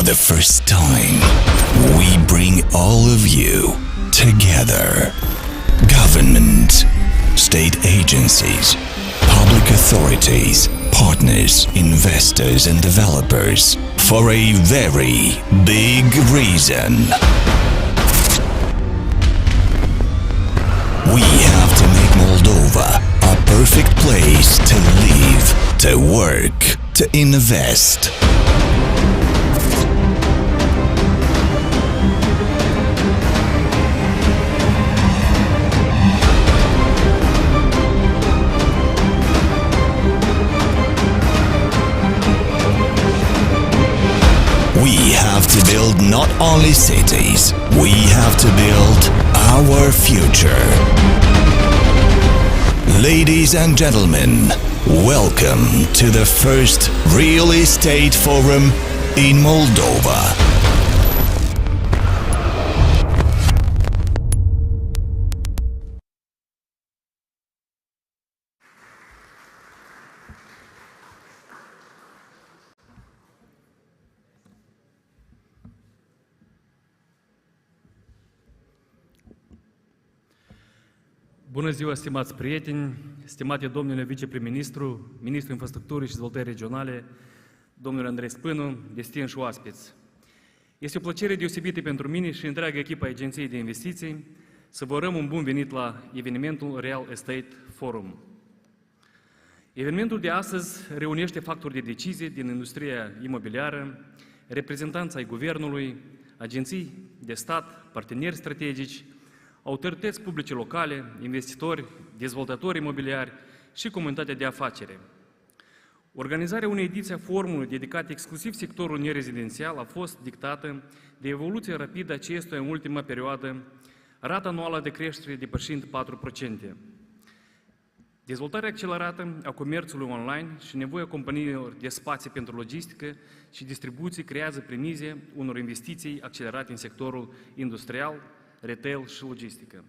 the first time, we bring all of you together. Government, state agencies, public authorities, partners, investors and developers for a very big reason. We have to make Moldova a perfect place to live, to work, to invest. We have to build not only cities, we have to build our future. Ladies and gentlemen, welcome to the first real estate forum in Moldova. Bună ziua, stimați prieteni, stimate domnule viceprim-ministru, ministrul infrastructurii și dezvoltării regionale, domnule Andrei Spânu, distinși oaspeți. Este o plăcere deosebită pentru mine și întreaga echipă a Agenției de Investiții să vă urăm un bun venit la evenimentul Real Estate Forum. Evenimentul de astăzi reunește factori de decizie din industria imobiliară, reprezentanți ai guvernului, agenții de stat, parteneri strategici, autorități publice locale, investitori, dezvoltatori imobiliari și comunitatea de afaceri. Organizarea unei ediții a forumului dedicat exclusiv sectorul nerezidențial a fost dictată de evoluția rapidă a acestuia în ultima perioadă, rata anuală de creștere depășind 4%. Dezvoltarea accelerată a comerțului online și nevoia companiilor de spații pentru logistică și distribuție creează premize unor investiții accelerate în sectorul industrial, retail și logistică.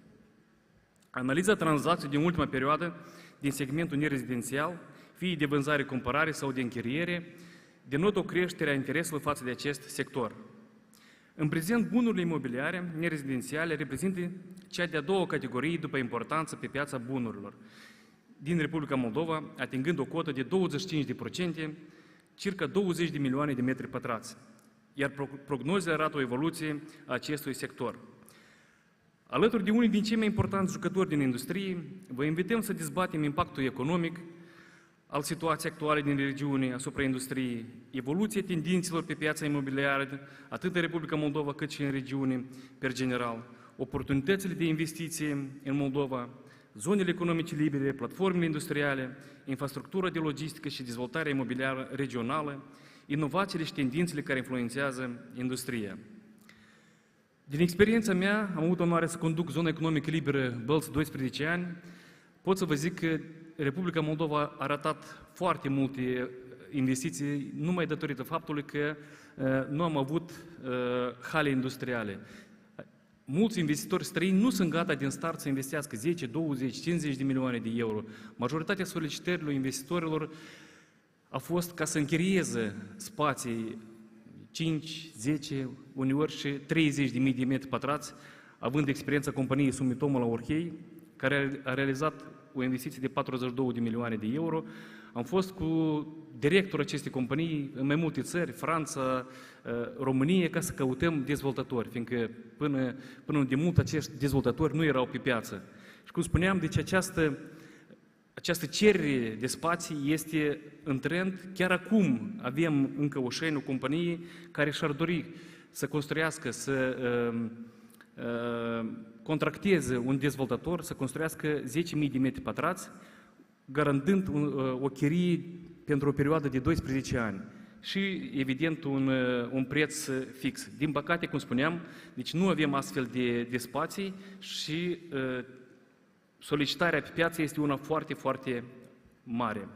Analiza tranzacției din ultima perioadă din segmentul nerezidențial, fie de vânzare-cumpărare sau de închiriere, denotă o creștere a interesului față de acest sector. În prezent, bunurile imobiliare nerezidențiale reprezintă cea de-a doua categorie după importanță pe piața bunurilor din Republica Moldova, atingând o cotă de 25%, circa 20 de milioane de metri pătrați, iar prognozele arată o evoluție a acestui sector. Alături de unii din cei mai importanți jucători din industrie, vă invităm să dezbatem impactul economic al situației actuale din regiune asupra industriei, evoluția tendințelor pe piața imobiliară, atât în Republica Moldova cât și în regiune, per general, oportunitățile de investiție în Moldova, zonele economice libere, platformele industriale, infrastructura de logistică și dezvoltarea imobiliară regională, inovațiile și tendințele care influențează industria. Din experiența mea, am avut onoarea să conduc zona economică liberă Bălți 12 ani. Pot să vă zic că Republica Moldova a ratat foarte multe investiții numai datorită faptului că nu am avut hale industriale. Mulți investitori străini nu sunt gata din start să investească 10, 20, 50 de milioane de euro. Majoritatea solicitărilor investitorilor a fost ca să închirieze spații 5, 10, uneori și 30.000 de metri pătrați, având experiența companiei Sumitomo la Orhei, care a realizat o investiție de 42 de milioane de euro. Am fost cu directorul acestei companii în mai multe țări, Franța, România, ca să căutăm dezvoltatori, fiindcă până de mult acești dezvoltatori nu erau pe piață. Și cum spuneam, deci această cerere de spații este în trend. Chiar acum avem încă o șaină companiei care și-ar dori să construiască, să contracteze un dezvoltator, să construiască 10.000 de metri pătrați, garantând o chirie pentru o perioadă de 12 ani și, evident, un preț fix. Din păcate, cum spuneam, deci nu avem astfel de spații și solicitarea pe piață este una foarte, foarte mare.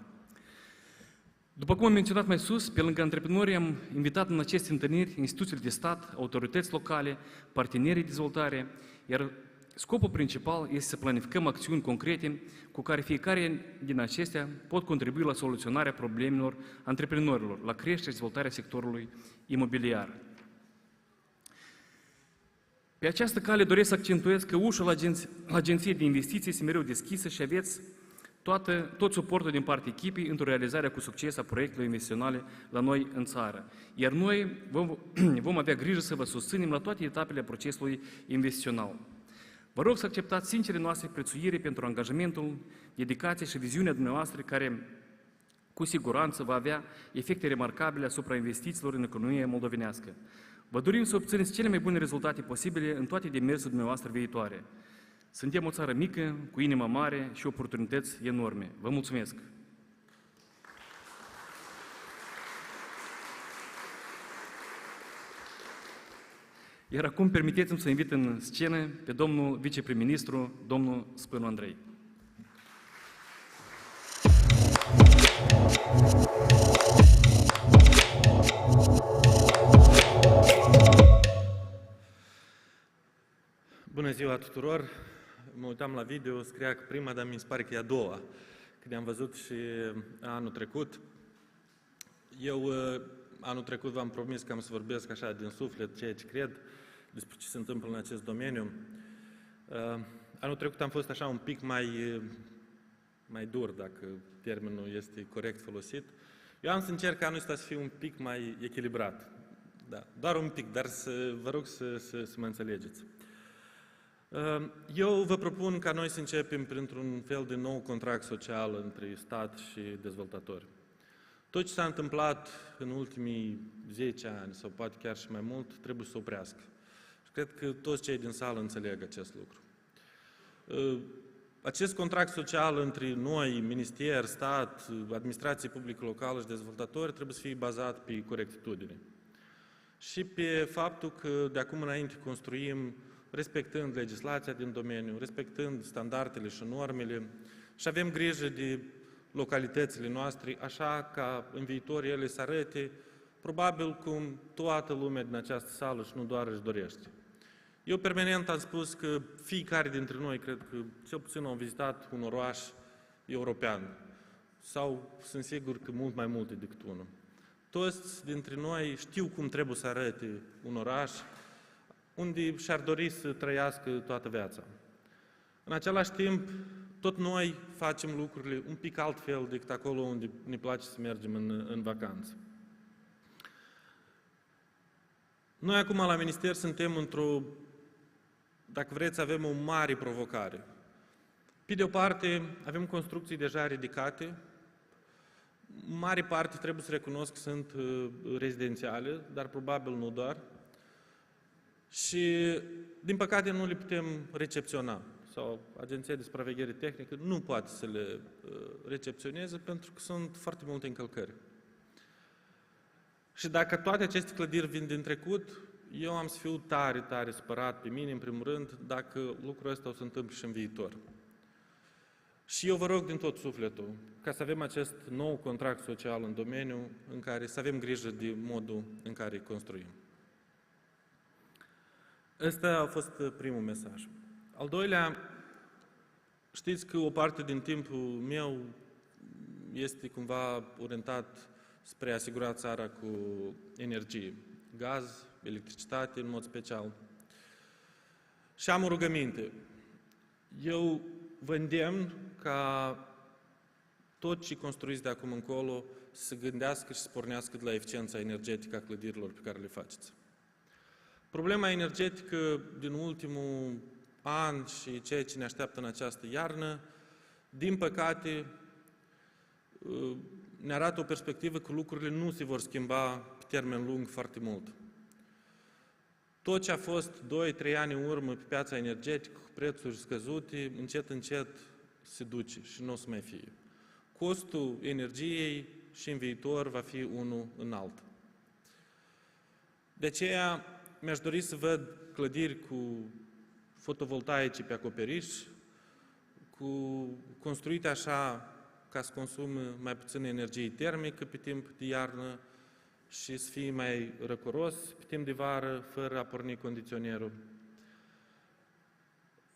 După cum am menționat mai sus, pe lângă antreprenori am invitat în aceste întâlniri instituțiile de stat, autorități locale, partenerii de dezvoltare, iar scopul principal este să planificăm acțiuni concrete cu care fiecare din acestea pot contribui la soluționarea problemelor antreprenorilor, la creșterea și dezvoltarea sectorului imobiliar. Pe această cale doresc să accentuez că ușa la Agenției de Investiții este mereu deschisă și aveți tot suportul din partea echipei într-o realizare cu succes a proiectelor investiționale la noi în țară. Iar noi vom avea grijă să vă susținem la toate etapele procesului investițional. Vă rog să acceptați sincere noastre prețuire pentru angajamentul, dedicația și viziunea dumneavoastră care cu siguranță va avea efecte remarcabile asupra investițiilor în economia moldovenească. Vă dorim să obțineți cele mai bune rezultate posibile în toate demersurile dumneavoastră viitoare. Suntem o țară mică, cu inima mare și oportunități enorme. Vă mulțumesc! Iar acum permiteți-mi să invit în scenă pe domnul viceprim-ministru, domnul Spânu Andrei. Bună ziua tuturor! Mă uitam la video, scria că prima, dar mi se pare că e a doua. Când am văzut și anul trecut. Eu anul trecut v-am promis că am să vorbesc așa din suflet ceea ce cred despre ce se întâmplă în acest domeniu. Anul trecut am fost așa un pic mai dur, dacă termenul este corect folosit. Eu am să încerc anul ăsta să fiu un pic mai echilibrat. Da, doar un pic, dar vă rog să mă înțelegeți. Eu vă propun ca noi să începem printr-un fel de nou contract social între stat și dezvoltatori. Tot ce s-a întâmplat în ultimii 10 ani, sau poate chiar și mai mult, trebuie să se oprească. Și cred că toți cei din sală înțeleg acest lucru. Acest contract social între noi, minister, stat, administrație publică locală și dezvoltatori trebuie să fie bazat pe corectitudine. Și pe faptul că de acum înainte construim respectând legislația din domeniu, respectând standardele și normele și avem grijă de localitățile noastre, așa ca în viitor ele să arate probabil cum toată lumea din această sală și nu doar își dorește. Eu permanent am spus că fiecare dintre noi, cred că cel puțin au vizitat un oraș european sau sunt sigur că mult mai multe decât unul. Toți dintre noi știu cum trebuie să arate un oraș unde și-ar dori să trăiască toată viața. În același timp, tot noi facem lucrurile un pic altfel decât acolo unde ne place să mergem în vacanță. Noi acum la minister suntem dacă vreți, avem o mare provocare. Pe de o parte, avem construcții deja ridicate, mare parte trebuie să recunosc că sunt rezidențiale, dar probabil nu doar. Și, din păcate, nu le putem recepționa. Sau Agenția de Supraveghere Tehnică nu poate să le recepționeze pentru că sunt foarte multe încălcări. Și dacă toate aceste clădiri vin din trecut, eu am să fiu tare, tare supărat pe mine, în primul rând, dacă lucrul ăsta o să se întâmple și în viitor. Și eu vă rog din tot sufletul ca să avem acest nou contract social în domeniu în care să avem grijă de modul în care construim. Ăsta a fost primul mesaj. Al doilea, știți că o parte din timpul meu este cumva orientat spre a asigura țara cu energie, gaz, electricitate în mod special. Și am o rugăminte. Eu vă îndemn ca tot ce construiți de acum încolo să se gândească și să pornească de la eficiența energetică a clădirilor pe care le faceți. Problema energetică din ultimul an și ceea ce ne așteaptă în această iarnă, din păcate, ne arată o perspectivă că lucrurile nu se vor schimba pe termen lung foarte mult. Tot ce a fost 2-3 ani în urmă pe piața energetică, cu prețuri scăzute, încet, încet se duce și nu o să mai fie. Costul energiei și în viitor va fi unul înalt. De aceea, mi-aș dori să văd clădiri cu fotovoltaice pe acoperiș, construite așa ca să consume mai puțină energie termică pe timp de iarnă și să fie mai răcoros pe timp de vară, fără a porni condiționierul.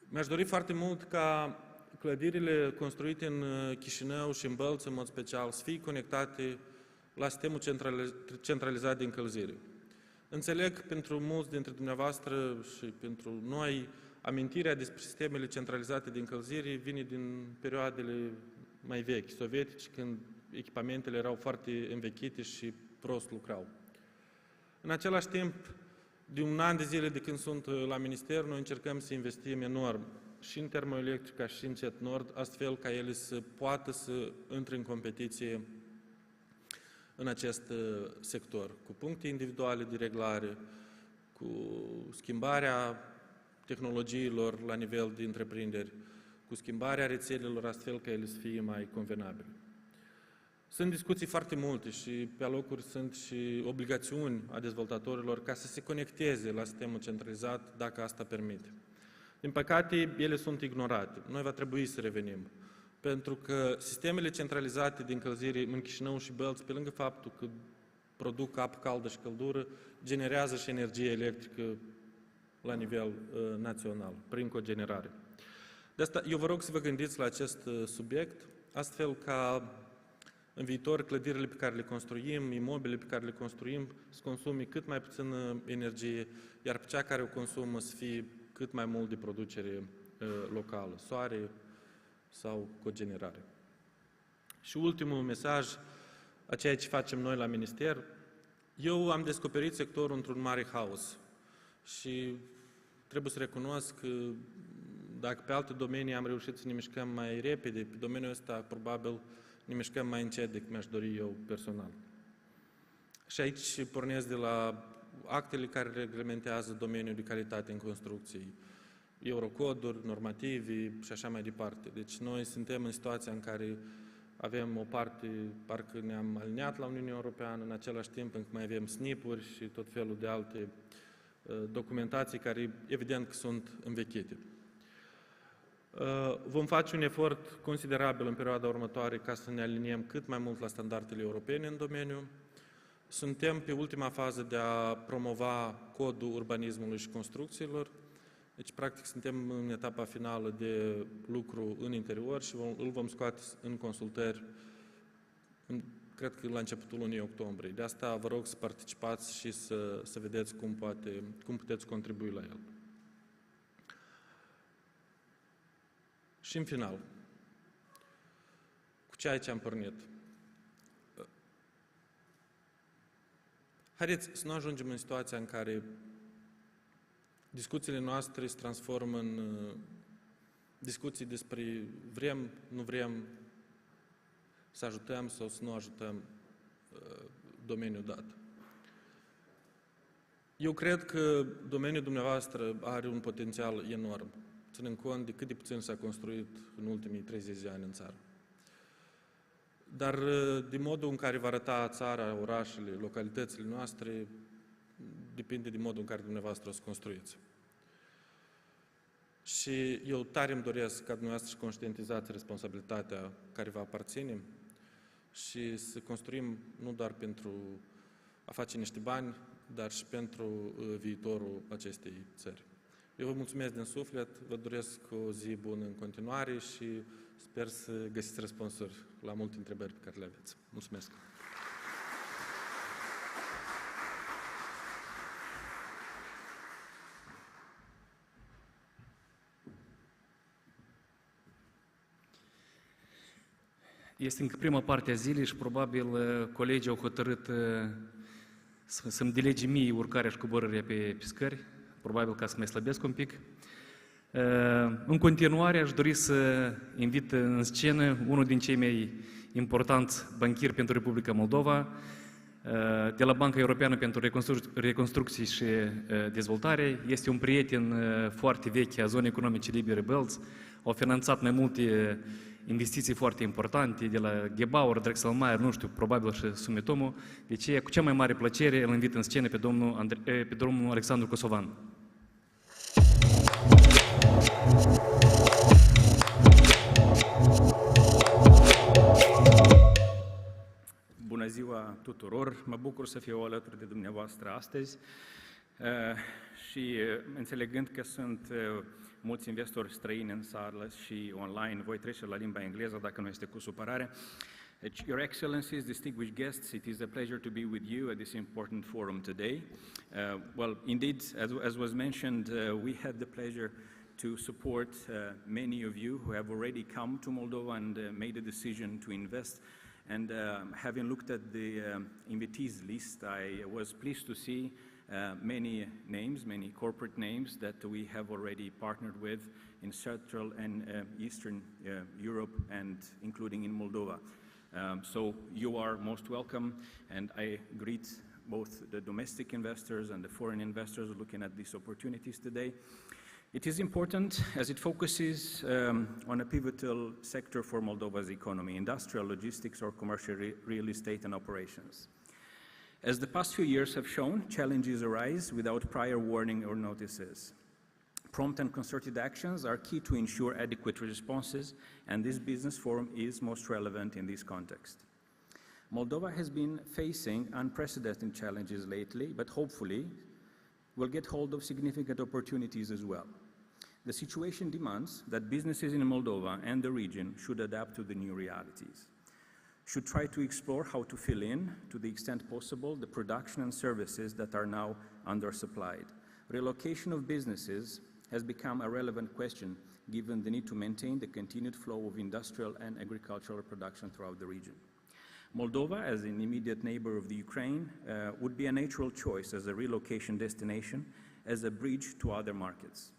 Mi-aș dori foarte mult ca clădirile construite în Chișinău și în Bălți, în mod special, să fie conectate la sistemul centralizat de încălzire. Înțeleg pentru mulți dintre dumneavoastră și pentru noi, amintirea despre sistemele centralizate de încălzire vine din perioadele mai vechi, sovietici, când echipamentele erau foarte învechite și prost lucrau. În același timp, de un an de zile de când sunt la minister, noi încercăm să investim enorm și în termoelectrica și în CET Nord, astfel ca ele să poată să intre în competiție în acest sector, cu puncte individuale de reglare, cu schimbarea tehnologiilor la nivel de întreprinderi, cu schimbarea rețelelor astfel ca ele să fie mai convenabile. Sunt discuții foarte multe și pe alocuri sunt și obligațiuni a dezvoltatorilor ca să se conecteze la sistemul centralizat dacă asta permite. Din păcate, ele sunt ignorate. Noi va trebui să revenim. Pentru că sistemele centralizate de încălzire în Chișinău și Bălți, pe lângă faptul că produc apă caldă și căldură, generează și energie electrică la nivel național, prin cogenerare. De asta eu vă rog să vă gândiți la acest subiect, astfel ca în viitor clădirile pe care le construim, imobilele pe care le construim, să consume cât mai puțină energie, iar pe cea care o consumă să fie cât mai mult de producere locală, soare sau cogenerare. Și ultimul mesaj, a ceea ce facem noi la minister, eu am descoperit sectorul într-un mare haos și trebuie să recunosc că dacă pe alte domenii am reușit să ne mișcăm mai repede, pe domeniul ăsta probabil ne mișcăm mai încet decât mi-aș dori eu personal. Și aici pornesc de la actele care reglementează domeniul de calitate în construcții, eurocoduri, normativi și așa mai departe. Deci noi suntem în situația în care avem o parte, parcă ne-am aliniat la Uniunea Europeană, în același timp încă mai avem SNIP-uri și tot felul de alte documentații care evident că sunt învechite. Vom face un efort considerabil în perioada următoare ca să ne aliniem cât mai mult la standardele europene în domeniu. Suntem pe ultima fază de a promova codul urbanismului și construcțiilor. Deci, practic, suntem în etapa finală de lucru în interior și îl vom scoate în consultări, cred că la începutul lunii octombrie. De asta vă rog să participați și să vedeți cum puteți contribui la el. Și în final, cu ceea ce am pornit. Haideți să nu ajungem în situația în care discuțiile noastre se transformă în discuții despre vrem, nu vrem să ajutăm sau să nu ajutăm domeniul dat. Eu cred că domeniul dumneavoastră are un potențial enorm, ținând cont de cât de puțin s-a construit în ultimii 30 de ani în țară. Dar de modul în care va arăta țara, orașele, localitățile noastre, depinde de modul în care dumneavoastră o să construiți. Și eu tare îmi doresc ca dumneavoastră să conștientizați responsabilitatea care vă aparține și să construim nu doar pentru a face niște bani, dar și pentru viitorul acestei țări. Eu vă mulțumesc din suflet, vă doresc o zi bună în continuare și sper să găsiți răspunsuri la multe întrebări pe care le aveți. Mulțumesc! Este încă prima parte a zilei și probabil colegii au hotărât să-mi delege mie urcarea și coborârea pe scări, probabil ca să mai slăbesc un pic. În continuare aș dori să invit în scenă unul din cei mai importanți banchieri pentru Republica Moldova, de la Banca Europeană pentru Reconstrucție și Dezvoltare. Este un prieten foarte vechi a zonei economice libere Bălți. Au finanțat mai multe investiții foarte importante, de la Gebauer, Drexelmeier, nu știu, probabil și Sumitomo. Deci, cu cea mai mare plăcere, îl invit în scenă pe domnul Alexandru Kosovan. Bună ziua tuturor! Mă bucur să fiu alături de dumneavoastră astăzi și înțelegând că sunt mulți investori străini în sală și online, voi trece la limba engleză dacă nu este cu supărare. Your Excellencies, distinguished guests, it is a pleasure to be with you at this important forum today. Well, indeed, as was mentioned, we had the pleasure to support many of you who have already come to Moldova and made a decision to invest. And having looked at the invitees list, I was pleased to see many names, many corporate names that we have already partnered with in Central and Eastern Europe and including in Moldova. So you are most welcome, and I greet both the domestic investors and the foreign investors looking at these opportunities today. It is important as it focuses on a pivotal sector for Moldova's economy, industrial, logistics, or commercial real estate and operations. As the past few years have shown, challenges arise without prior warning or notices. Prompt and concerted actions are key to ensure adequate responses, and this business forum is most relevant in this context. Moldova has been facing unprecedented challenges lately, but hopefully will get hold of significant opportunities as well. The situation demands that businesses in Moldova and the region should adapt to the new realities, should try to explore how to fill in, to the extent possible, the production and services that are now undersupplied. Relocation of businesses has become a relevant question given the need to maintain the continued flow of industrial and agricultural production throughout the region. Moldova, as an immediate neighbor of the Ukraine, would be a natural choice as a relocation destination, as a bridge to other markets.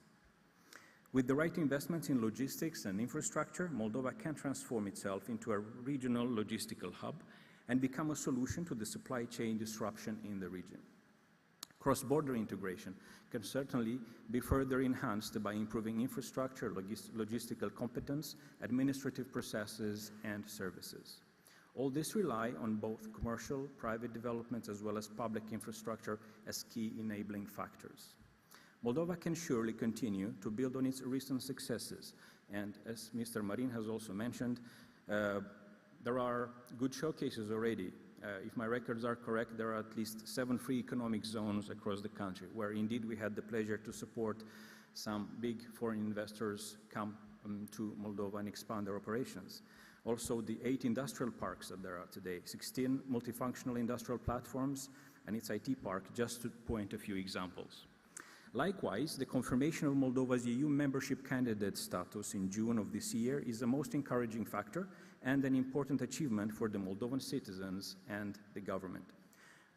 With the right investments in logistics and infrastructure, Moldova can transform itself into a regional logistical hub and become a solution to the supply chain disruption in the region. Cross-border integration can certainly be further enhanced by improving infrastructure, logistical competence, administrative processes, and services. All this rely on both commercial, private developments, as well as public infrastructure as key enabling factors. Moldova can surely continue to build on its recent successes, and as Mr. Marin has also mentioned, there are good showcases already. If my records are correct, there are at least 7 free economic zones across the country, where indeed we had the pleasure to support some big foreign investors come to Moldova and expand their operations. Also, the 8 industrial parks that there are today, 16 multifunctional industrial platforms, and its IT park, just to point a few examples. Likewise, the confirmation of Moldova's EU membership candidate status in June of this year is the most encouraging factor and an important achievement for the Moldovan citizens and the government.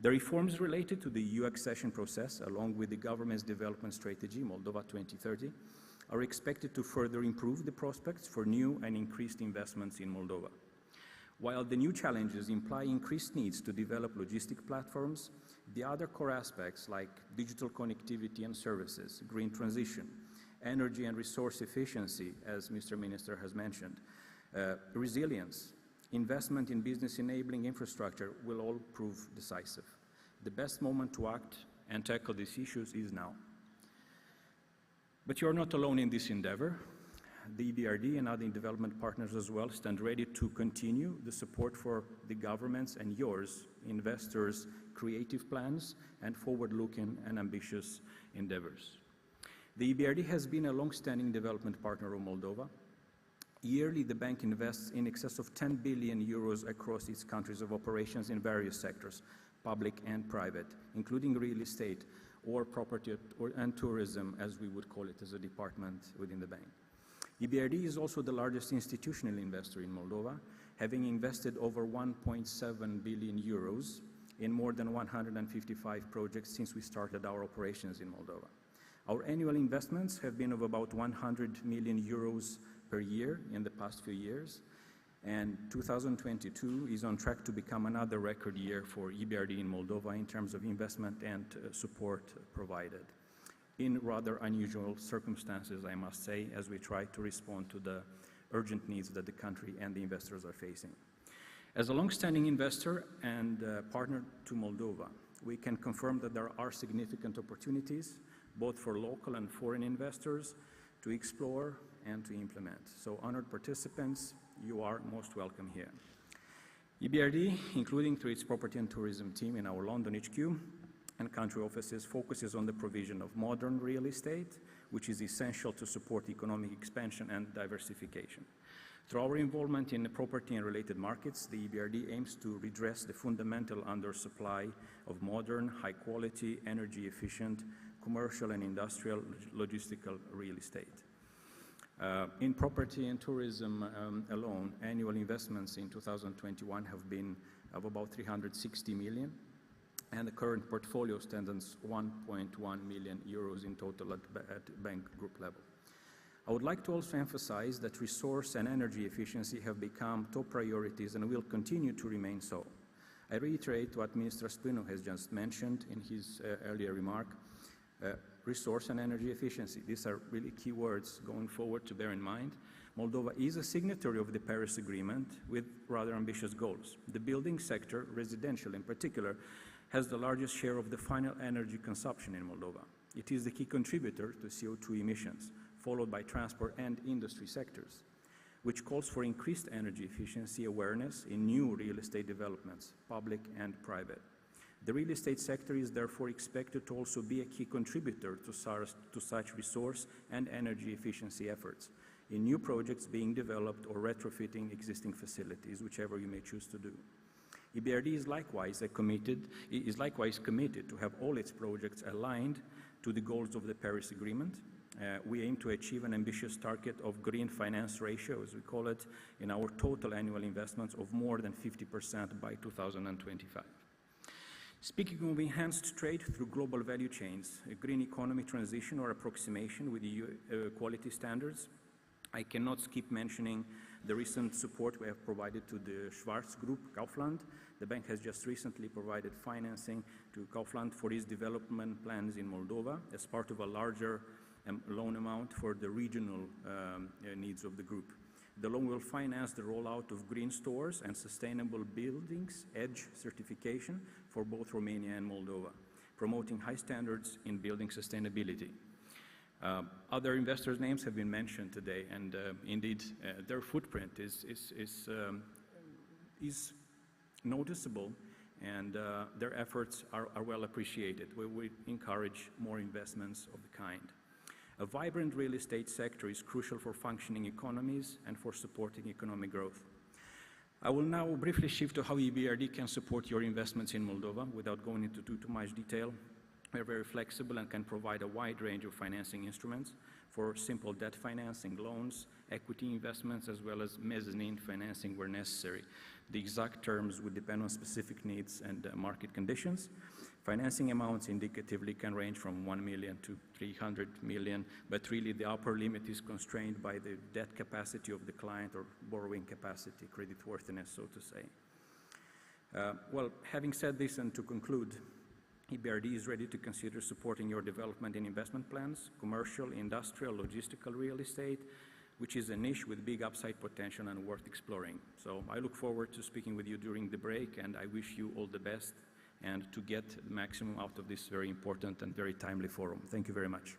The reforms related to the EU accession process, along with the government's development strategy, Moldova 2030, are expected to further improve the prospects for new and increased investments in Moldova. While the new challenges imply increased needs to develop logistic platforms, the other core aspects like digital connectivity and services, green transition, energy and resource efficiency, as Mr. Minister has mentioned, resilience, investment in business enabling infrastructure will all prove decisive. The best moment to act and tackle these issues is now. But you're not alone in this endeavor. The EBRD and other development partners as well stand ready to continue the support for the governments and yours, investors' creative plans and forward-looking and ambitious endeavors. The EBRD has been a long-standing development partner of Moldova. Yearly, the bank invests in excess of 10 billion euros across its countries of operations in various sectors, public and private, including real estate or property and tourism, as we would call it as a department within the bank. EBRD is also the largest institutional investor in Moldova, having invested over 1.7 billion euros in more than 155 projects since we started our operations in Moldova. Our annual investments have been of about 100 million euros per year in the past few years, and 2022 is on track to become another record year for EBRD in Moldova in terms of investment and support provided, in rather unusual circumstances, I must say, as we try to respond to the urgent needs that the country and the investors are facing. As a long-standing investor and partner to Moldova, we can confirm that there are significant opportunities, both for local and foreign investors, to explore and to implement. So, honored participants, you are most welcome here. EBRD, including through its property and tourism team in our London HQ and country offices, focuses on the provision of modern real estate, which is essential to support economic expansion and diversification. Through our involvement in the property and related markets, the EBRD aims to redress the fundamental undersupply of modern, high-quality, energy-efficient, commercial and industrial logistical real estate. In property and tourism alone, annual investments in 2021 have been of about 360 million, and the current portfolio stands at 1.1 million euros in total at bank group level. I would like to also emphasize that resource and energy efficiency have become top priorities and will continue to remain so. I reiterate what Minister Spinu has just mentioned in his earlier remark. Resource and energy efficiency, these are really key words going forward to bear in mind. Moldova is a signatory of the Paris Agreement with rather ambitious goals. The building sector, residential in particular, has the largest share of the final energy consumption in Moldova. It is the key contributor to CO2 emissions, followed by transport and industry sectors, which calls for increased energy efficiency awareness in new real estate developments, public and private. The real estate sector is therefore expected to also be a key contributor to such resource and energy efficiency efforts in new projects being developed or retrofitting existing facilities, whichever you may choose to do. EBRD is likewise committed to have all its projects aligned to the goals of the Paris Agreement. We aim to achieve an ambitious target of green finance ratio, as we call it, in our total annual investments of more than 50% by 2025. Speaking of enhanced trade through global value chains, a green economy transition or approximation with EU quality standards, I cannot skip mentioning the recent support we have provided to the Schwarz Group, Kaufland. The bank has just recently provided financing to Kaufland for its development plans in Moldova as part of a larger loan amount for the regional needs of the group. The loan will finance the rollout of green stores and sustainable buildings, EDGE certification for both Romania and Moldova, promoting high standards in building sustainability. Other investors' names have been mentioned today, and indeed their footprint is noticeable, and their efforts are well appreciated. We encourage more investments of the kind. A vibrant real estate sector is crucial for functioning economies and for supporting economic growth. I will now briefly shift to how EBRD can support your investments in Moldova without going into too much detail. We are very flexible and can provide a wide range of financing instruments for simple debt financing, loans, equity investments, as well as mezzanine financing where necessary. The exact terms would depend on specific needs and market conditions. Financing amounts indicatively can range from 1 million to 300 million, but really the upper limit is constrained by the debt capacity of the client or borrowing capacity, creditworthiness, so to say. Well, having said this, and to conclude, EBRD is ready to consider supporting your development and investment plans, commercial, industrial, logistical real estate, which is a niche with big upside potential and worth exploring. So I look forward to speaking with you during the break, and I wish you all the best and to get the maximum out of this very important and very timely forum. Thank you very much.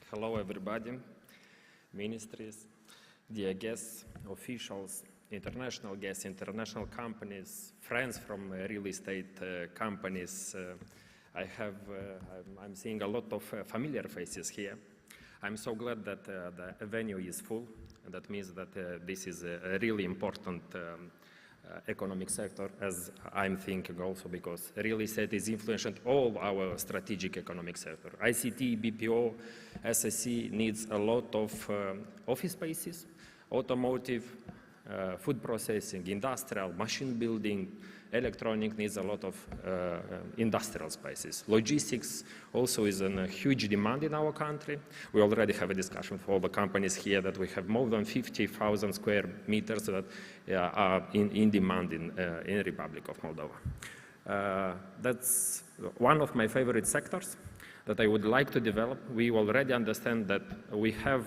Hello everybody, ministries, dear guests, officials, international guests, international companies, friends from real estate companies. I'm seeing a lot of familiar faces here. I'm so glad that the venue is full. That means that this is a really important economic sector, as I'm thinking also, because real estate is influencing all our strategic economic sector. ICT, BPO, SSC needs a lot of office spaces, automotive, food processing, industrial, machine building, electronic needs a lot of industrial spaces. Logistics also is in a huge demand in our country. We already have a discussion for all the companies here that we have more than 50,000 square meters that are in demand in Republic of Moldova. That's one of my favorite sectors that I would like to develop. We already understand that we have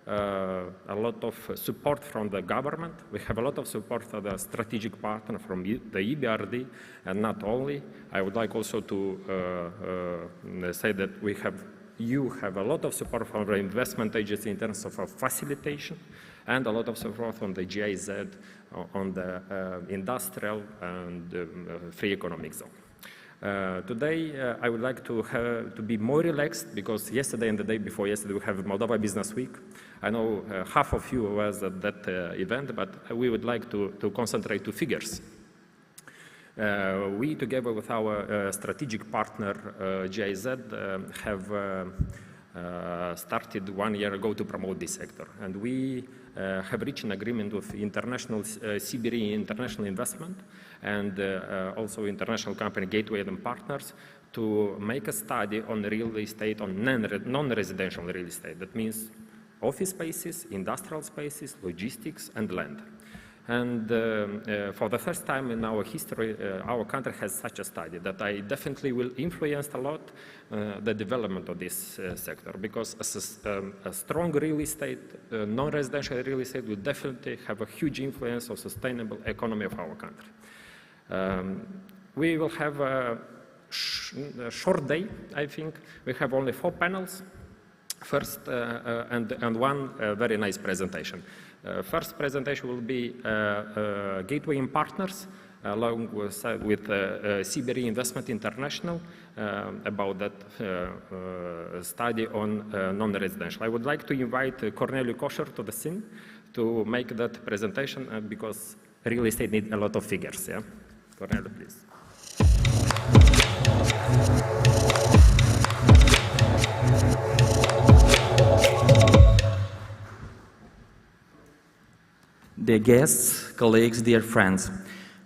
a lot of support from the government. We have a lot of support from the strategic partner from the EBRD, and not only. I would like also to say that you have a lot of support from the investment agency in terms of facilitation, and a lot of support on the GIZ, on the industrial and free economic zone. Today, I would like to be more relaxed because yesterday and the day before yesterday we have Moldova Business Week. I know half of you was at that event, but we would like to concentrate to figures. We, together with our strategic partner GIZ, have started 1 year ago to promote this sector, and we have reached an agreement with international CBRE International Investment and also international company Gateway and Partners to make a study on real estate, on non-residential real estate. That means office spaces, industrial spaces, logistics, and land. And for the first time in our history, our country has such a study that I definitely will influence a lot the development of this sector, because a strong real estate, non-residential real estate will definitely have a huge influence on sustainable economy of our country. We will have a short day, I think. We have only 4 panels. First, and one very nice presentation. First presentation will be Gateway and Partners, along with CBRE Investment International, about that study on non-residential. I would like to invite Corneliu Kosher to the scene to make that presentation, because real estate needs a lot of figures. Yeah, Corneliu, please. Dear guests, colleagues, dear friends,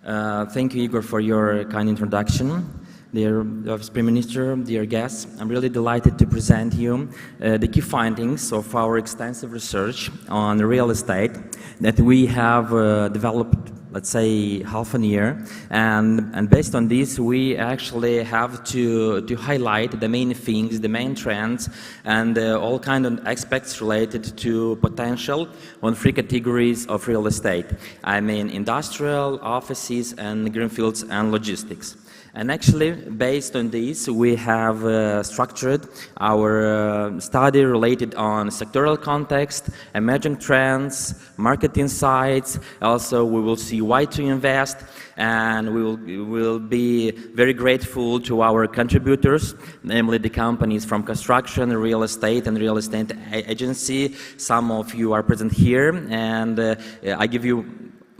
thank you, Igor, for your kind introduction. Dear Vice Prime Minister, dear guests, I'm really delighted to present you the key findings of our extensive research on real estate that we have developed, let's say, half a year, and based on this we actually have to highlight the main things, the main trends, and all kind of aspects related to potential on 3 categories of real estate. I mean industrial, offices, and greenfields and logistics. And actually, based on this, we have structured our study related on sectoral context, emerging trends, market insights. Also, we will see why to invest, and we will be very grateful to our contributors, namely the companies from construction, real estate, and real estate agency. Some of you are present here, and I give you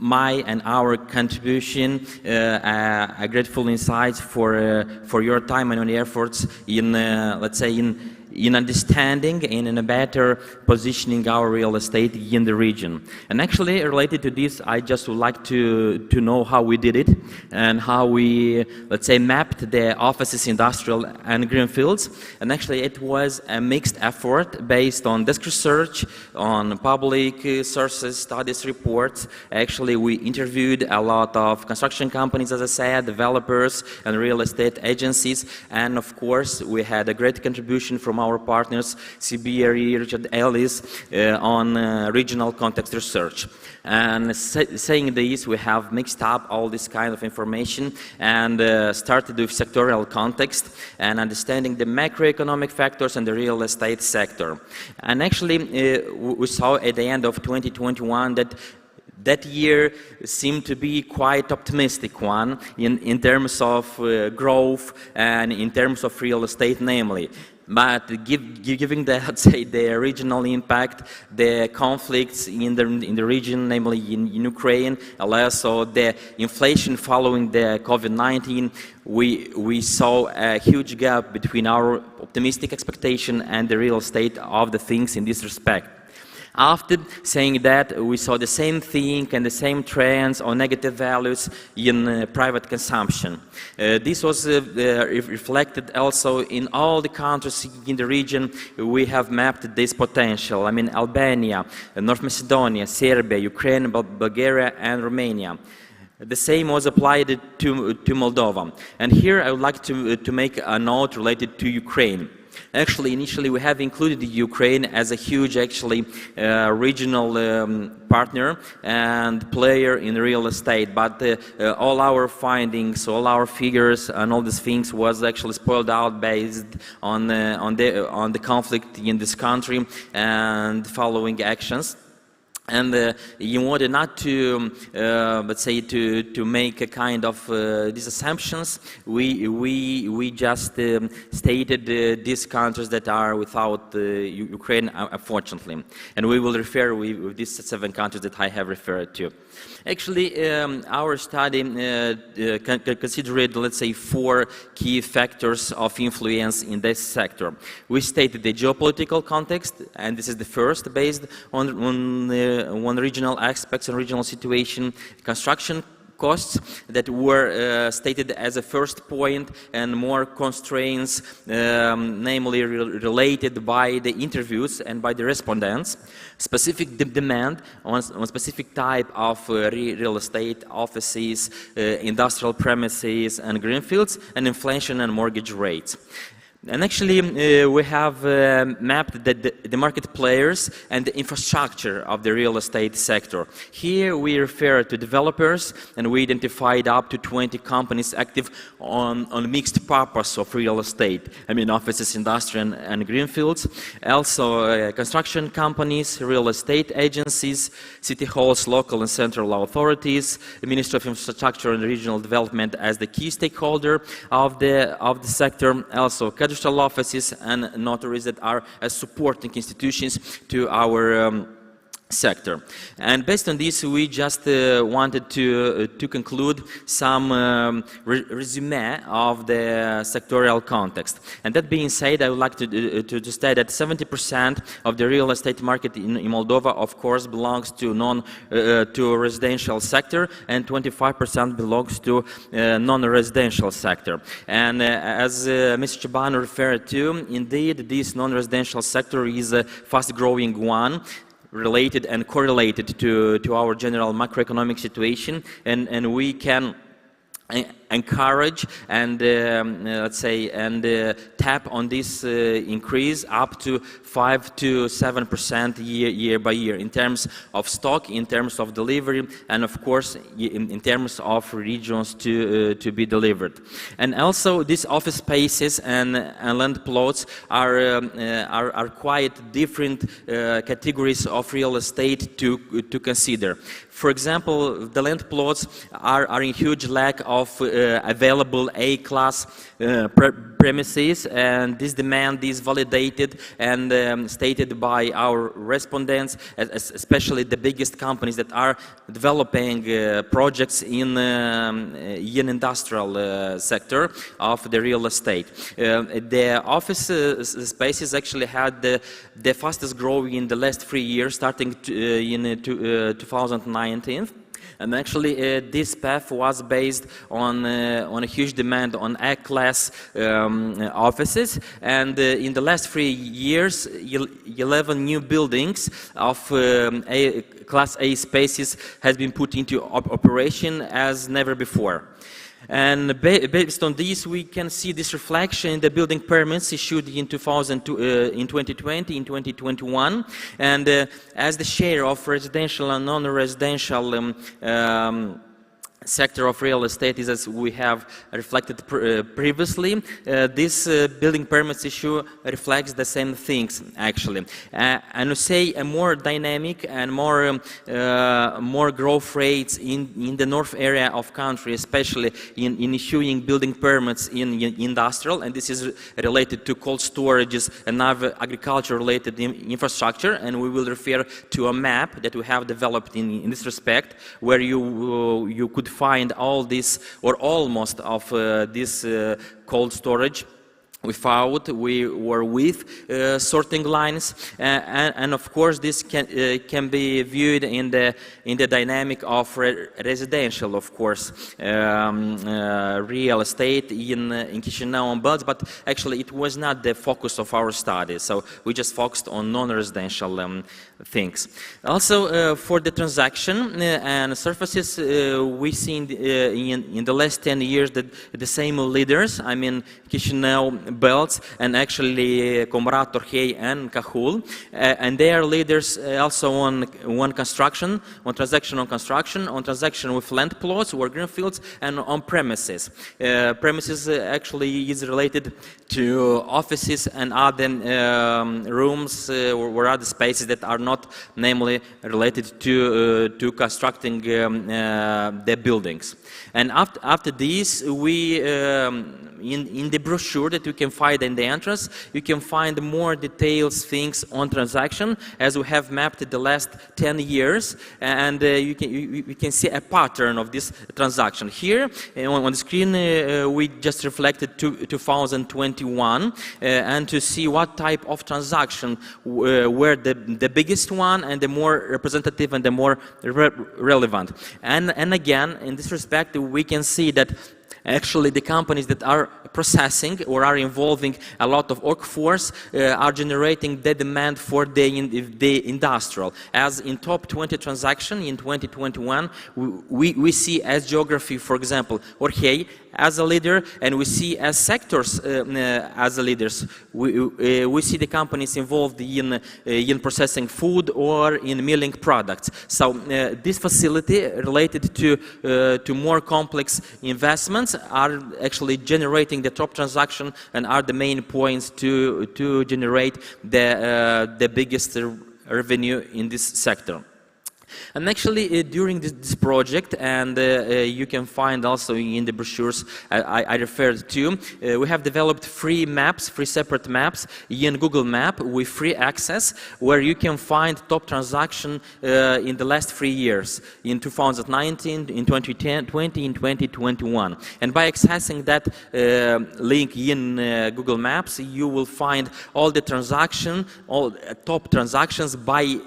my and our contribution, a grateful insights for your time and your efforts in, let's say, in understanding and in a better positioning our real estate in the region. And actually, related to this, I just would like to know how we did it and how we, let's say, mapped the offices, industrial, and greenfields. And actually, it was a mixed effort based on desk research, on public sources, studies, reports. Actually, we interviewed a lot of construction companies, as I said, developers, and real estate agencies. And of course, we had a great contribution from our partners, CBRE, Richard Ellis, on regional context research. And saying this, we have mixed up all this kind of information and started with sectorial context and understanding the macroeconomic factors and the real estate sector. And actually, we saw at the end of 2021 that year seemed to be quite optimistic one in terms of growth and in terms of real estate, namely. But giving the, let's say, the regional impact, the conflicts in the region, namely in Ukraine, and also the inflation following the COVID-19, we saw a huge gap between our optimistic expectation and the real estate of the things in this respect. After saying that, we saw the same thing and the same trends or negative values in private consumption. This was reflected also in all the countries in the region. We have mapped this potential. I mean, Albania, North Macedonia, Serbia, Ukraine, Bulgaria, and Romania. The same was applied to Moldova. And here I would like to make a note related to Ukraine. Actually, initially we have included Ukraine as a huge, actually, regional partner and player in real estate, but all our findings, all our figures, and all these things was actually spoiled out based on the conflict in this country and following actions. And in order not to, let's say, to make a kind of these assumptions, we just stated these countries that are without Ukraine, unfortunately. And we will refer with these 7 countries that I have referred to. Actually, our study considered, let's say, 4 key factors of influence in this sector. We stated the geopolitical context, and this is the first, based on regional aspects and regional situation, construction costs that were stated as a first point, and more constraints, namely related by the interviews and by the respondents, specific demand on specific type of real estate, offices, industrial premises and greenfields, and inflation and mortgage rates. And actually, we have mapped the market players and the infrastructure of the real estate sector. Here we refer to developers, and we identified up to 20 companies active on mixed purpose of real estate. I mean, offices, industry, and greenfields. Also, construction companies, real estate agencies, city halls, local and central authorities, the Ministry of Infrastructure and Regional Development as the key stakeholder of the sector. Also, cadastral offices and notaries that are as supporting institutions to our sector. And based on this, we just wanted to conclude some resume of the sectorial context. And that being said, I would like to state that 70% of the real estate market in Moldova, of course, belongs to to residential sector, and 25% belongs to non-residential sector. And as Mr. Chaban referred to, indeed, this non-residential sector is a fast-growing one, related and correlated to our general macroeconomic situation, and we can encourage and let's say tap on this increase up to 5 to 7% year by year in terms of stock, in terms of delivery, and of course in terms of regions to be delivered. And also these office spaces and land plots are quite different categories of real estate to consider. For example, the land plots are in huge lack of available A-class premises, and this demand is validated and stated by our respondents, especially the biggest companies that are developing projects in industrial sector of the real estate. The office spaces actually had the fastest growing in the last 3 years, starting in 2019. And actually, this path was based on a huge demand on A-class offices. And in the last 3 years, 11 new buildings of Class A spaces has been put into operation as never before. And based on this, we can see this reflection in the building permits issued in 2020, in 2021, and as the share of residential and non-residential sector of real estate is as we have reflected previously. This building permits issue reflects the same things actually, and we say a more dynamic and more growth rates in the north area of country, especially in issuing building permits in industrial, and this is related to cold storages and other agriculture related infrastructure. And we will refer to a map that we have developed in this respect, where you could find all this or almost of this cold storage without with sorting lines, and of course this can be viewed in the dynamic of residential, of course, real estate in Chisinau and Belz, but actually it was not the focus of our study, so we just focused on non-residential things. Also, for the transaction and surfaces, we seen in the last 10 years that the same leaders, I mean Chisinau, Belts, and actually Comrat, Torhei, and Cahul. And they are leaders also on transaction on transaction with land plots or greenfields, and on premises. Premises actually is related to offices and other rooms or other spaces that are not namely related to constructing the buildings. And after this, we in the brochure that you can find in the entrance, you can find more details, things on transaction, as we have mapped the last 10 years, and you can see a pattern of this transaction. Here on the screen, we just reflected 2021, and to see what type of transaction were the biggest one and the more representative and the more relevant. And again, in this respect, we can see that actually the companies that are processing or are involving a lot of workforce are generating the demand for the industrial. As in top 20 transaction in 2021, we see as geography, for example, Orhei as a leader, and we see as sectors as a leaders. We see the companies involved in processing food or in milling products. So this facility related to more complex investments are actually generating the top transaction and are the main points to generate the biggest revenue in this sector. And actually, during this project, and you can find also in the brochures I referred to, we have developed free separate maps in Google Map with free access, where you can find top transaction in the last 3 years, in 2019, in 2020, in 2021. And by accessing that link in Google Maps, you will find all the all top transactions by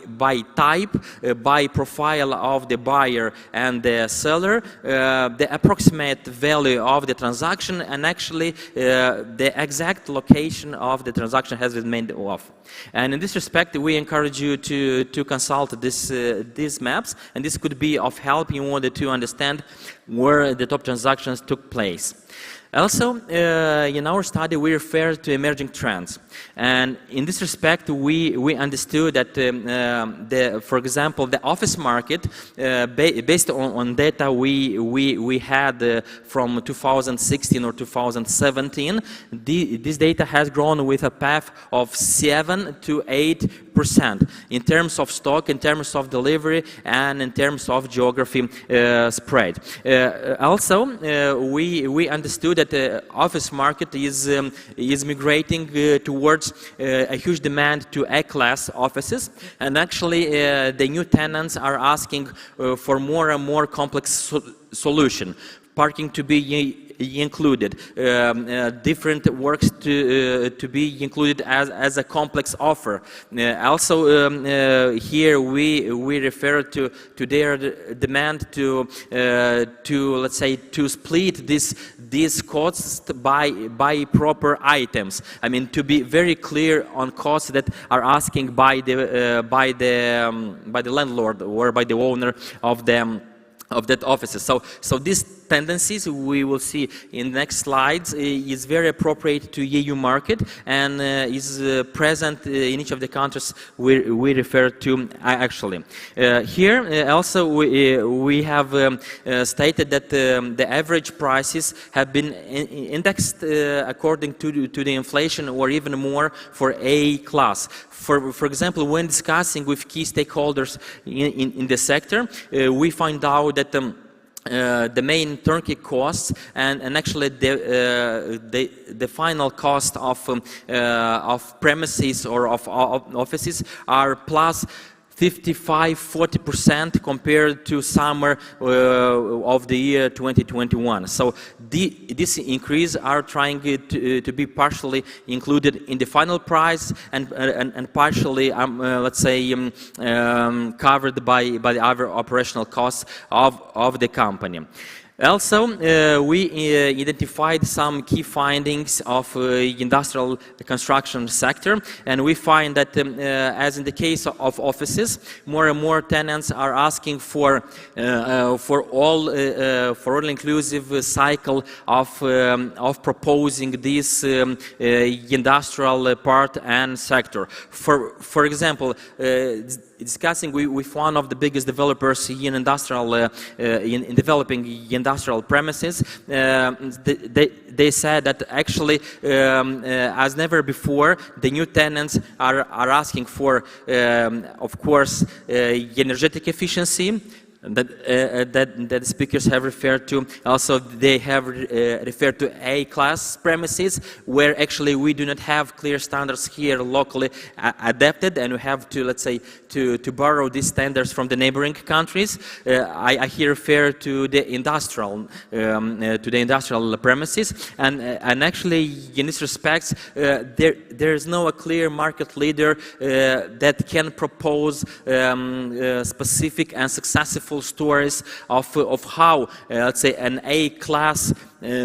type, by profile of the buyer and the seller, the approximate value of the transaction, and actually the exact location of the transaction has been made off. And in this respect, we encourage you to consult these maps, and this could be of help in order to understand where the top transactions took place. Also, in our study, we refer to emerging trends. And in this respect, we understood that, for example, the office market, based on data we had from 2016 or 2017, this data has grown with a path of 7 to 8% in terms of stock, in terms of delivery, and in terms of geography spread. Also, we understood that the office market is migrating towards a huge demand to A-class offices, and actually the new tenants are asking for more and more complex solution. Parking to be included, different works to be included as a complex offer. Also, here we refer to their demand to let's say to split these costs by proper items. I mean, to be very clear on costs that are asking by the landlord or by the owner of that offices. So these tendencies we will see in the next slides is very appropriate to EU market, and is present in each of the countries we refer to actually. Here also we have stated that the average prices have been indexed according to the inflation or even more for A class. For example, when discussing with key stakeholders in the sector, we find out that the main turnkey costs and actually the final cost of premises or of offices are plus 55–40% compared to summer of the year 2021. So this increase are trying to be partially included in the final price and partially, let's say, covered by the other operational costs of the company. Also, we identified some key findings of industrial construction sector, and we find that, as in the case of offices, more and more tenants are asking for all-inclusive cycle of proposing this industrial part and sector. For example, discussing with one of the biggest developers in industrial in developing industrial premises, they said that actually, as never before, the new tenants are asking for, of course, energetic efficiency. That the speakers have referred to. Also, they have referred to A-class premises, where actually we do not have clear standards here locally adapted, and we have to, let's say, to borrow these standards from the neighboring countries. I here refer to the industrial premises, and actually in this respect, there is no clear market leader that can propose specific and successful stories of how, let's say, an A-class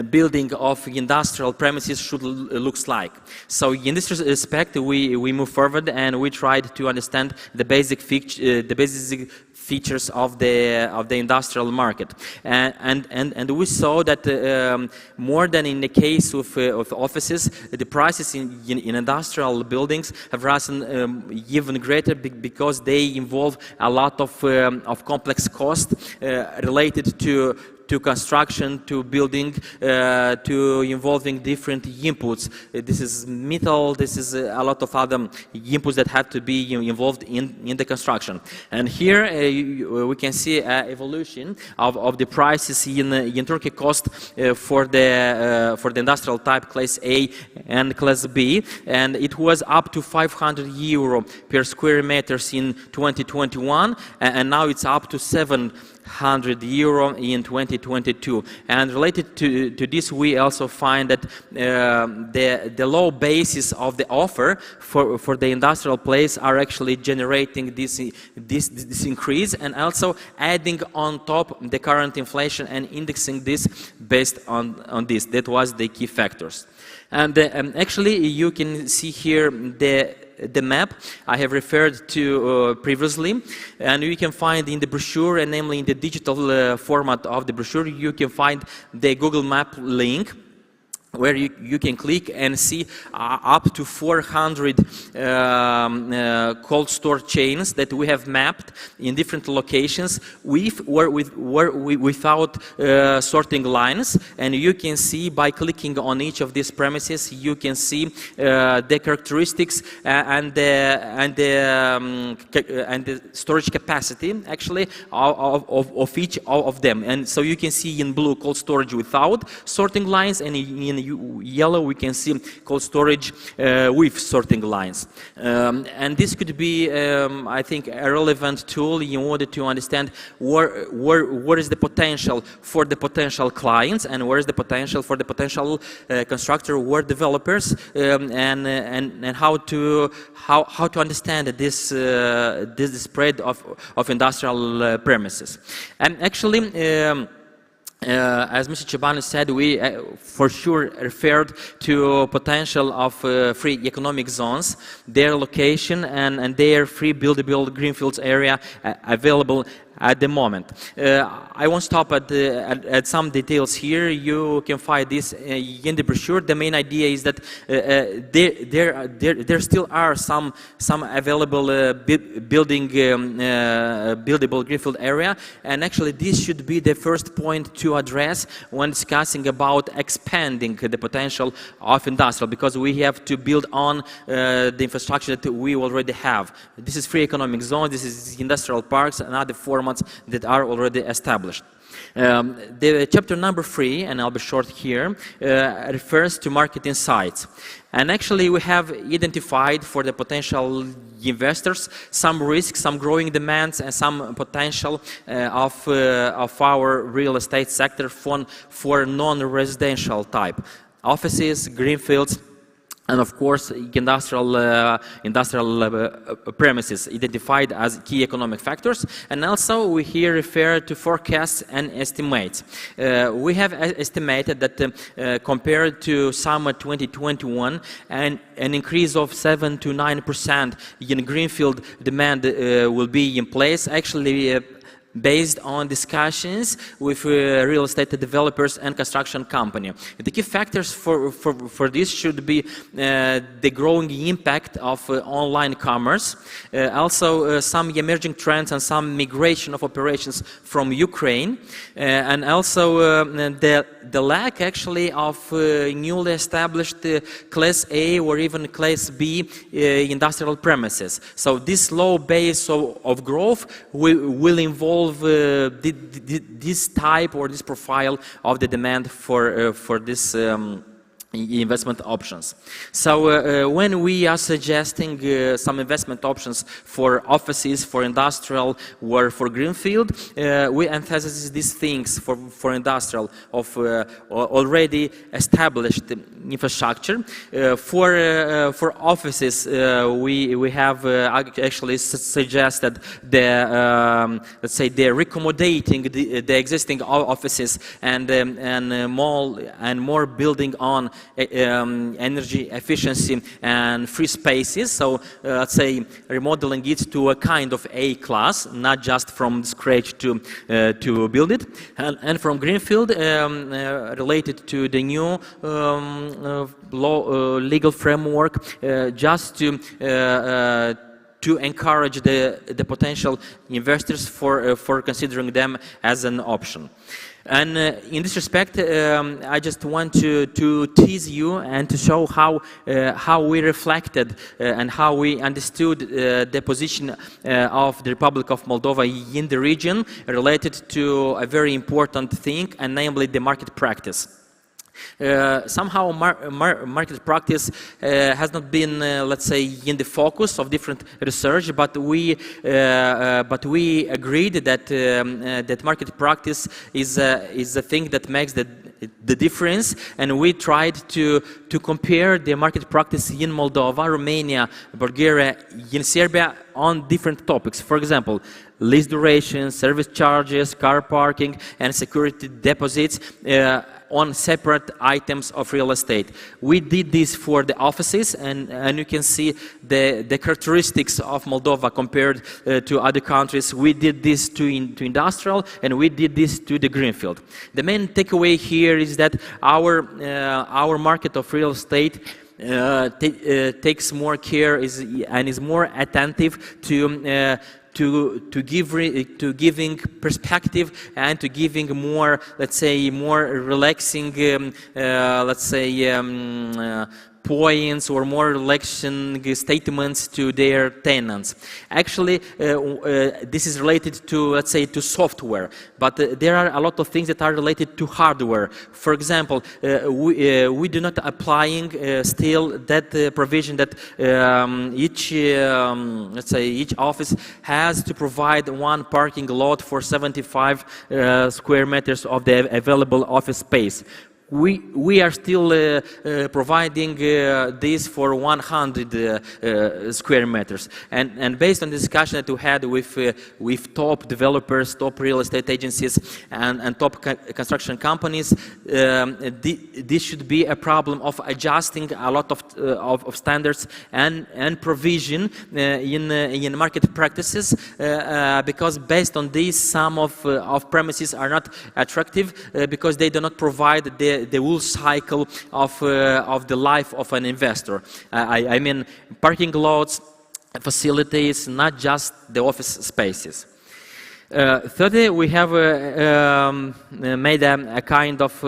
building of industrial premises should looks like. So in this respect, we move forward and we tried to understand the basic features of the industrial market, and we saw that more than in the case of offices, the prices in industrial buildings have risen even greater because they involve a lot of complex cost related to construction, to building, to involving different inputs. This is metal, this is a lot of other inputs that have to be involved in the construction. And here we can see evolution of the prices in Turkey cost for the industrial type class A and class B, and it was up to 500 euro per square meters in 2021, and now it's up to 700 euro in 2022. And related to this, we also find that the low basis of the offer for the industrial place are actually generating this increase, and also adding on top the current inflation and indexing this based on this. That was the key factors. And actually you can see here the map I have referred to previously, and you can find in the brochure, and namely in the digital format of the brochure, you can find the Google Map link, where you can click and see up to 400 cold store chains that we have mapped in different locations without sorting lines. And you can see, by clicking on each of these premises, you can see the characteristics and the storage capacity actually of each of them. And so you can see in blue cold storage without sorting lines, and in yellow we can see cold storage with sorting lines. And this could be, I think, a relevant tool in order to understand where is the potential for the potential clients, and where is the potential for the potential constructor or developers, and how to understand this spread of industrial premises. And actually, as Mr. Ciobanu said, we for sure referred to potential of free economic zones, their location and their free buildable greenfields area available at the moment. I won't stop at some details here. You can find this in the brochure. The main idea is that there still are some available buildable greenfield area, and actually this should be the first point to address when discussing about expanding the potential of industrial, because we have to build on the infrastructure that we already have. This is free economic zone, this is industrial parks and other formats that are already established. The chapter number 3, and I'll be short here, refers to market insights. And actually we have identified for the potential investors some risks, some growing demands, and some potential of our real estate sector for non-residential type offices, greenfields, and of course, industrial premises identified as key economic factors. And also, we here refer to forecasts and estimates. We have estimated that compared to summer 2021, an increase of 7 to 9% in greenfield demand will be in place. Actually, based on discussions with real estate developers and construction company. The key factors for this should be the growing impact of online commerce, also some emerging trends and some migration of operations from Ukraine, and also the lack actually of newly established Class A or even Class B industrial premises. So this low base of growth will involve this type or this profile of the demand for this investment options. So when we are suggesting some investment options for offices, for industrial, or for greenfield, we emphasize these things for industrial of already established infrastructure. For offices, we have actually suggested the let's say the accommodating the existing offices and more building on energy efficiency and free spaces. So let's say remodeling it to a kind of A class, not just from scratch to build it. And from greenfield, related to the new legal framework, just to encourage the potential investors for considering them as an option. And in this respect, I just want to tease you and to show how we reflected and how we understood the position of the Republic of Moldova in the region related to a very important thing, and namely the market practice. Somehow market practice has not been, let's say, in the focus of different research, but we agreed that that market practice is a thing that makes the difference, and we tried to compare the market practice in Moldova, Romania, Bulgaria, in Serbia on different topics. For example, lease duration, service charges, car parking, and security deposits on separate items of real estate. We did this for the offices, and you can see the characteristics of Moldova compared to other countries. We did this to industrial, and we did this to the greenfield. The main takeaway here is that our market of real estate takes more care and is more attentive to giving perspective and to giving more, let's say, more relaxing, points or more relaxing statements to their tenants. Actually, this is related to, let's say, to software, but there are a lot of things that are related to hardware. For example, we do not applying still that provision that each office has to provide one parking lot for 75 square meters of the available office space. We are still providing this for 100 square meters, and based on the discussion that we had with top developers, top real estate agencies, and top construction companies, this should be a problem of adjusting a lot of standards and provision in market practices, because based on this, some of premises are not attractive because they do not provide the whole cycle of the life of an investor. I mean parking lots, facilities, not just the office spaces. Thirdly, we have made a kind of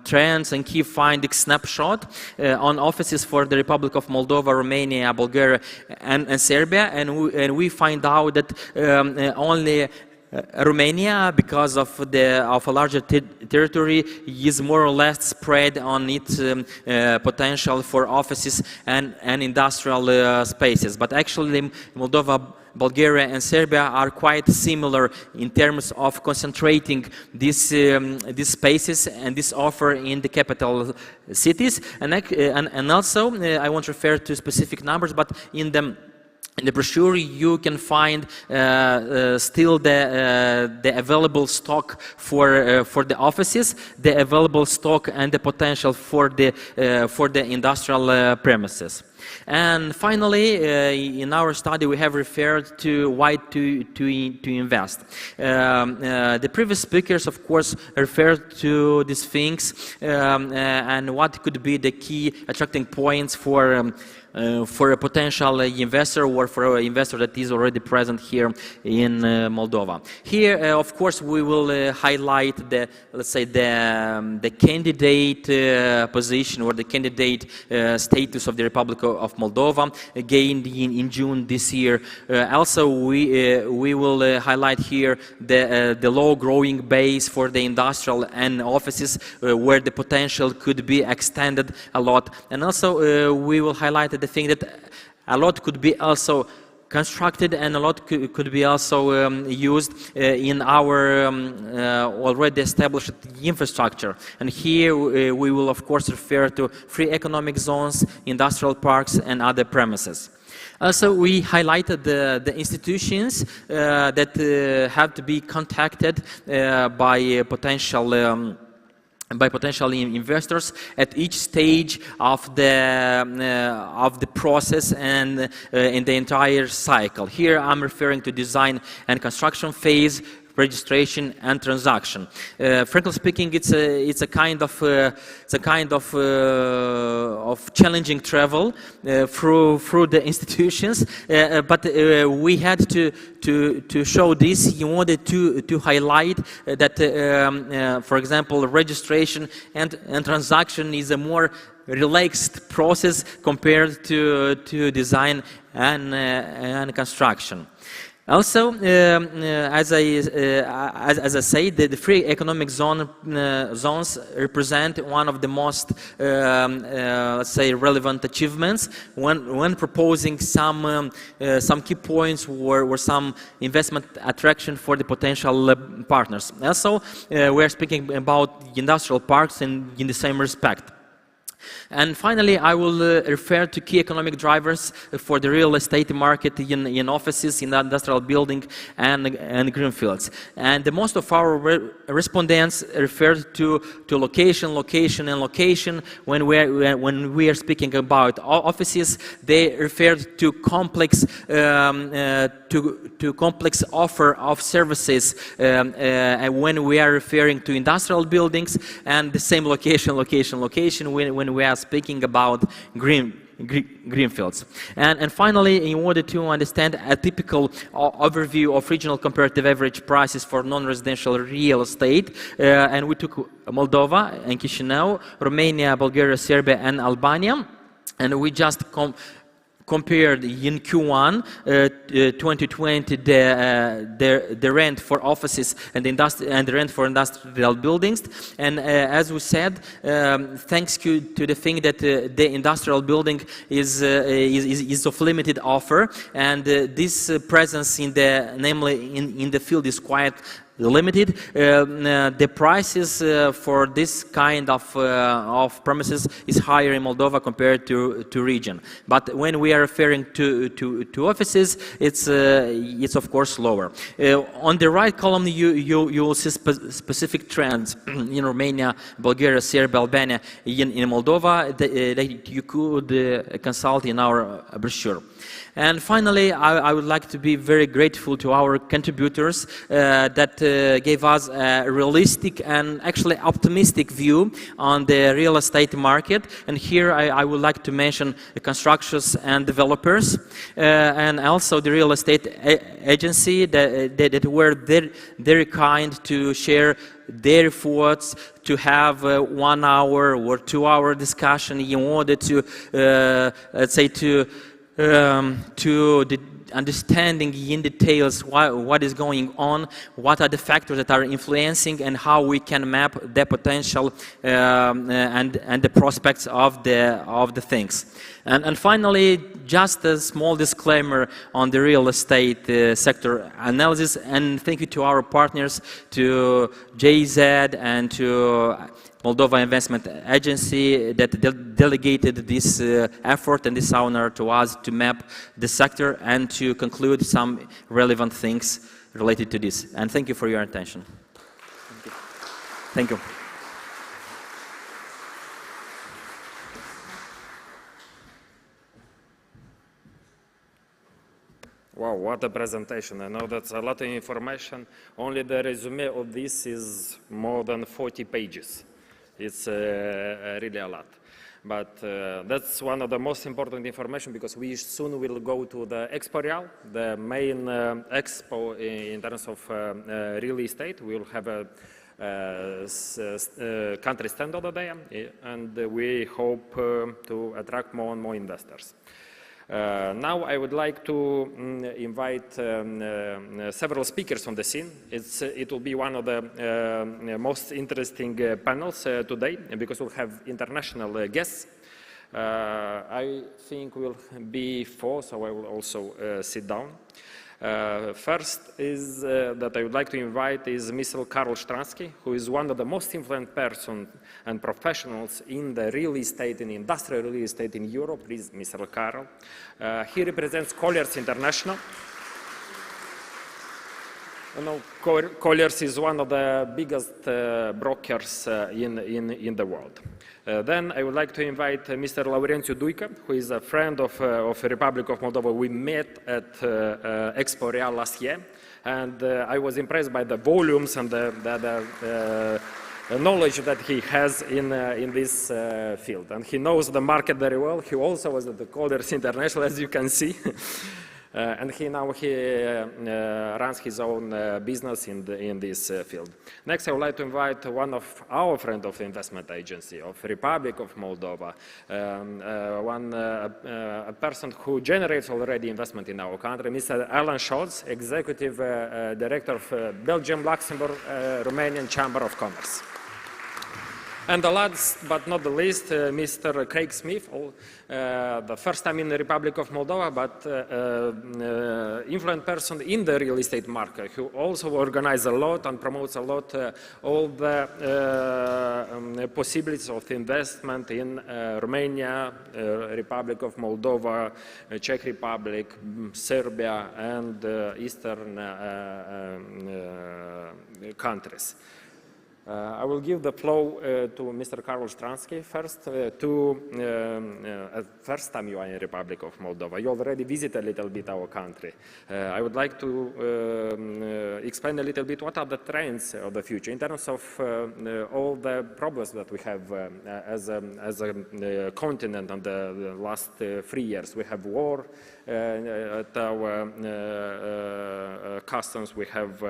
trends and key findings snapshot on offices for the Republic of Moldova, Romania, Bulgaria, and Serbia, and we find out that only Romania, because of a larger territory, is more or less spread on its potential for offices and industrial spaces. But actually, Moldova, Bulgaria and Serbia are quite similar in terms of concentrating these spaces and this offer in the capital cities. And also, I won't refer to specific numbers, but in the brochure you can find still the available stock for the offices, the available stock and the potential for the industrial premises. And finally, in our study, we have referred to why to invest. The previous speakers, of course, referred to these things and what could be the key attracting points for a potential investor or for an investor that is already present here in Moldova. Here, of course, we will highlight let's say the candidate position or the candidate status of the Republic of Moldova gained in June this year. Also, we will highlight here the low growing base for the industrial and offices where the potential could be extended a lot. And also, we will highlight the thing that a lot could be also constructed and a lot could be also used in our already established infrastructure. And here we will of course refer to free economic zones, industrial parks and other premises. Also, we highlighted the institutions that have to be contacted by potential investors at each stage of the process and in the entire cycle. Here I'm referring to design and construction phase, registration and transaction. Frankly speaking, it's a kind of challenging travel through the institutions, but we had to show this in order to highlight that, for example, registration and transaction is a more relaxed process compared to design and construction. Also, as I say, the free economic zones represent one of the most, let's say, relevant achievements when proposing some key points or some investment attraction for the potential partners. Also, we are speaking about industrial parks in the same respect. And finally, I will refer to key economic drivers for the real estate market in offices, in industrial building and greenfields. And the most of our respondents referred to location. When we are speaking about offices, they referred to complex complex offer of services. And when we are referring to industrial buildings, and the same location when we are speaking about greenfields. And finally, in order to understand a typical overview of regional comparative average prices for non-residential real estate, and we took Moldova and Chisinau, Romania, Bulgaria, Serbia and Albania, and we just compared in Q1 2020 the rent for offices and the rent for industrial buildings. And as we said, thanks to the thing that the industrial building is of limited offer, and this presence namely in the field is quite limited. The prices for this kind of premises is higher in Moldova compared to region. But when we are referring to offices, it's of course lower. On the right column, you will see specific trends in Romania, Bulgaria, Serbia, Albania, in Moldova that you could consult in our brochure. And finally, I would like to be very grateful to our contributors that gave us a realistic and actually optimistic view on the real estate market. And here I would like to mention the constructors and developers, and also the real estate agency that were very kind to share their thoughts, to have 1 hour or 2 hour discussion in order to, let's say, to to the understanding in details what is going on, what are the factors that are influencing, and how we can map the potential and the prospects of the things. And finally, just a small disclaimer on the real estate sector analysis, and thank you to our partners, to JZ and to Moldova Investment Agency that delegated this effort and this honor to us to map the sector and to conclude some relevant things related to this. And thank you for your attention. Thank you. Wow, what a presentation. I know that's a lot of information. Only the resume of this is more than 40 pages. It's really a lot. But that's one of the most important information, because we soon will go to the Expo Real, the main expo in terms of real estate. We'll have a country stand over there, and we hope to attract more and more investors. Now I would like to invite several speakers on the scene. It will be one of the most interesting panels today, because we'll have international guests. I think we'll be 4, so I will also sit down. First is that I would like to invite is Mr. Karol Stransky, who is one of the most influential persons and professionals in the real estate and industrial real estate in Europe. Please, Mr. Karol. He represents Colliers International. You know, Colliers is one of the biggest brokers in the world. Then I would like to invite Mr. Laurențiu Duică, who is a friend of the Republic of Moldova. We met at Expo Real last year, and I was impressed by the volumes and the knowledge that he has in this field. And he knows the market very well. He also was at the Colliers International, as you can see. And he runs his own business in this field. Next, I would like to invite one of our friends of the investment agency of Republic of Moldova, a person who generates already investment in our country, Mr. Alan Scholz, Executive Director of Belgium, Luxembourg, Romanian Chamber of Commerce. And the last but not the least, Mr. Craig Smith, the first time in the Republic of Moldova, but influential person in the real estate market, who also organizes a lot and promotes a lot all the possibilities of investment in Romania, Republic of Moldova, Czech Republic, Serbia, and Eastern countries. I will give the floor to Mr. Karol Stransky first. First time you are in the Republic of Moldova. You already visited a little bit our country. I would like to explain a little bit what are the trends of the future in terms of all the problems that we have as a continent in the last 3 years. We have war at our customs. We have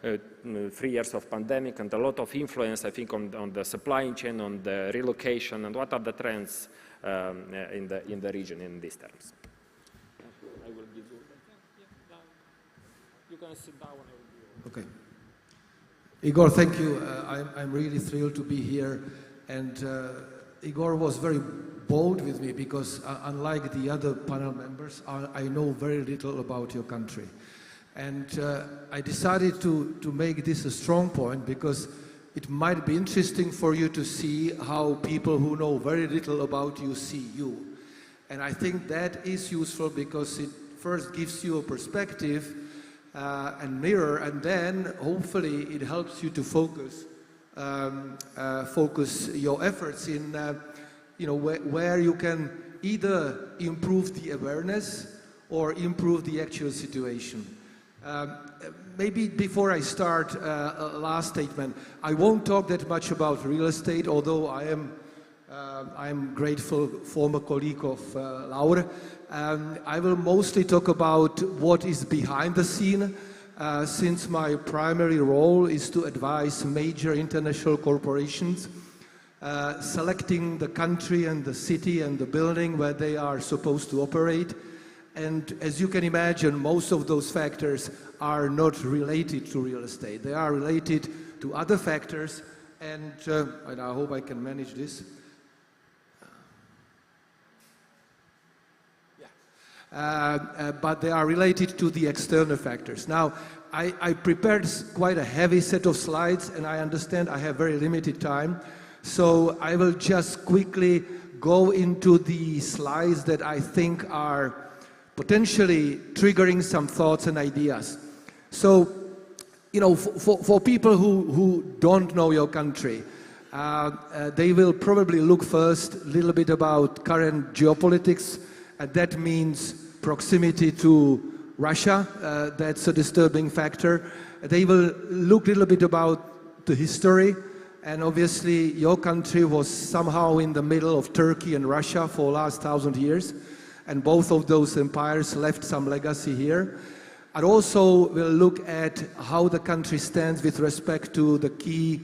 3 years of pandemic and a lot of influence, I think, on the supply chain, on the relocation, and what are the trends in the region in these terms. I will give you. You can sit down. Okay. Igor, thank you. I'm really thrilled to be here, and Igor was very bold with me because unlike the other panel members, I know very little about your country. And I decided to make this a strong point because it might be interesting for you to see how people who know very little about you see you. And I think that is useful because it first gives you a perspective and mirror, and then hopefully it helps you to focus your efforts in where you can either improve the awareness or improve the actual situation. Maybe before I start, a last statement. I won't talk that much about real estate, although I am grateful former colleague of Laura. I will mostly talk about what is behind the scene, since my primary role is to advise major international corporations selecting the country and the city and the building where they are supposed to operate, And as you can imagine, most of those factors are not related to real estate. They are related to other factors, and I hope I can manage this. But they are related to the external factors. Now, I prepared quite a heavy set of slides, and I understand I have very limited time, so I will just quickly go into the slides that I think are potentially triggering some thoughts and ideas. So, you know, for people who don't know your country, they will probably look first a little bit about current geopolitics, and that means proximity to Russia. That's a disturbing factor. They will look a little bit about the history, and obviously your country was somehow in the middle of Turkey and Russia for the last 1,000 years, and both of those empires left some legacy here. And also we'll look at how the country stands with respect to the key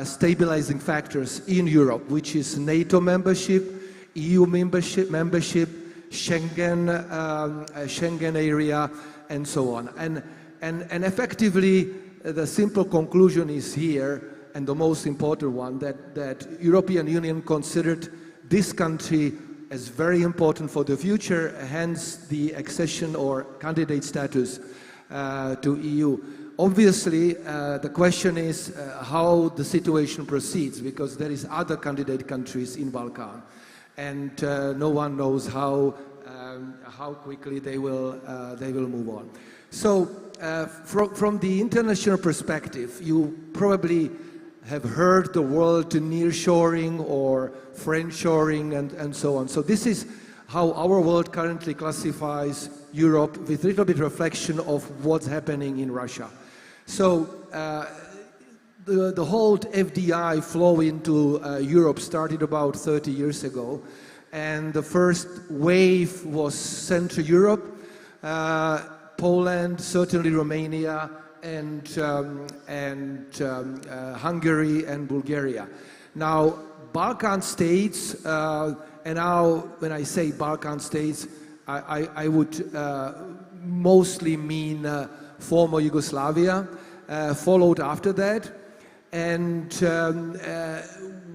stabilizing factors in Europe, which is NATO membership, EU membership, Schengen area, and so on. And effectively, the simple conclusion is here, and the most important one, that European Union considered this country as very important for the future, hence the accession or candidate status to EU. Obviously, the question is how the situation proceeds, because there is other candidate countries in Balkan, and no one knows how quickly they will move on. So, from the international perspective, you probably have heard the word nearshoring or friendshoring and so on. So this is how our world currently classifies Europe, with a little bit of reflection of what's happening in Russia. So the whole FDI flow into Europe started about 30 years ago, and the first wave was Central Europe, Poland, certainly Romania, and Hungary and Bulgaria. Now, Balkan states, and now when I say Balkan states, I would mostly mean former Yugoslavia, followed after that. And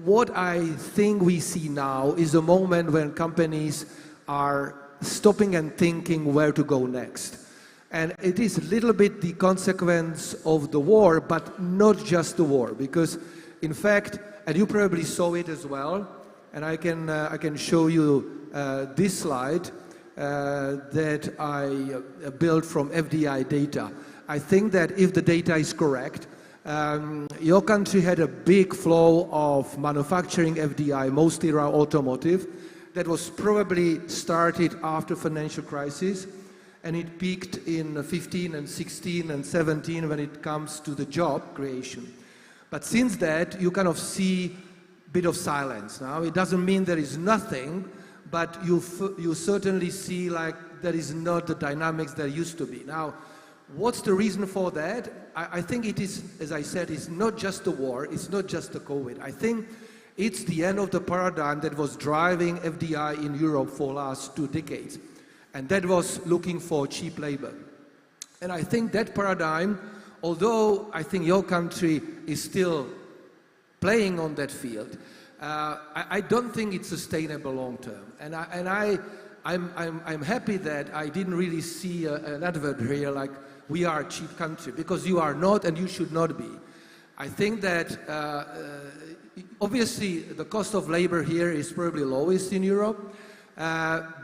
what I think we see now is a moment when companies are stopping and thinking where to go next. And it is a little bit the consequence of the war, but not just the war, because in fact, and you probably saw it as well, and I can show you this slide that I built from FDI data. I think that if the data is correct, your country had a big flow of manufacturing FDI, mostly around automotive, that was probably started after financial crisis, and it peaked in 15 and 16 and 17 when it comes to the job creation. But since that, you kind of see a bit of silence now. It doesn't mean there is nothing, but you certainly see like there is not the dynamics there used to be. Now, what's the reason for that? I think it is, as I said, it's not just the war, it's not just the COVID. I think it's the end of the paradigm that was driving FDI in Europe for the last 2 decades. And that was looking for cheap labor. And I think that paradigm, although I think your country is still playing on that field, I don't think it's sustainable long term. And I'm happy that I didn't really see an advert here like we are a cheap country, because you are not and you should not be. I think that obviously the cost of labor here is probably lowest in Europe.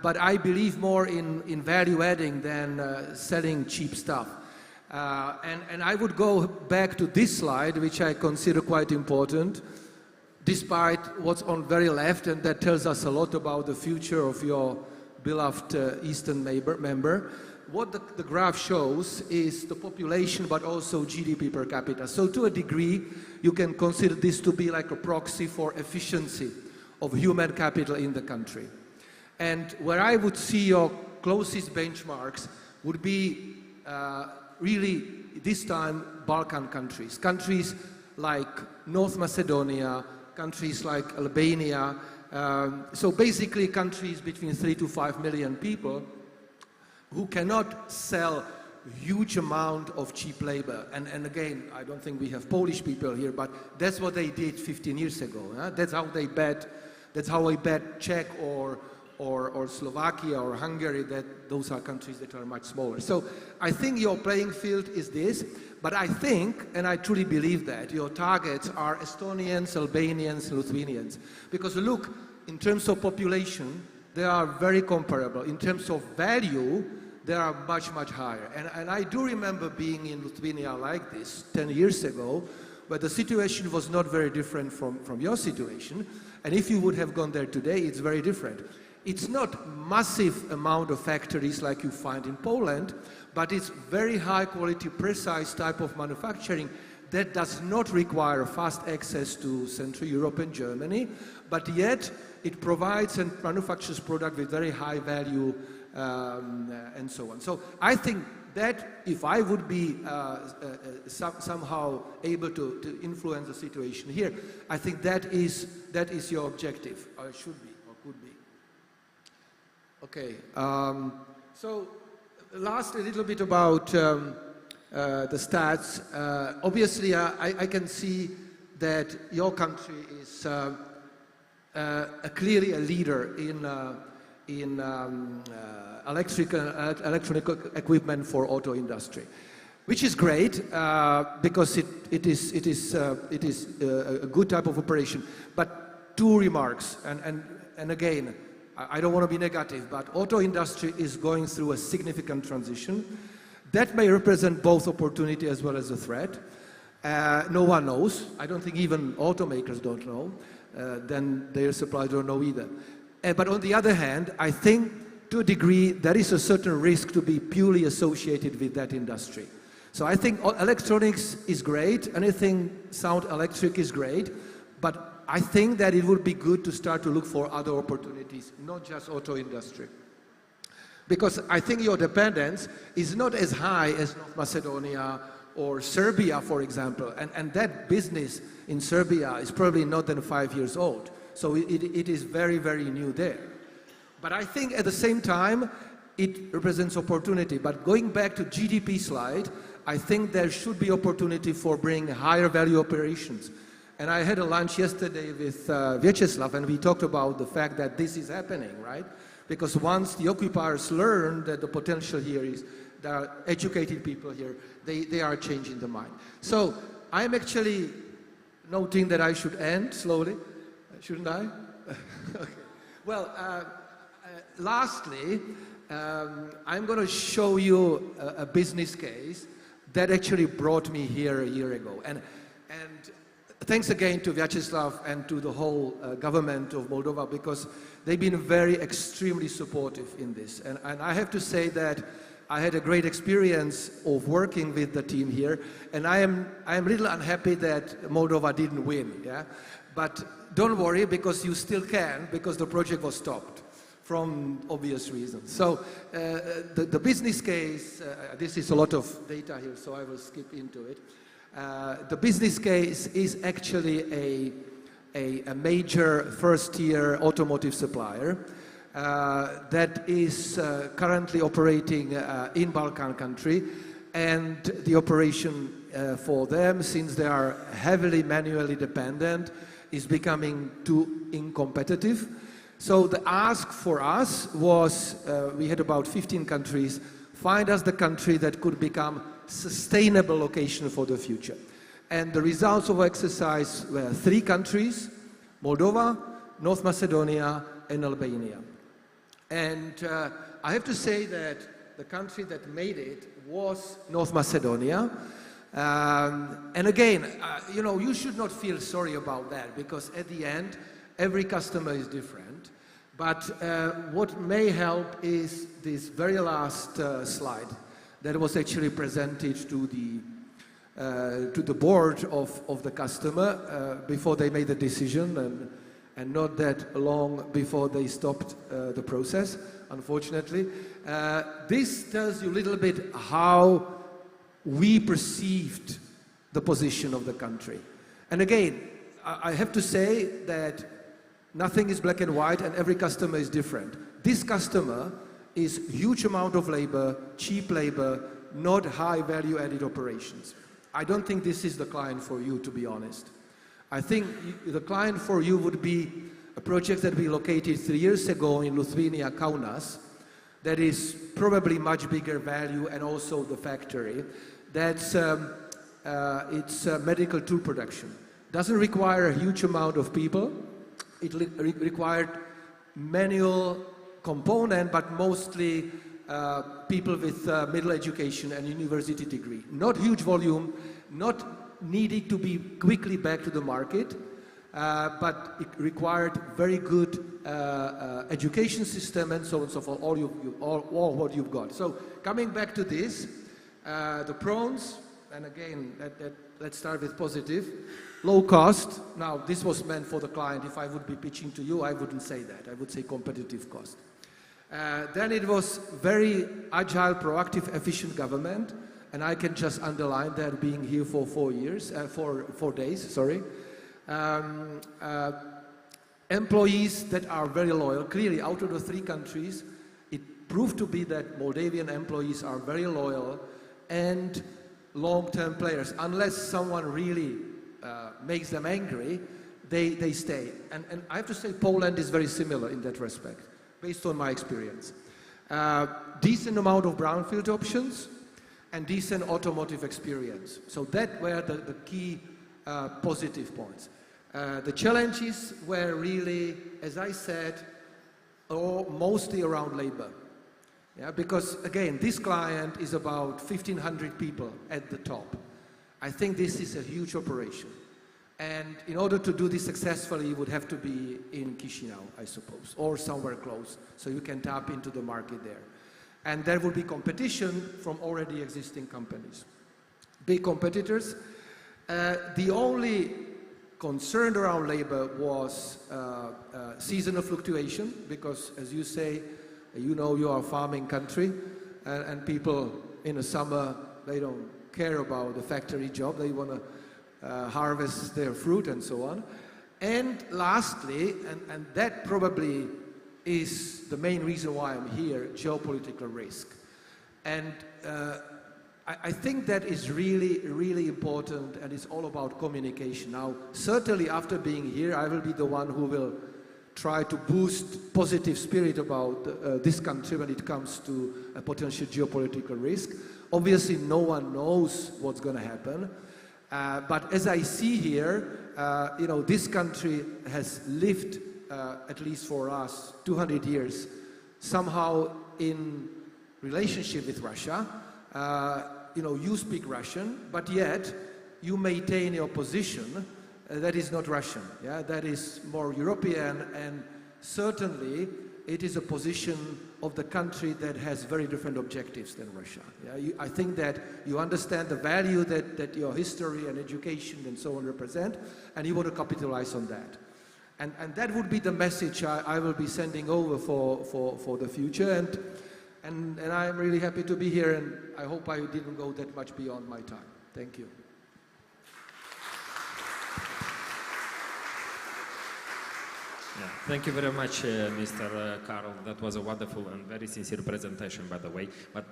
But I believe more in value adding than selling cheap stuff. And I would go back to this slide, which I consider quite important, despite what's on very left, and that tells us a lot about the future of your beloved Eastern member. What the graph shows is the population, but also GDP per capita. So to a degree, you can consider this to be like a proxy for efficiency of human capital in the country. And where I would see your closest benchmarks would be really, this time, Balkan countries. Countries like North Macedonia, countries like Albania. So basically countries between 3 to 5 million people who cannot sell huge amount of cheap labor. And again, I don't think we have Polish people here, but that's what they did 15 years ago. Huh? That's how they bet. That's how I bet Czech or Slovakia or Hungary, that those are countries that are much smaller. So I think your playing field is this, but I think, and I truly believe that, your targets are Estonians, Albanians, Lithuanians. Because look, in terms of population, they are very comparable. In terms of value, they are much, much higher. And I do remember being in Lithuania like this 10 years ago, but the situation was not very different from your situation. And if you would have gone there today, it's very different. It's not massive amount of factories like you find in Poland, but it's very high quality, precise type of manufacturing that does not require fast access to Central Europe and Germany, but yet it provides and manufactures product with very high value and so on. So I think that if I would be somehow able to influence the situation here, I think that is your objective, or it should be, or could be. Okay, so last a little bit about the stats. Obviously, I can see that your country is clearly a leader in electronic equipment for auto industry, which is great because it is a good type of operation. But two remarks, and again, I don't want to be negative, but auto industry is going through a significant transition. That may represent both opportunity as well as a threat. No one knows. I don't think even automakers don't know. Then their suppliers don't know either. But on the other hand, I think to a degree there is a certain risk to be purely associated with that industry. So I think electronics is great. Anything sound electric is great. But I think that it would be good to start to look for other opportunities, not just auto industry. Because I think your dependence is not as high as North Macedonia or Serbia, for example. And that business in Serbia is probably not than 5 years old. So it is very, very new there. But I think at the same time, it represents opportunity. But going back to GDP slide, I think there should be opportunity for bringing higher value operations. And I had a lunch yesterday with Vyacheslav, and we talked about the fact that this is happening, right? Because once the occupiers learn that the potential here is, there are educated people here, they are changing the mind. So I'm actually noting that I should end slowly, shouldn't I? Okay. Well, lastly, I'm going to show you a business case that actually brought me here a year ago. And thanks again to Vyacheslav and to the whole government of Moldova, because they've been very extremely supportive in this. And I have to say that I had a great experience of working with the team here, and I am a little unhappy that Moldova didn't win. Yeah, but don't worry, because you still can, because the project was stopped from obvious reasons. So the business case, this is a lot of data here, so I will skip into it. The business case is actually a major first-tier automotive supplier that is currently operating in Balkan country, and the operation for them, since they are heavily manually dependent, is becoming too incompetitive. So the ask for us was, we had about 15 countries, find us the country that could become sustainable location for the future. And the results of exercise were 3 countries: Moldova, North Macedonia, and Albania. And I have to say that the country that made it was North Macedonia. And again, you know, you should not feel sorry about that, because at the end, every customer is different. But what may help is this very last slide that was actually presented to the board of the customer before they made the decision, and not that long before they stopped the process, unfortunately. This tells you a little bit how we perceived the position of the country. And again, I have to say that nothing is black and white, and every customer is different. This customer is huge amount of labor, cheap labor, not high value added operations. I don't think this is the client for you, to be honest. I think the client for you would be a project that we located 3 years ago in Lithuania, Kaunas, that is probably much bigger value, and also the factory. That's it's medical tool production. Doesn't require a huge amount of people. It required manual component, but mostly people with middle education and university degree. Not huge volume, not needed to be quickly back to the market, but it required very good education system and so on and so forth, all what you've got. So coming back to this, the prawns, and again, let's start with positive. Low cost. Now, this was meant for the client. If I would be pitching to you, I wouldn't say that. I would say competitive cost. Then it was very agile, proactive, efficient government, and I can just underline that being here for 4 days, sorry. Employees that are very loyal. Clearly, out of the 3 countries, it proved to be that Moldavian employees are very loyal and long-term players. Unless someone really makes them angry, they stay. And I have to say Poland is very similar in that respect, based on my experience. Decent amount of brownfield options and decent automotive experience. So that were the key positive points. The challenges were really, as I said, mostly around labor. Yeah, because again, this client is about 1,500 people at the top. I think this is a huge operation. And in order to do this successfully, you would have to be in Chisinau, I suppose, or somewhere close, so you can tap into the market there. And there will be competition from already existing companies. Big competitors. The only concern around labor was seasonal fluctuation, because as you say, you know you are a farming country, and people in the summer, they don't care about the factory job, they want to harvest their fruit and so on. And lastly, and that probably is the main reason why I'm here, geopolitical risk. And I think that is really, really important, and it's all about communication. Now, certainly after being here, I will be the one who will try to boost positive spirit about this country when it comes to a potential geopolitical risk. Obviously, no one knows what's going to happen. But as I see here, you know, this country has lived, at least for us, 200 years, somehow in relationship with Russia. You know, you speak Russian, but yet you maintain your position that is not Russian, yeah, that is more European, and certainly it is a position of the country that has very different objectives than Russia. Yeah? I think that you understand the value that your history and education and so on represent, and you want to capitalize on that. And that would be the message I will be sending over for the future, and I'm really happy to be here, and I hope I didn't go that much beyond my time. Thank you. Yeah, thank you very much, Mr. Karl. That was a wonderful and very sincere presentation, by the way. But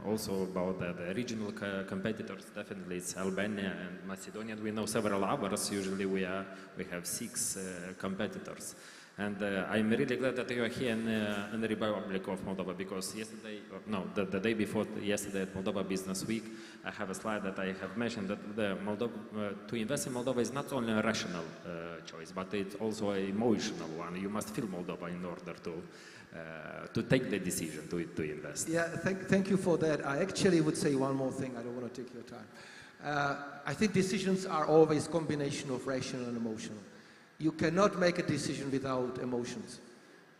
also about the regional competitors, definitely it's Albania and Macedonia. We know several others. Usually we have 6 competitors. And I'm really glad that you are here in the Republic of Moldova, because yesterday, the day before yesterday at Moldova Business Week, I have a slide that I have mentioned that to invest in Moldova is not only a rational choice, but it's also an emotional one. You must feel Moldova in order to take the decision to invest. Yeah, thank you for that. I actually would say one more thing. I don't want to take your time. I think decisions are always a combination of rational and emotional. You cannot make a decision without emotions.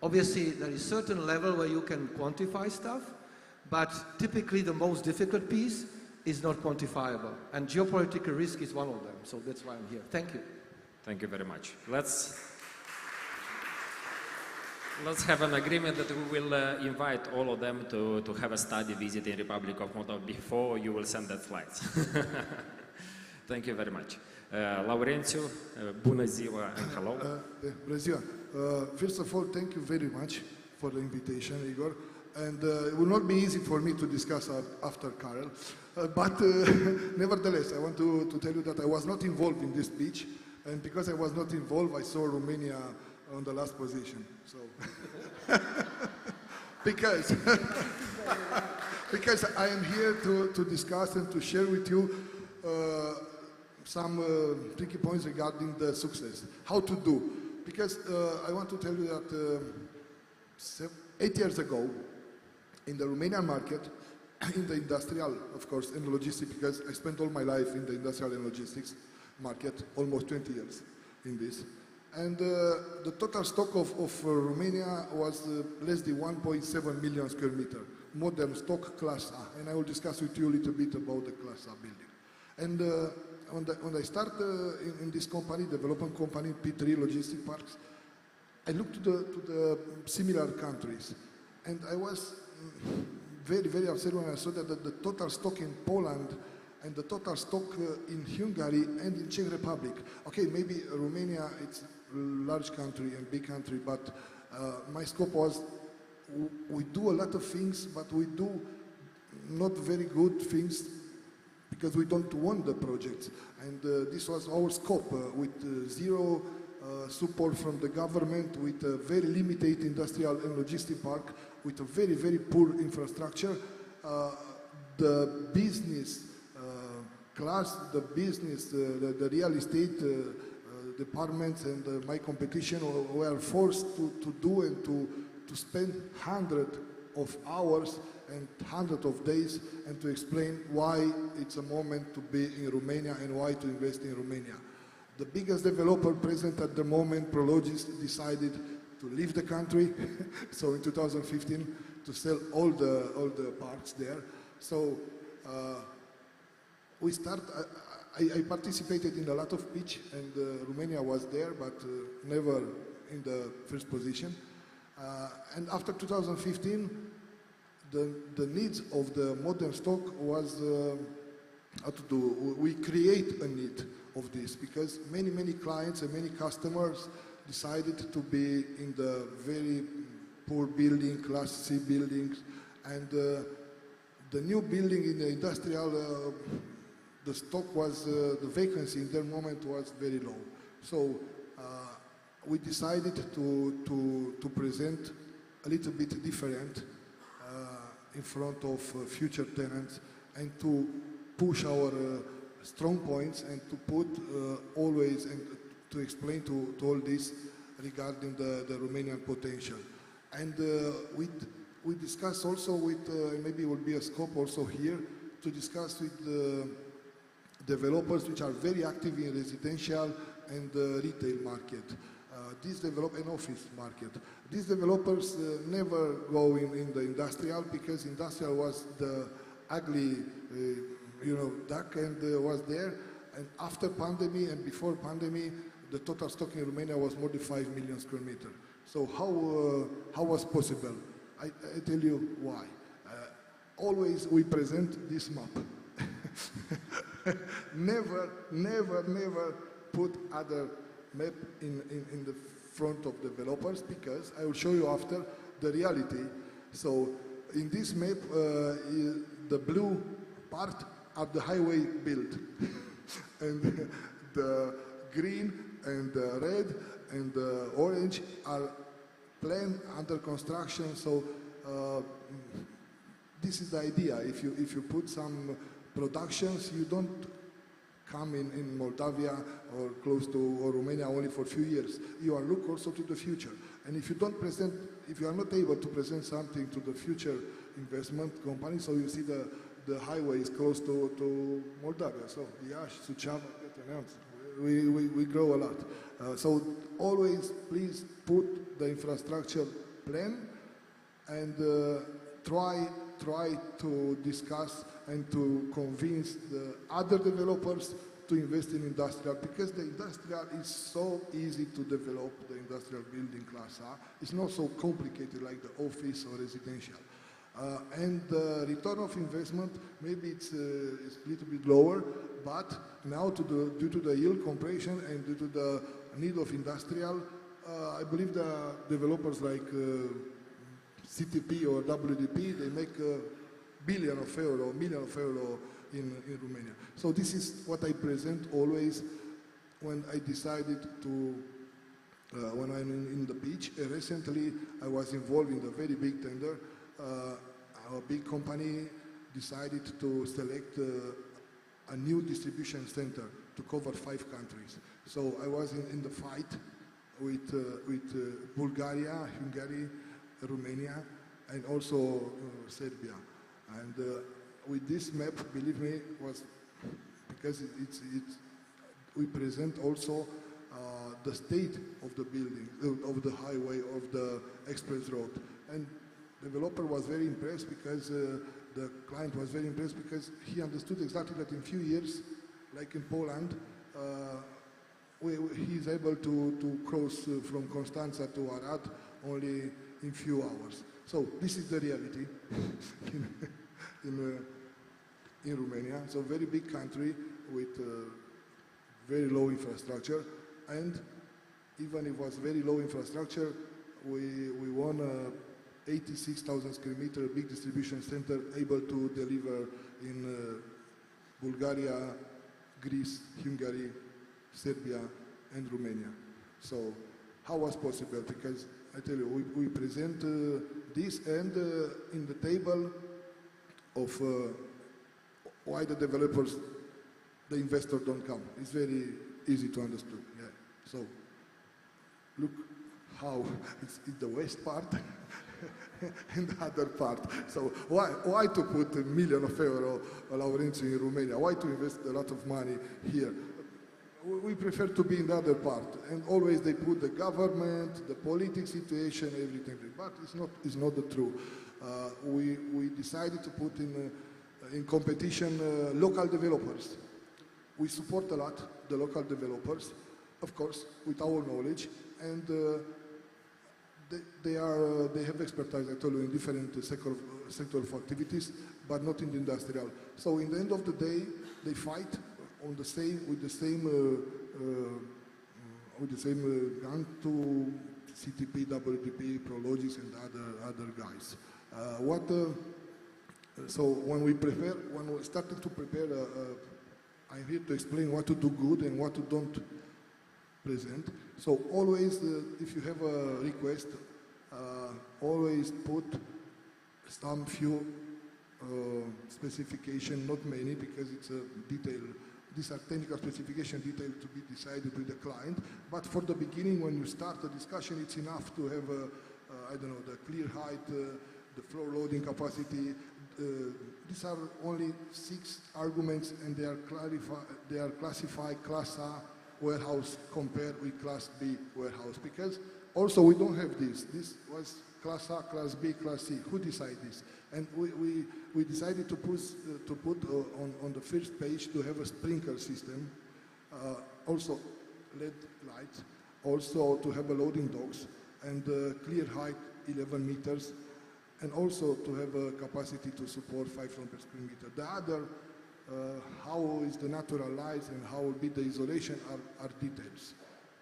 Obviously, there is a certain level where you can quantify stuff, but typically the most difficult piece is not quantifiable. And geopolitical risk is one of them, so that's why I'm here. Thank you. Thank you very much. Let's have an agreement that we will invite all of them to have a study visit in Republic of Moldova before you will send that slides. Thank you very much. Laurențiu, bună ziua and hello. Bună ziua. First of all, thank you very much for the invitation, Igor. and it will not be easy for me to discuss after Karel, but nevertheless, I want to tell you that I was not involved in this speech, and because I was not involved, I saw Romania on the last position. So, because I am here to discuss and to share with you some tricky points regarding the success, how to do. Because I want to tell you that 8 years ago, in the Romanian market, in the industrial, of course, and logistics, because I spent all my life in the industrial and logistics market, almost 20 years in this. And the total stock of Romania was less than 1.7 million square meter, modern stock class A. And I will discuss with you a little bit about the class A building. And when I started in this company, development company, P3 Logistic Parks, I looked to the similar countries. And I was very, very upset when I saw that the total stock in Poland and the total stock in Hungary and in Czech Republic. Okay, maybe Romania, it's a large country and big country, but my scope was, we do a lot of things, but we do not very good things because we don't want the projects. And this was our scope, with zero support from the government, with a very limited industrial and logistic park, with a very, very poor infrastructure. The business class, the business, the real estate departments and my competition were forced to do and to spend hundreds of hours and hundreds of days and to explain why it's a moment to be in Romania and why to invest in Romania. The biggest developer present at the moment, Prologis, decided to leave the country. So in 2015, to sell all the parks there. So we start. I participated in a lot of pitch, and Romania was there, but never in the first position. And after 2015, the needs of the modern stock was how to do. We create a need of this because many clients and many customers decided to be in the very poor building, class C buildings, and the new building in the industrial, the stock was, the vacancy in that moment was very low. So we decided to present a little bit different in front of future tenants and to push our strong points and to put always and to explain to all this regarding the Romanian potential. And we discuss also with, maybe it will be a scope also here, to discuss with the developers which are very active in residential and retail market. These develop an office market. These developers never go in the industrial because industrial was the ugly, duck and was there. And after pandemic and before pandemic, the total stock in Romania was more than 5 million square meters. So how was possible? I tell you why. Always we present this map. never put other map in the front of developers because I will show you after the reality. So in this map, the blue part are the highway built, and the green and the red and the orange are planned under construction. So this is the idea. If you put some productions, you don't come in Moldova or close to Romania only for a few years. You are look also to the future. And if you don't present, if you are not able to present something to the future investment company, so you see the highway is close to Moldova. So Iași, Suceava, we grow a lot. So always please put the infrastructure plan and try to discuss and to convince the other developers to invest in industrial, because the industrial is so easy to develop, the industrial building class A. It's not so complicated like the office or residential. And the return of investment, maybe it's a little bit lower, but now due to the yield compression and due to the need of industrial, I believe the developers like CTP or WDP, they make a billion of euro, million of euro in Romania. So this is what I present always when I decided to, when I'm in the beach. Recently, I was involved in a very big tender. A big company decided to select a new distribution center to cover 5 countries. So I was in the fight with Bulgaria, Hungary, Romania, and also Serbia. And with this map, believe me, was because we present also the state of the building, of the highway, of the express road. And developer was very impressed because the client was very impressed because he understood exactly that in few years, like in Poland, he is able to cross from Constanța to Arad only in few hours. So this is the reality in Romania. So a very big country with very low infrastructure, and even if it was very low infrastructure, we won 86,000 square meter big distribution center able to deliver in Bulgaria, Greece, Hungary, Serbia, and Romania. So how was possible? Because I tell you, we present this, and in the table of why the developers, the investor don't come. It's very easy to understand. Yeah. So look how it's the west part and the other part. So why to put a million of euro, Laurențiu, in Romania? Why to invest a lot of money here? We prefer to be in the other part, and always they put the government, the political situation, everything. But it's not the truth. We decided to put in competition local developers. We support a lot the local developers, of course, with our knowledge, and they have expertise, I told you, in different sector of activities, but not in the industrial. So in the end of the day, they fight on the same with the same gun to CTP, WDP, Prologis, and other guys. So when we started to prepare, I'm here to explain what to do good and what to don't present. So always, if you have a request, always put some few specification, not many, because it's a detail. These are technical specification detail to be decided with the client. But for the beginning, when you start the discussion, it's enough to have, I don't know, the clear height, the floor loading capacity. These are only 6 arguments, and they are classified Class A warehouse compared with Class B warehouse. Because also we don't have this. This was Class A, Class B, Class C. Who decided this? And we decided to put on the first page to have a sprinkler system, also LED lights, also to have a loading docks, and clear height 11 meters, and also to have a capacity to support 5 tons per square meter. The other, how is the natural light and how will be the isolation are details.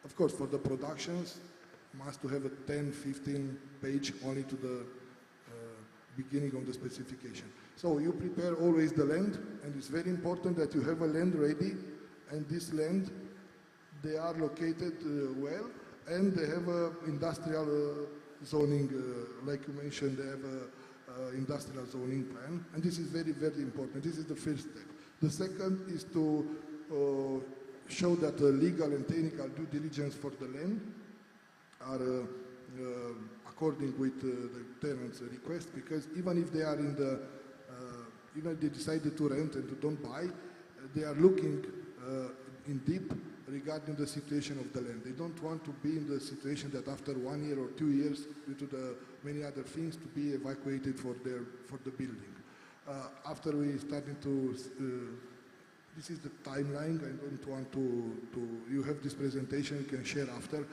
Of course, for the productions, must to have a 10, 15 page only to the beginning of the specification. So you prepare always the land, and it's very important that you have a land ready, and this land, they are located well, and they have a industrial zoning, like you mentioned, they have a industrial zoning plan, and this is very, very important. This is the first step. The second is to show that the legal and technical due diligence for the land are according with the tenant's request, because even if they are in the, even if they decided to rent and to don't buy, they are looking in deep regarding the situation of the land. They don't want to be in the situation that after 1 year or 2 years, due to the many other things, to be evacuated for the building. After we started to, this is the timeline. I don't want to you have this presentation you can share after.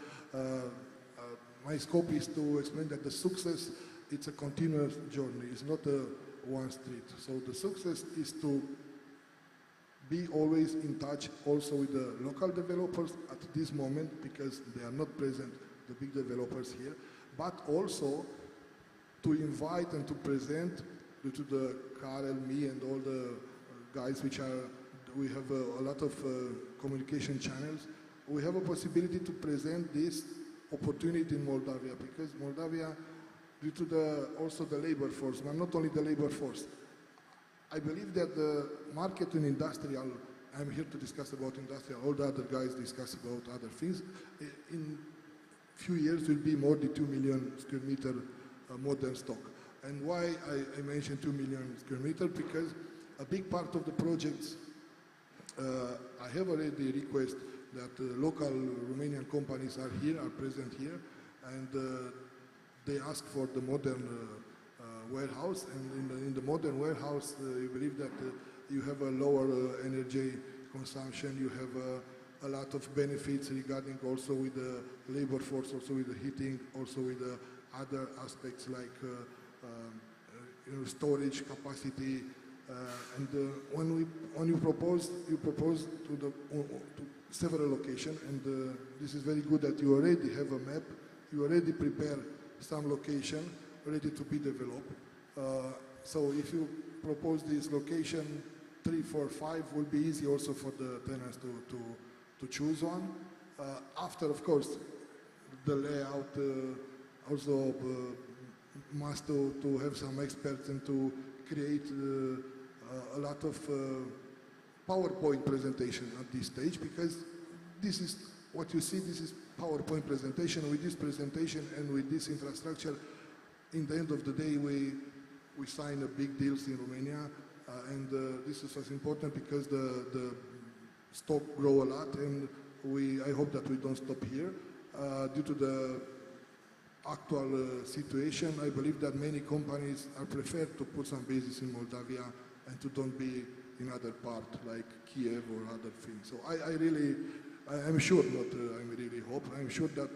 My scope is to explain that the success, it's a continuous journey. It's not a one street. So the success is to be always in touch also with the local developers at this moment, because they are not present, the big developers here, but also to invite and to present due to the Karel, me, and all the guys we have a lot of communication channels. We have a possibility to present this opportunity in Moldavia, because Moldavia, due to also the labor force, but not only the labor force, I believe that the market in industrial, I'm here to discuss about industrial, all the other guys discuss about other things, in few years will be more than 2 million square meter modern stock. And why I mentioned 2 million square meter? Because a big part of the projects, I have already request that local Romanian companies are present here, and they ask for the modern warehouse, and in the modern warehouse, you believe that you have a lower energy consumption, you have a lot of benefits regarding also with the labor force, also with the heating, also with the other aspects like storage capacity. And when you propose to several locations, and this is very good that you already have a map, you already prepare some location ready to be developed. So if you propose this location, 3, 4, 5 will be easy also for the tenants to choose one. After, of course, the layout also must to have some experts and to create a lot of PowerPoint presentation at this stage, because this is what you see, this is PowerPoint presentation. With this presentation and with this infrastructure, in the end of the day, we sign a big deals in Romania, and this is as important because the stock grow a lot, and I hope that we don't stop here. Due to the actual situation, I believe that many companies are preferred to put some bases in Moldavia and to don't be in other part like Kiev or other things. So I'm sure, not I really hope, I'm sure that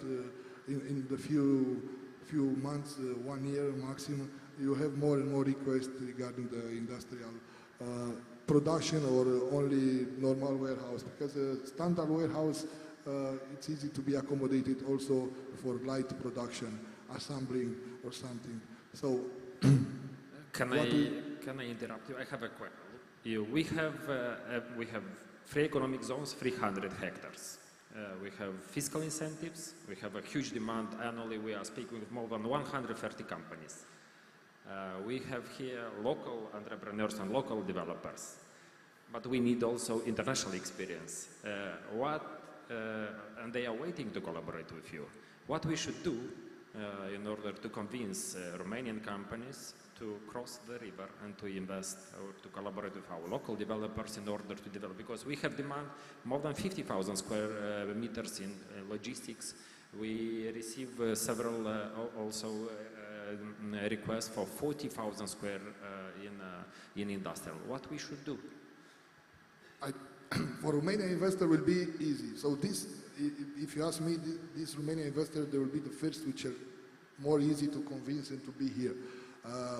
in the few months, 1 year maximum, you have more and more requests regarding the industrial production or only normal warehouse, because a standard warehouse, it's easy to be accommodated also for light production, assembling or something. So, can I interrupt you? I have a question. We have 3 economic zones, 300 hectares. We have fiscal incentives. We have a huge demand. Annually, we are speaking with more than 130 companies. We have here local entrepreneurs and local developers, but we need also international experience. And they are waiting to collaborate with you. What we should do in order to convince Romanian companies to cross the river and to invest or to collaborate with our local developers in order to develop, because we have demand more than 50,000 square meters in logistics. We receive several also requests for 40,000 square in industrial. What we should do? For Romanian investor will be easy. So this, if you ask me, this Romanian investor, they will be the first which are more easy to convince and to be here.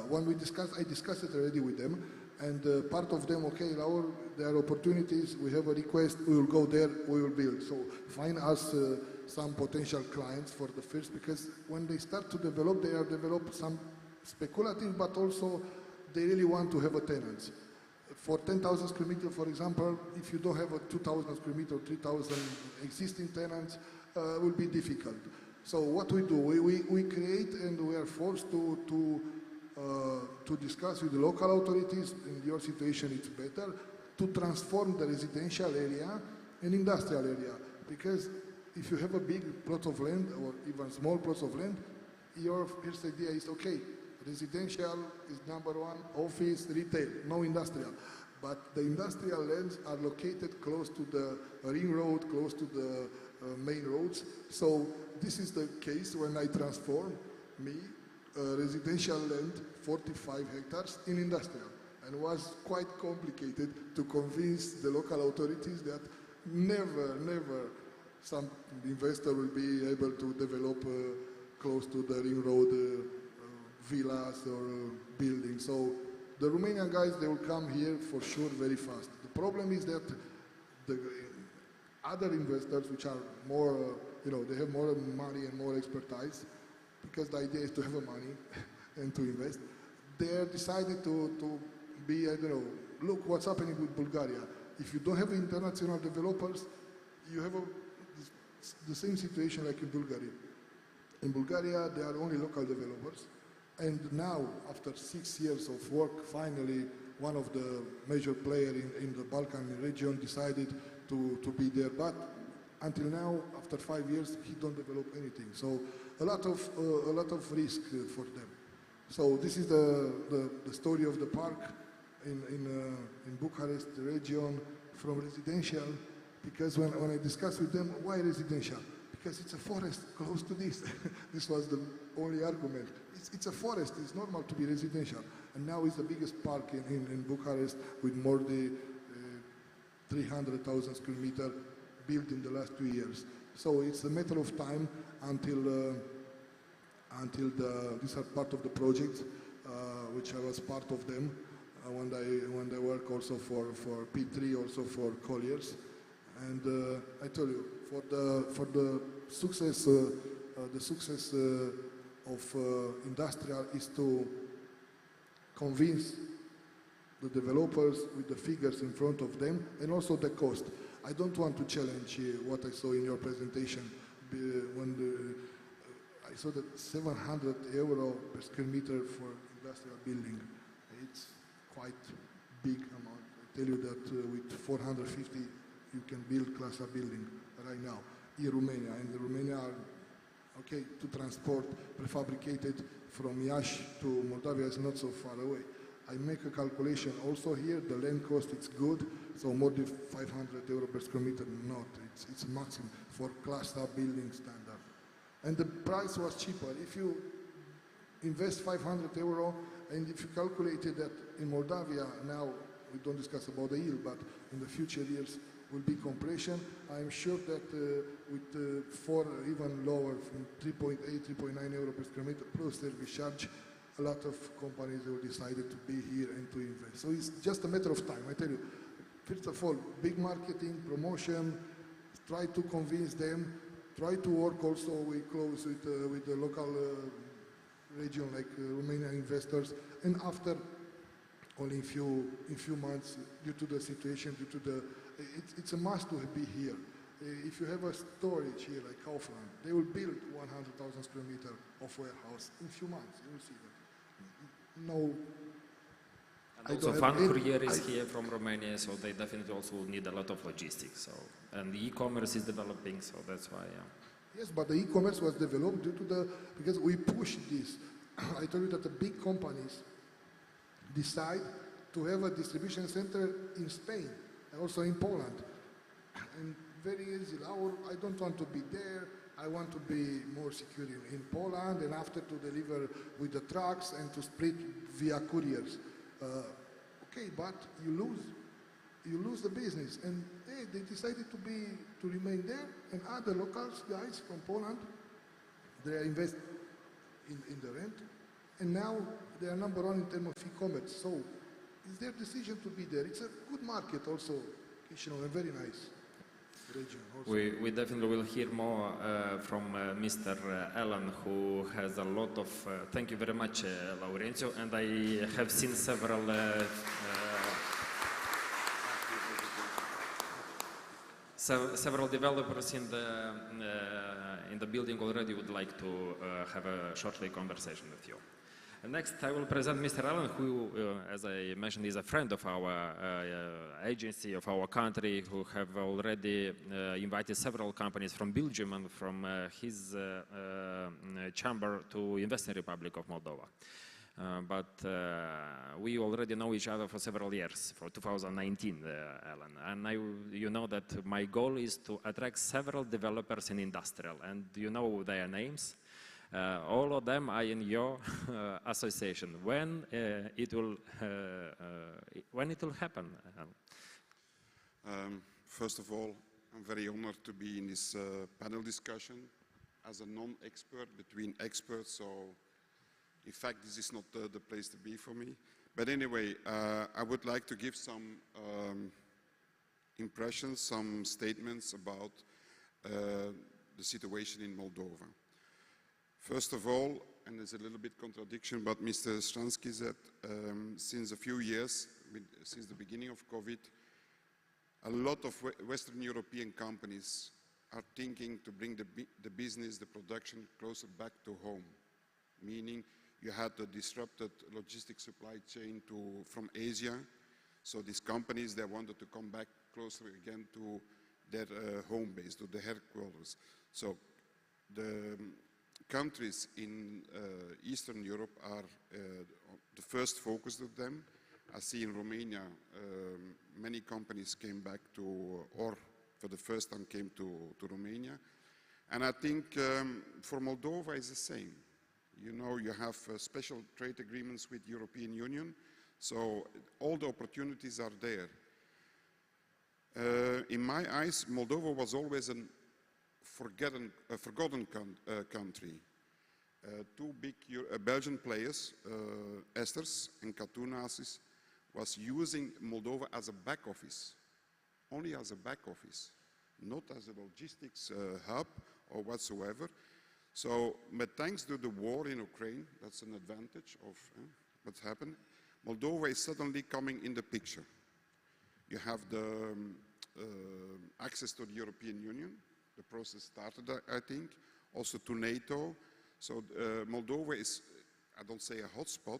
When I discussed it already with them, and part of them, okay, there are opportunities, we have a request, we will go there, we will build. So find us some potential clients for the first, because when they start to develop, they are develop some speculative, but also they really want to have a tenant. For 10,000 square meters, for example, if you don't have a 2,000 square meter, 3,000 existing tenants, it will be difficult. So what we do, we create, and we are forced to discuss with the local authorities. In your situation, it's better to transform the residential area in industrial area, because if you have a big plot of land or even small plots of land, your first idea is, okay, residential is number 1, office, retail, no industrial. But the industrial lands are located close to the ring road, close to the main roads. So this is the case when I transform residential land, 45 hectares, in industrial. And it was quite complicated to convince the local authorities that never some investor will be able to develop close to the ring road villas or buildings. So the Romanian guys, they will come here for sure very fast. The problem is that the other investors, which are more, they have more money and more expertise, because the idea is to have money, and to invest. They decided to be, I don't know, look what's happening with Bulgaria. If you don't have international developers, you have the same situation like in Bulgaria. In Bulgaria, there are only local developers. And now, after 6 years of work, finally, one of the major players in the Balkan region decided to be there. But until now, after 5 years, he don't develop anything. So a lot of risk for them. So this is the story of the park in Bucharest, the region, from residential. Because when I discuss with them, why residential? Because it's a forest close to this. This was the only argument. It's a forest, it's normal to be residential. And now it's the biggest park in Bucharest with more than 300,000 square meters built in the last 2 years. So it's a matter of time until these are part of the project, which I was part of them when I work also for P3, also for Colliers. And I tell you, for the success of industrial is to convince the developers with the figures in front of them and also the cost. I don't want to challenge what I saw in your presentation when I saw that 700 euro per square meter for industrial building. It's quite big amount. I tell you that with 450 you can build class A building right now in Romania. And Romania are okay to transport prefabricated from Iași to Moldova is not so far away. I make a calculation also here, the land cost is good, so more than 500 euro per square meter, not. It's maximum for class A building standard. And the price was cheaper. If you invest 500 euro, and if you calculated that in Moldova now, we don't discuss about the yield, but in the future years will be compression, I'm sure that with 4 even lower, from 3.8, 3.9 euro per square meter plus service charge, a lot of companies will decide to be here and to invest. So it's just a matter of time. I tell you, first of all, big marketing, promotion, try to convince them, try to work also close with the local region like Romanian investors, and after only in few months, due to the situation, due to the, it's a must to be here. If you have a storage here like Kaufland, they will build 100,000 square meter of warehouse in few months. You will see that. No. And also Van Courier is here from Romania, so they definitely also need a lot of logistics. So, and the e-commerce is developing, so that's why. Yes, but the e-commerce was developed due to because we pushed this. I told you that the big companies decide to have a distribution center in Spain, and also in Poland. And very easy. I don't want to be there. I want to be more secure in Poland, and after to deliver with the trucks and to split via couriers. Okay, but you lose the business. And they decided to remain there, and other locals guys from Poland, they invest in the rent, and now they are number one in terms of e-commerce. So it's their decision to be there. It's a good market also, Chisinau, a very nice region. Also. We definitely will hear more from Mr. Alan, who has a lot of, thank you very much, Laurențiu, and I have seen several several developers in the building already would like to have a shortly conversation with you. And next, I will present Mr. Allen, who, as I mentioned, is a friend of our agency, of our country, who have already invited several companies from Belgium and from his chamber to invest in the Republic of Moldova. But we already know each other for several years, for 2019, Alan. And you know that my goal is to attract several developers in industrial, and you know their names. All of them are in your association. When it will happen? First of all, I'm very honored to be in this panel discussion as a non-expert between experts. So, in fact, this is not the place to be for me. But anyway, I would like to give some impressions, some statements about the situation in Moldova. First of all, and there's a little bit contradiction, but Mr. Stransky said since a few years, since the beginning of COVID, a lot of Western European companies are thinking to bring the business, the production closer back to home, meaning you had a disrupted logistic supply chain from Asia. So these companies, they wanted to come back closer again to their home base, to the headquarters. So the countries in Eastern Europe are the first focus of them. I see in Romania, many companies came back to, or for the first time came to Romania. And I think for Moldova it's the same. You know, you have special trade agreements with European Union, so all the opportunities are there. In my eyes, Moldova was always a forgotten country. Two big Belgian players, Esters and Katunasis, was using Moldova as a back office, only as a back office, not as a logistics hub or whatsoever. So, but thanks to the war in Ukraine, that's an advantage of what's happened, Moldova is suddenly coming in the picture. You have the access to the European Union. The process started, I think, also to NATO. So Moldova is, I don't say a hotspot,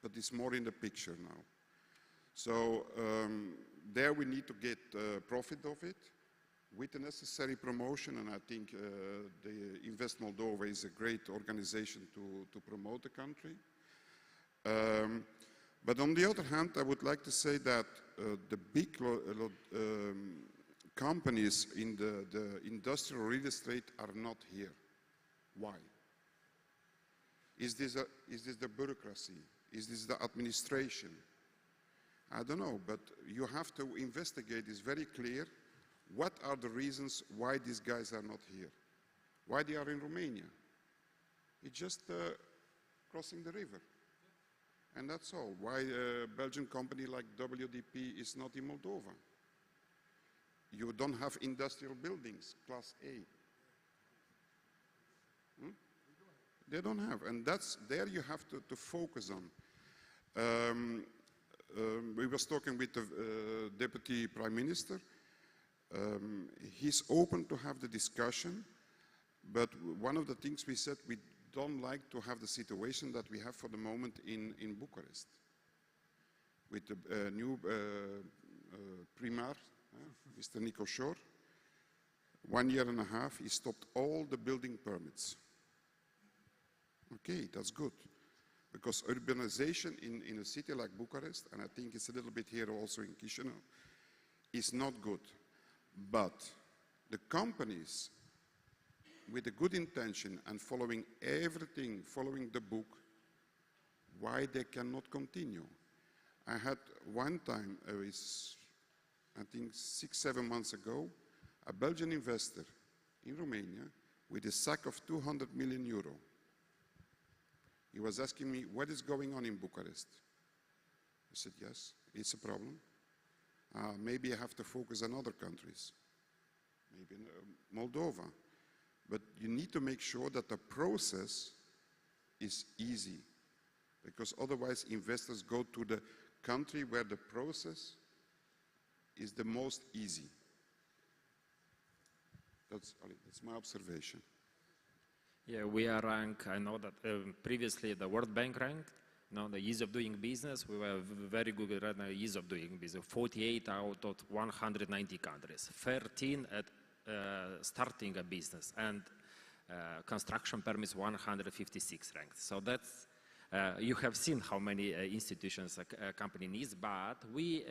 but it's more in the picture now. So there we need to get profit of it with the necessary promotion, and I think the Invest Moldova is a great organization to promote the country. But on the other hand, I would like to say that the big companies in the industrial real estate are not here. Why? Is this the bureaucracy? Is this the administration? I don't know, but you have to investigate. It's very clear. What are the reasons why these guys are not here? Why they are in Romania? It's just crossing the river. And that's all. Why a Belgian company like WDP is not in Moldova? You don't have industrial buildings, Class A. They don't have, and that's there you have to focus on. We was talking with the Deputy Prime Minister. He's open to have the discussion, but one of the things we said, we don't like to have the situation that we have for the moment in Bucharest with the new Primar, Mr. Nico Shor. 1 year and a half, he stopped all the building permits. Okay, that's good. Because urbanization in a city like Bucharest, and I think it's a little bit here also in Chisinau, is not good. But the companies with a good intention and following everything, following the book, why they cannot continue. I had one time, I think 6-7 months ago, a Belgian investor in Romania with a sack of 200 million euro. He was asking me, what is going on in Bucharest? I said, yes, it's a problem. Maybe I have to focus on other countries, maybe in Moldova. But you need to make sure that the process is easy, because otherwise investors go to the country where the process is the most easy. That's my observation. Yeah, we are ranked, I know that previously the World Bank ranked, the ease of doing business, we were very good at the ease of doing business, 48 out of 190 countries, 13 at starting a business, and construction permits 156 ranked. So that's, you have seen how many institutions a company needs, but we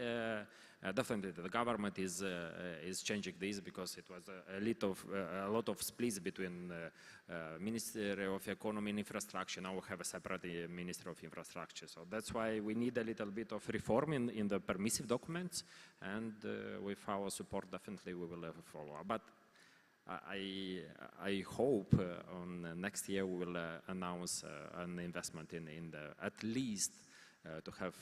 definitely the government is changing this, because it was a lot of splits between Ministry of Economy and Infrastructure. Now we have a separate Ministry of Infrastructure. So that's why we need a little bit of reform in the permissive documents, and with our support definitely we will follow up. But I hope on next year we will announce an investment in the, at least to have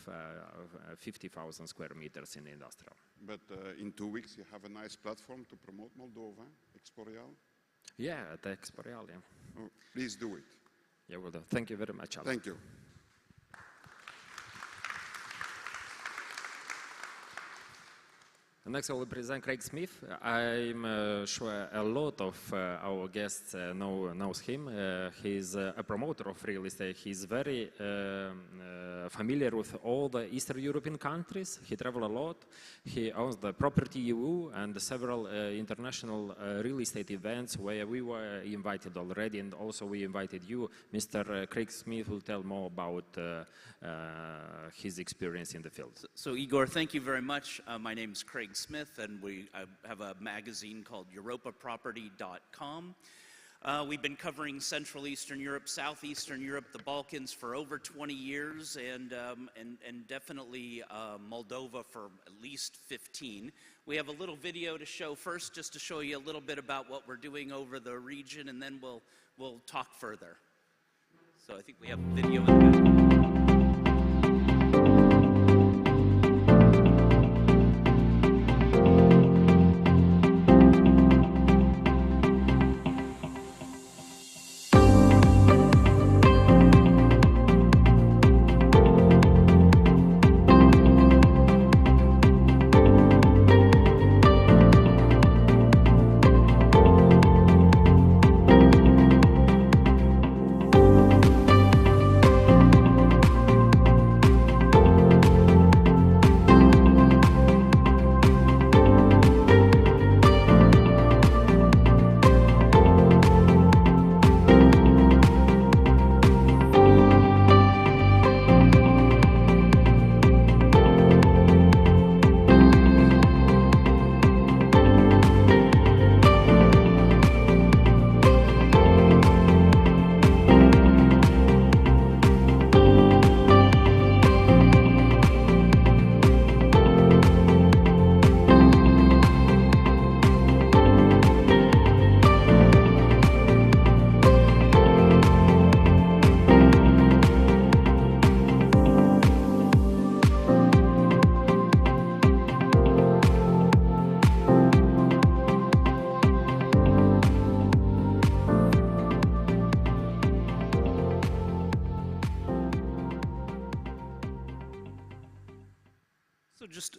50,000 square meters in the industrial. But in 2 weeks you have a nice platform to promote Moldova, Expo Real. Yeah, at Expo Real, yeah. Oh, please do it. Yeah, will do. Thank you very much, Alan. Thank you. Next, I will present Craig Smith. I'm sure a lot of our guests knows him. He's a promoter of real estate. He's very familiar with all the Eastern European countries. He travels a lot. He owns the Property EU and several international real estate events where we were invited already, and also we invited you. Mr. Craig Smith will tell more about his experience in the field. So Igor, thank you very much. My name is Craig Smith, and I have a magazine called europaproperty.com. We've been covering Central Eastern Europe, Southeastern Europe, the Balkans for over 20 years, and definitely Moldova for at least 15. We have a little video to show first, just to show you a little bit about what we're doing over the region, and then we'll talk further. So I think we have a video in the back.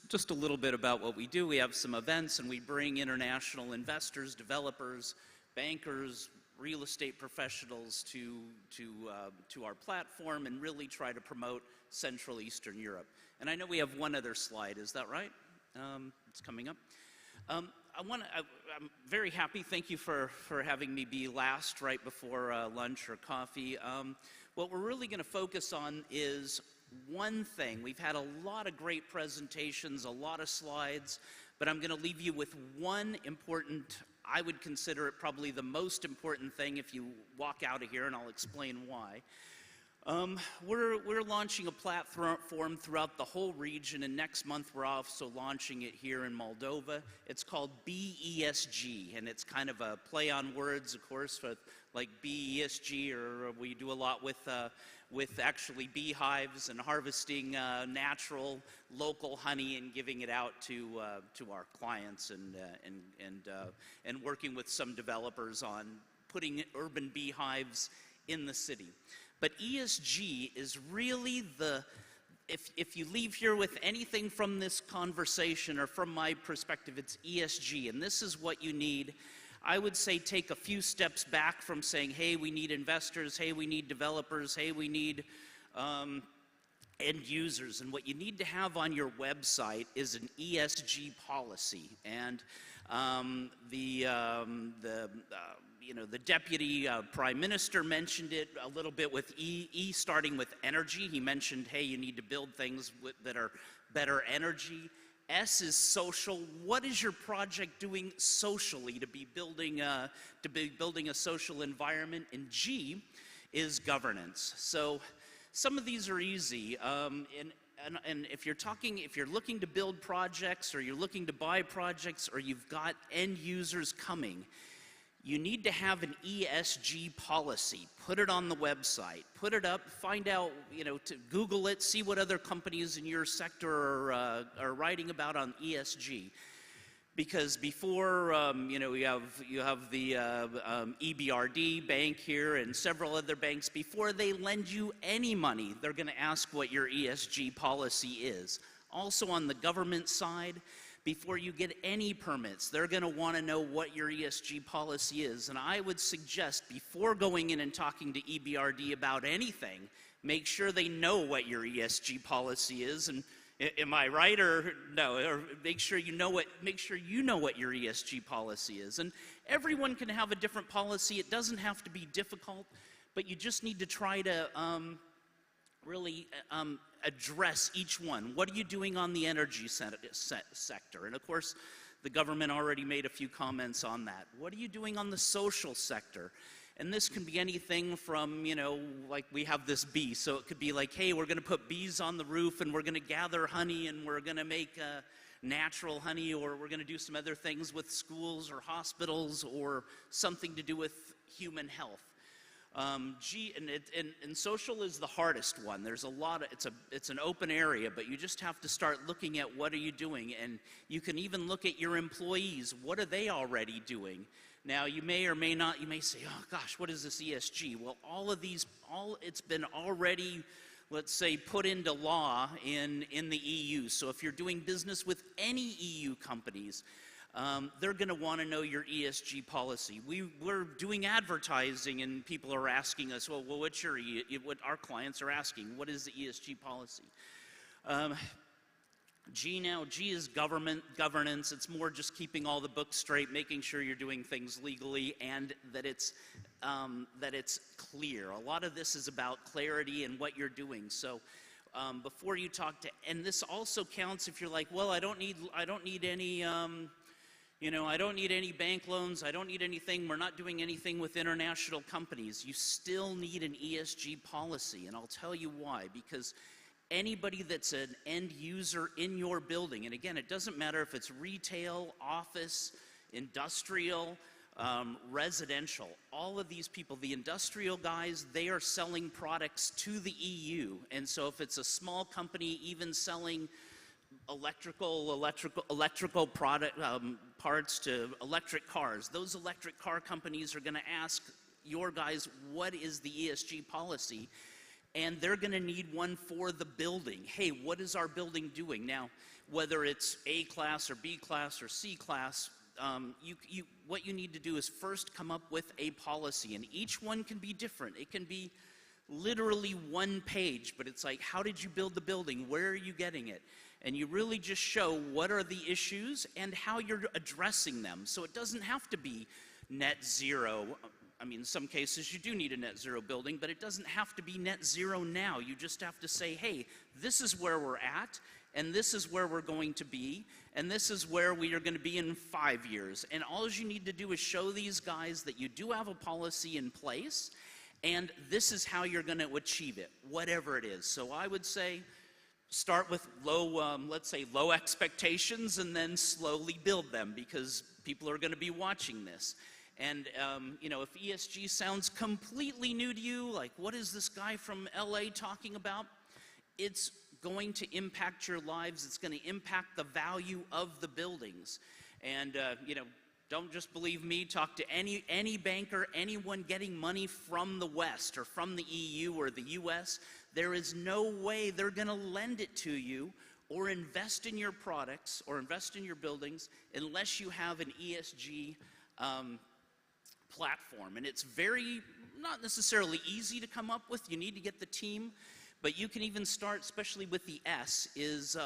Just a little bit about what we do. We have some events, and we bring international investors, developers, bankers, real estate professionals to our platform and really try to promote Central Eastern Europe. And I know we have one other slide. Is that right? It's coming up. I'm very happy. Thank you for having me be last right before lunch or coffee. What we're really going to focus on is one thing. We've had a lot of great presentations, a lot of slides, but I'm going to leave you with one important, I would consider it probably the most important thing if you walk out of here, and I'll explain why. We're launching a platform throughout the whole region, and next month we're also launching it here in Moldova. It's called BESG, and it's kind of a play on words, of course, like BESG, or we do a lot with actually beehives and harvesting natural local honey and giving it out to our clients, and working with some developers on putting urban beehives in the city. But ESG is really if you leave here with anything from this conversation or from my perspective, it's ESG, and this is what you need. I would say take a few steps back from saying, hey, we need investors, hey, we need developers, hey, we need end users. And what you need to have on your website is an ESG policy. And the deputy prime minister mentioned it a little bit with E starting with energy. He mentioned, hey, you need to build things that are better energy. S is social. What is your project doing socially to be building a social environment? And G is governance. So some of these are easy. And if you're looking to build projects, or you're looking to buy projects, or you've got end users coming, you need to have an ESG policy. Put it on the website. Put it up. Find out, to Google it. See what other companies in your sector are writing about on ESG. Because before, you have the EBRD bank here and several other banks. Before they lend you any money, they're going to ask what your ESG policy is. Also on the government side, before you get any permits, they're going to want to know what your ESG policy is. And I would suggest before going in and talking to EBRD about anything, make sure they know what your ESG policy is. And am I right or no? Or make sure you know what your ESG policy is. And everyone can have a different policy. It doesn't have to be difficult, but you just need to try to really address each one. What are you doing on the energy sector? And of course, the government already made a few comments on that. What are you doing on the social sector? And this can be anything from, like we have this bee. So it could be like, hey, we're going to put bees on the roof and we're going to gather honey and we're going to make natural honey, or we're going to do some other things with schools or hospitals or something to do with human health. And social is the hardest one. There's a lot of, it's an open area, but you just have to start looking at what are you doing. And you can even look at your employees. What are they already doing? Now, you may or may not, you may say, oh gosh, what is this ESG? Well, it's been already, let's say, put into law in the EU. So if you're doing business with any EU companies, they're going to want to know your ESG policy. We're doing advertising and people are asking us, well, what's what our clients are asking, what is the ESG policy? G is governance. It's more just keeping all the books straight, making sure you're doing things legally and that it's clear. A lot of this is about clarity and what you're doing. So before you talk to, and this also counts if you're like, well, I don't need any, I don't need any bank loans. I don't need anything. We're not doing anything with international companies. You still need an ESG policy, and I'll tell you why. Because anybody that's an end user in your building, and again, it doesn't matter if it's retail, office, industrial, residential, all of these people, the industrial guys, they are selling products to the EU. And so if it's a small company even selling electrical product parts to electric cars, those electric car companies are going to ask your guys, what is the ESG policy? And they're going to need one for the building. Hey, what is our building doing? Now, whether it's A class or B class or C class, what you need to do is first come up with a policy, and each one can be different. It can be literally one page, but it's like, how did you build the building? Where are you getting it? And you really just show what are the issues and how you're addressing them. So it doesn't have to be net zero. I mean, in some cases you do need a net zero building, but it doesn't have to be net zero now. You just have to say, hey, this is where we're at, and this is where we're going to be, and this is where we are going to be in 5 years. And all you need to do is show these guys that you do have a policy in place, and this is how you're going to achieve it, whatever it is. So I would say start with let's say low expectations, and then slowly build them, because people are going to be watching this. And, if ESG sounds completely new to you, like what is this guy from LA talking about? It's going to impact your lives. It's going to impact the value of the buildings. And, don't just believe me. Talk to any banker, anyone getting money from the West or from the EU or the US. There is no way they're going to lend it to you or invest in your products or invest in your buildings unless you have an ESG platform. And it's not necessarily easy to come up with. You need to get the team, but you can even start, especially with the S, is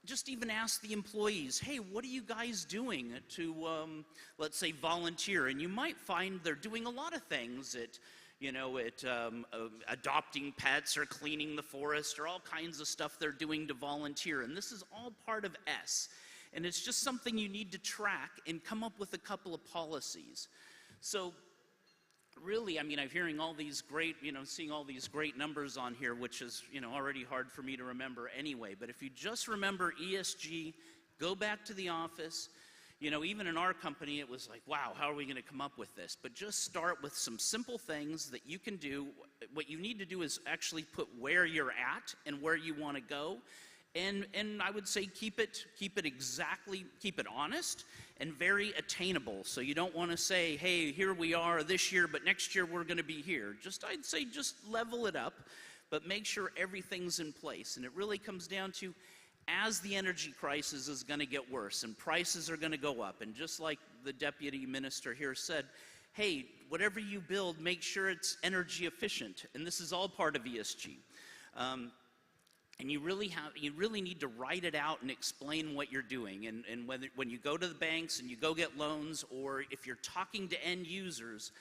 just even ask the employees, hey, what are you guys doing to, let's say, volunteer? And you might find they're doing a lot of things adopting pets or cleaning the forest or all kinds of stuff they're doing to volunteer. And this is all part of S. And it's just something you need to track and come up with a couple of policies. So really, I mean, I'm hearing all these great, seeing all these great numbers on here, which is, already hard for me to remember anyway. But if you just remember ESG, go back to the office. Even in our company, it was like, wow, how are we going to come up with this? But just start with some simple things that you can do. What you need to do is actually put where you're at and where you want to go, And I would say keep it honest and very attainable. So you don't want to say, hey, here we are this year, but next year we're going to be here. I'd say just level it up, but make sure everything's in place. And it really comes down to, as the energy crisis is going to get worse and prices are going to go up, and just like the deputy minister here said, hey, whatever you build, make sure it's energy efficient. And this is all part of ESG. And you really need to write it out and explain what you're doing. And when you go to the banks and you go get loans, or if you're talking to end users,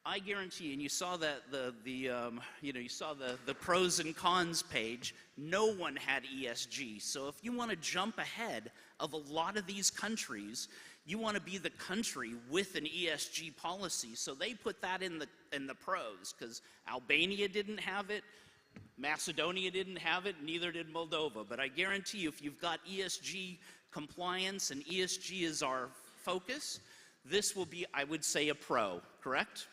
I guarantee, and you saw that you saw the pros and cons page. No one had ESG. So if you want to jump ahead of a lot of these countries, you want to be the country with an ESG policy. So they put that in the pros, because Albania didn't have it. Macedonia didn't have it, neither did Moldova. But I guarantee you, if you've got ESG compliance and ESG is our focus, this will be, I would say, a pro, correct?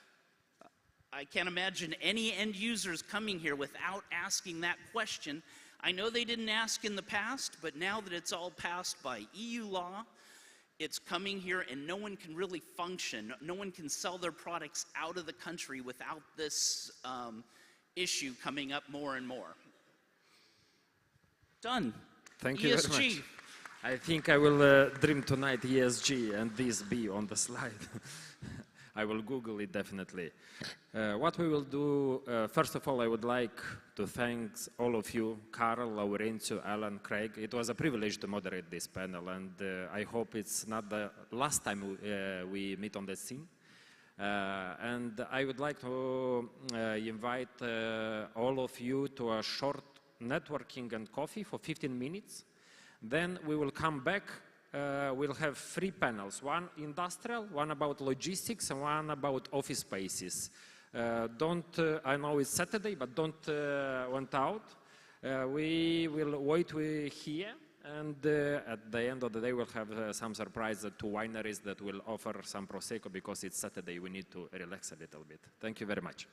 I can't imagine any end users coming here without asking that question. I know they didn't ask in the past, but now that it's all passed by EU law, it's coming here, and no one can really function. No one can sell their products out of the country without this issue coming up more and more. Done. Thank you ESG. very much. I think I will dream tonight ESG and this be on the slide. I will Google it definitely. What we will do, first of all, I would like to thank all of you, Carl, Laurențiu, Alan, Craig. It was a privilege to moderate this panel, and I hope it's not the last time we meet on the scene. And I would like to invite all of you to a short networking and coffee for 15 minutes. Then we will come back. We'll have 3 panels, one industrial, one about logistics, and one about office spaces. I know it's Saturday, but don't want out. We will wait here. And at the end of the day, we'll have some surprise to wineries that will offer some Prosecco, because it's Saturday. We need to relax a little bit. Thank you very much.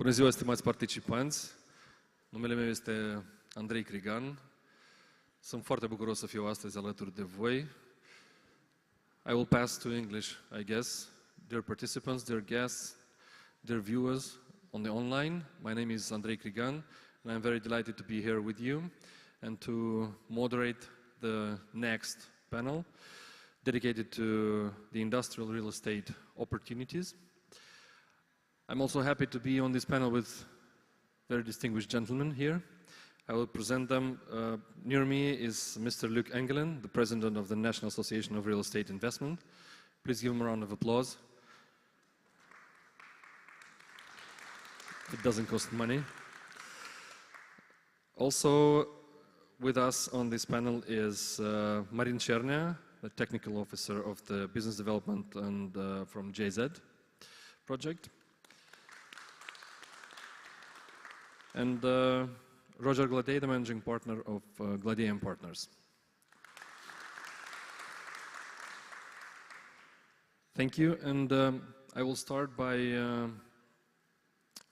Bună ziua, stimați participanți! Numele meu este Andrei Crigan. Sunt foarte bucuros să fiu astăzi alături de voi. I will pass to English, I guess. Dear participants, dear guests, dear viewers on the online, my name is Andrei Crigan, and I'm very delighted to be here with you and to moderate the next panel dedicated to the industrial real estate opportunities. I'm also happy to be on this panel with very distinguished gentlemen here. I will present them. Near me is Mr. Luc Engelen, the president of the National Association of Real Estate Investment. Please give him a round of applause. It doesn't cost money. Also with us on this panel is Marin Cernea, the technical officer of the business development and from JZ project. And Roger Gladey, the managing partner of Gladey & Partners. Thank you, and I will start by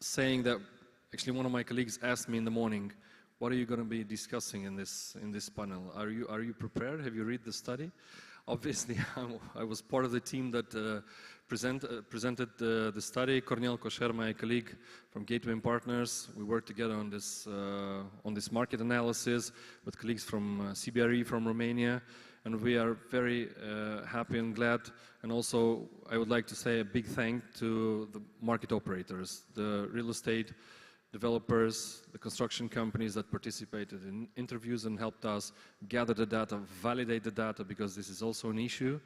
saying that actually one of my colleagues asked me in the morning, what are you going to be discussing in this panel? Are you prepared? Have you read the study? Obviously, I was part of the team that presented the study. Cornel Coșer, my colleague from Gateway & Partners, we worked together on this market analysis with colleagues from CBRE from Romania, and we are very happy and glad. And also, I would like to say a big thank to the market operators, the real estate developers, the construction companies that participated in interviews and helped us gather the data, validate the data, because this is also an issue.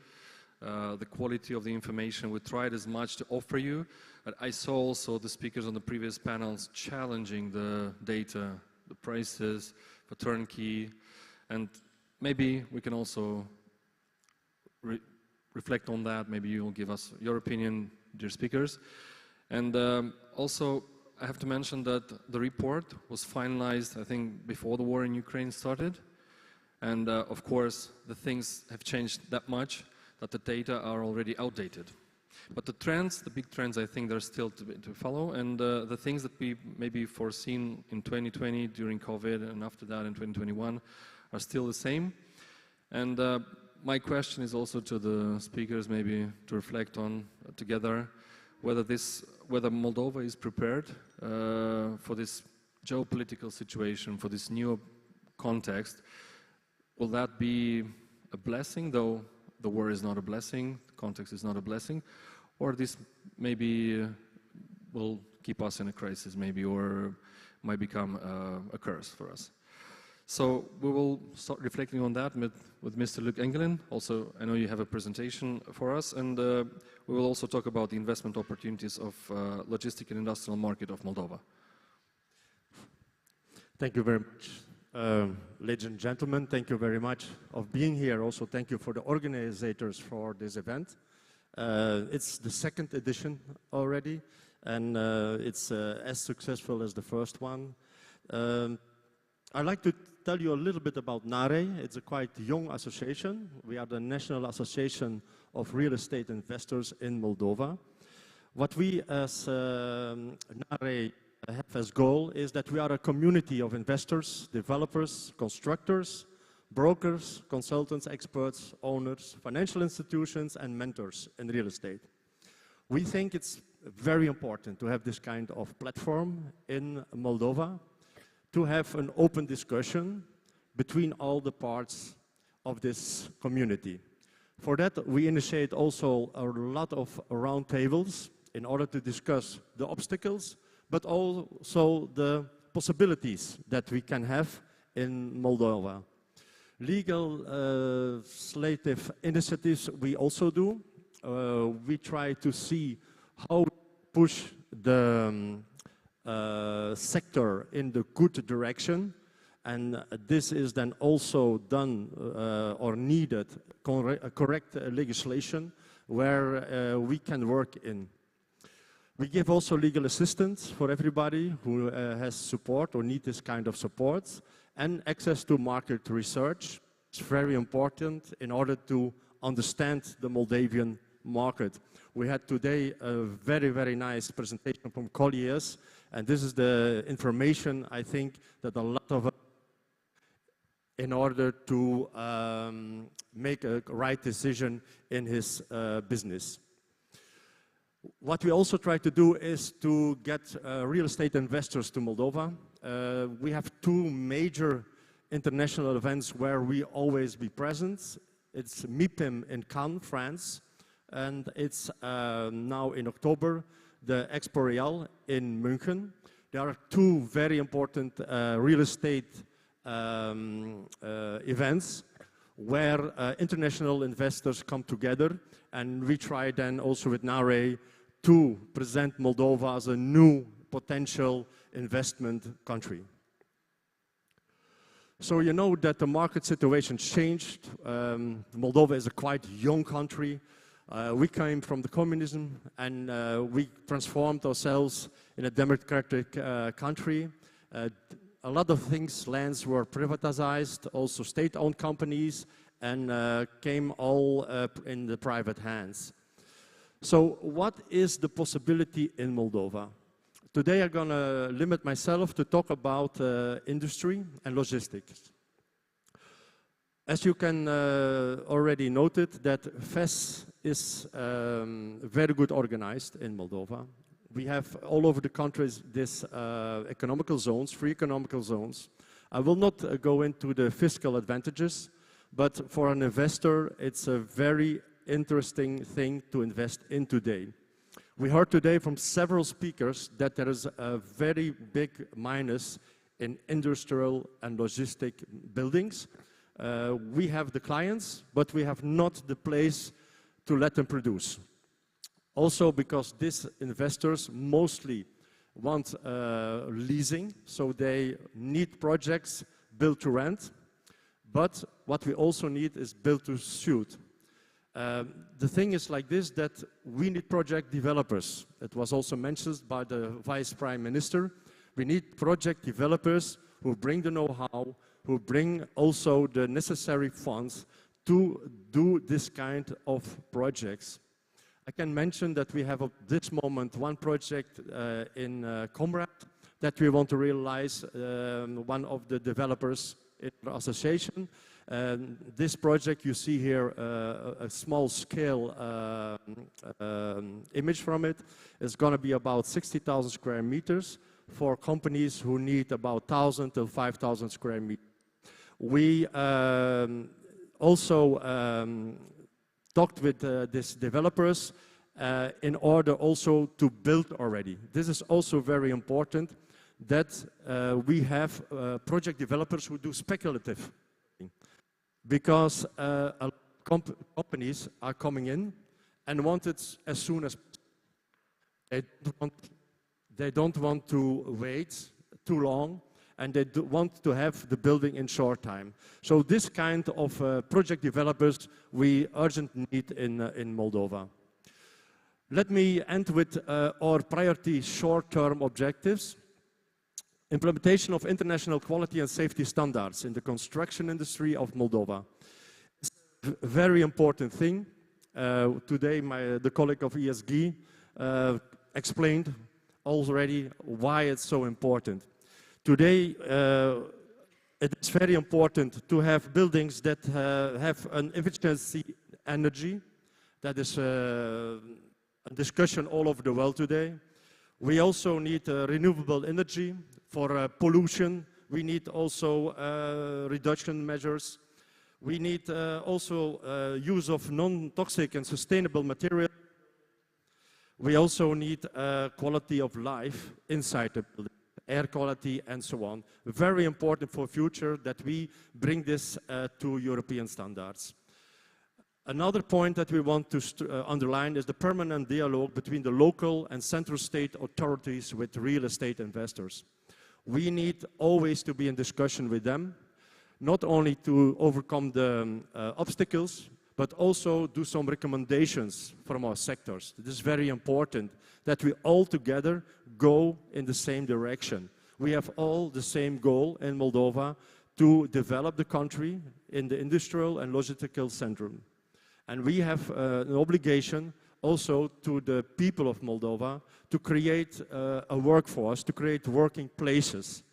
The quality of the information, we tried as much to offer you, but I saw also the speakers on the previous panels challenging the data, the prices for turnkey, and maybe we can also reflect on that. Maybe you'll give us your opinion, dear speakers. And also, I have to mention that the report was finalized, I think, before the war in Ukraine started. And of course, the things have changed that much that the data are already outdated. But the trends, the big trends, I think they're still to follow. And the things that we maybe foreseen in 2020 during COVID and after that in 2021 are still the same. And my question is also to the speakers, maybe to reflect on together whether Moldova is prepared for this geopolitical situation, for this new context. Will that be a blessing, though the war is not a blessing, the context is not a blessing, or this maybe will keep us in a crisis, maybe, or might become a curse for us? So we will start reflecting on that with Mr. Luc Engelen. Also, I know you have a presentation for us, and we will also talk about the investment opportunities of logistic and industrial market of Moldova. Thank you very much. Ladies and gentlemen, thank you very much of being here. Also, thank you for the organizers for this event. It's the second edition already, and it's as successful as the first one. I'd like to tell you a little bit about NARE. It's a quite young association. We are the National Association of Real Estate Investors in Moldova. What we as NARE have as goal is that we are a community of investors, developers, constructors, brokers, consultants, experts, owners, financial institutions, and mentors in real estate. We think it's very important to have this kind of platform in Moldova, to have an open discussion between all the parts of this community. For that, we initiate also a lot of roundtables in order to discuss the obstacles, but also the possibilities that we can have in Moldova. Legislative initiatives we also do. We try to see how to push the sector in the good direction, and this is then also done or needed correct legislation where we can work in. We give also legal assistance for everybody who has support or need this kind of support, and access to market research. It's very important in order to understand the Moldavian market. We had today a very, very nice presentation from Colliers, and this is the information I think that a lot of us in order to make a right decision in his business. What we also try to do is to get real estate investors to Moldova. We have two major international events where we always be present. It's MIPIM in Cannes, France, and it's now in October, the Expo Real in München. There are two very important real estate events where international investors come together, and we try then also with NARE to present Moldova as a new potential investment country. So you know that the market situation changed. Moldova is a quite young country. We came from the communism, and we transformed ourselves in a democratic country. A lot of things, lands were privatized, also state-owned companies, and came all in the private hands. So what is the possibility in Moldova? Today I'm going to limit myself to talk about industry and logistics. As you can already noted that FES is very good organized in Moldova. We have all over the countries this economical zones, free economical zones. I will not go into the fiscal advantages, but for an investor it's a very interesting thing to invest in today. We heard today from several speakers that there is a very big minus in industrial and logistic buildings. We have the clients, but we have not the place to let them produce. Also because these investors mostly want leasing, so they need projects built to rent, but what we also need is built to suit. The thing is like this, that we need project developers. It was also mentioned by the Vice Prime Minister. We need project developers who bring the know-how, who bring also the necessary funds to do this kind of projects. I can mention that we have at this moment one project in Comrade that we want to realize, one of the developers in the association. This project, you see here a small scale image from it. It's going to be about 60,000 square meters for companies who need about 1,000 to 5,000 square meters. We also talked with these developers in order also to build already. This is also very important, that we have project developers who do speculative, because companies are coming in and want it as soon as possible. They don't want to wait too long, and they want to have the building in short time. So this kind of project developers we urgently need in Moldova. Let me end with our priority short-term objectives. Implementation of international quality and safety standards in the construction industry of Moldova. It's a very important thing. Today, the colleague of ESG explained already why it's so important. Today, it is very important to have buildings that have an efficiency energy. That is a discussion all over the world today. We also need renewable energy for pollution. We need also reduction measures. We need also use of non-toxic and sustainable material. We also need quality of life inside the building, air quality and so on. Very important for future that we bring this to European standards. Another point that we want to underline is the permanent dialogue between the local and central state authorities with real estate investors. We need always to be in discussion with them, not only to overcome the obstacles, but also do some recommendations from our sectors. It is very important that we all together go in the same direction. We have all the same goal in Moldova to develop the country in the industrial and logistical center. And we have an obligation also to the people of Moldova to create a workforce, to create working places,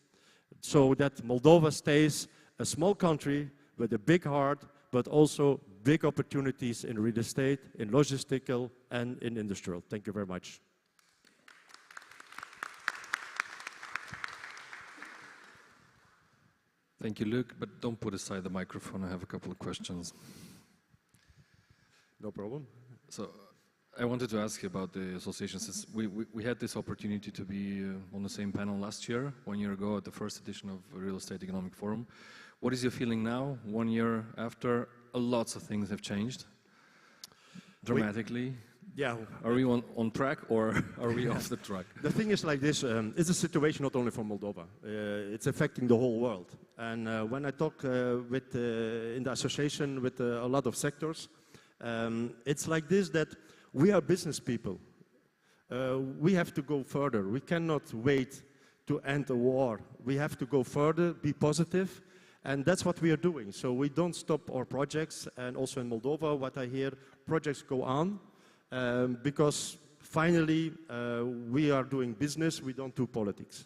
so that Moldova stays a small country with a big heart, but also big opportunities in real estate, in logistical, and in industrial. Thank you very much. Thank you, Luc, but don't put aside the microphone. I have a couple of questions. No problem. So I wanted to ask you about the association. Since we had this opportunity to be on the same panel last year, 1 year ago, at the first edition of Real Estate Economic Forum. What is your feeling now, 1 year after? Lots of things have changed dramatically. Yeah. Are we on track, or are we off the track? The thing is like this, it's a situation not only for Moldova, it's affecting the whole world. And when I talk in the association with a lot of sectors, it's like this, that we are business people. We have to go further. We cannot wait to end a war. We have to go further, be positive, and that's what we are doing. So we don't stop our projects, and also in Moldova, what I hear, projects go on, because finally we are doing business, we don't do politics.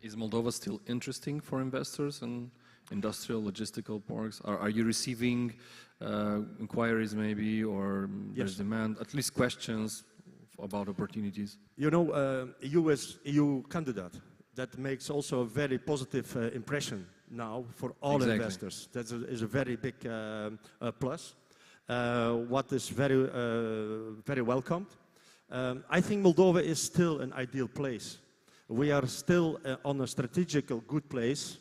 Is Moldova still interesting for investors and industrial logistical parks? Are you receiving inquiries maybe, or there's demand, at least questions about opportunities? You know, EU candidate, that makes also a very positive impression now for all investors. That is a very big plus, what is very welcomed. I think Moldova is still an ideal place. We are still on a strategical good place,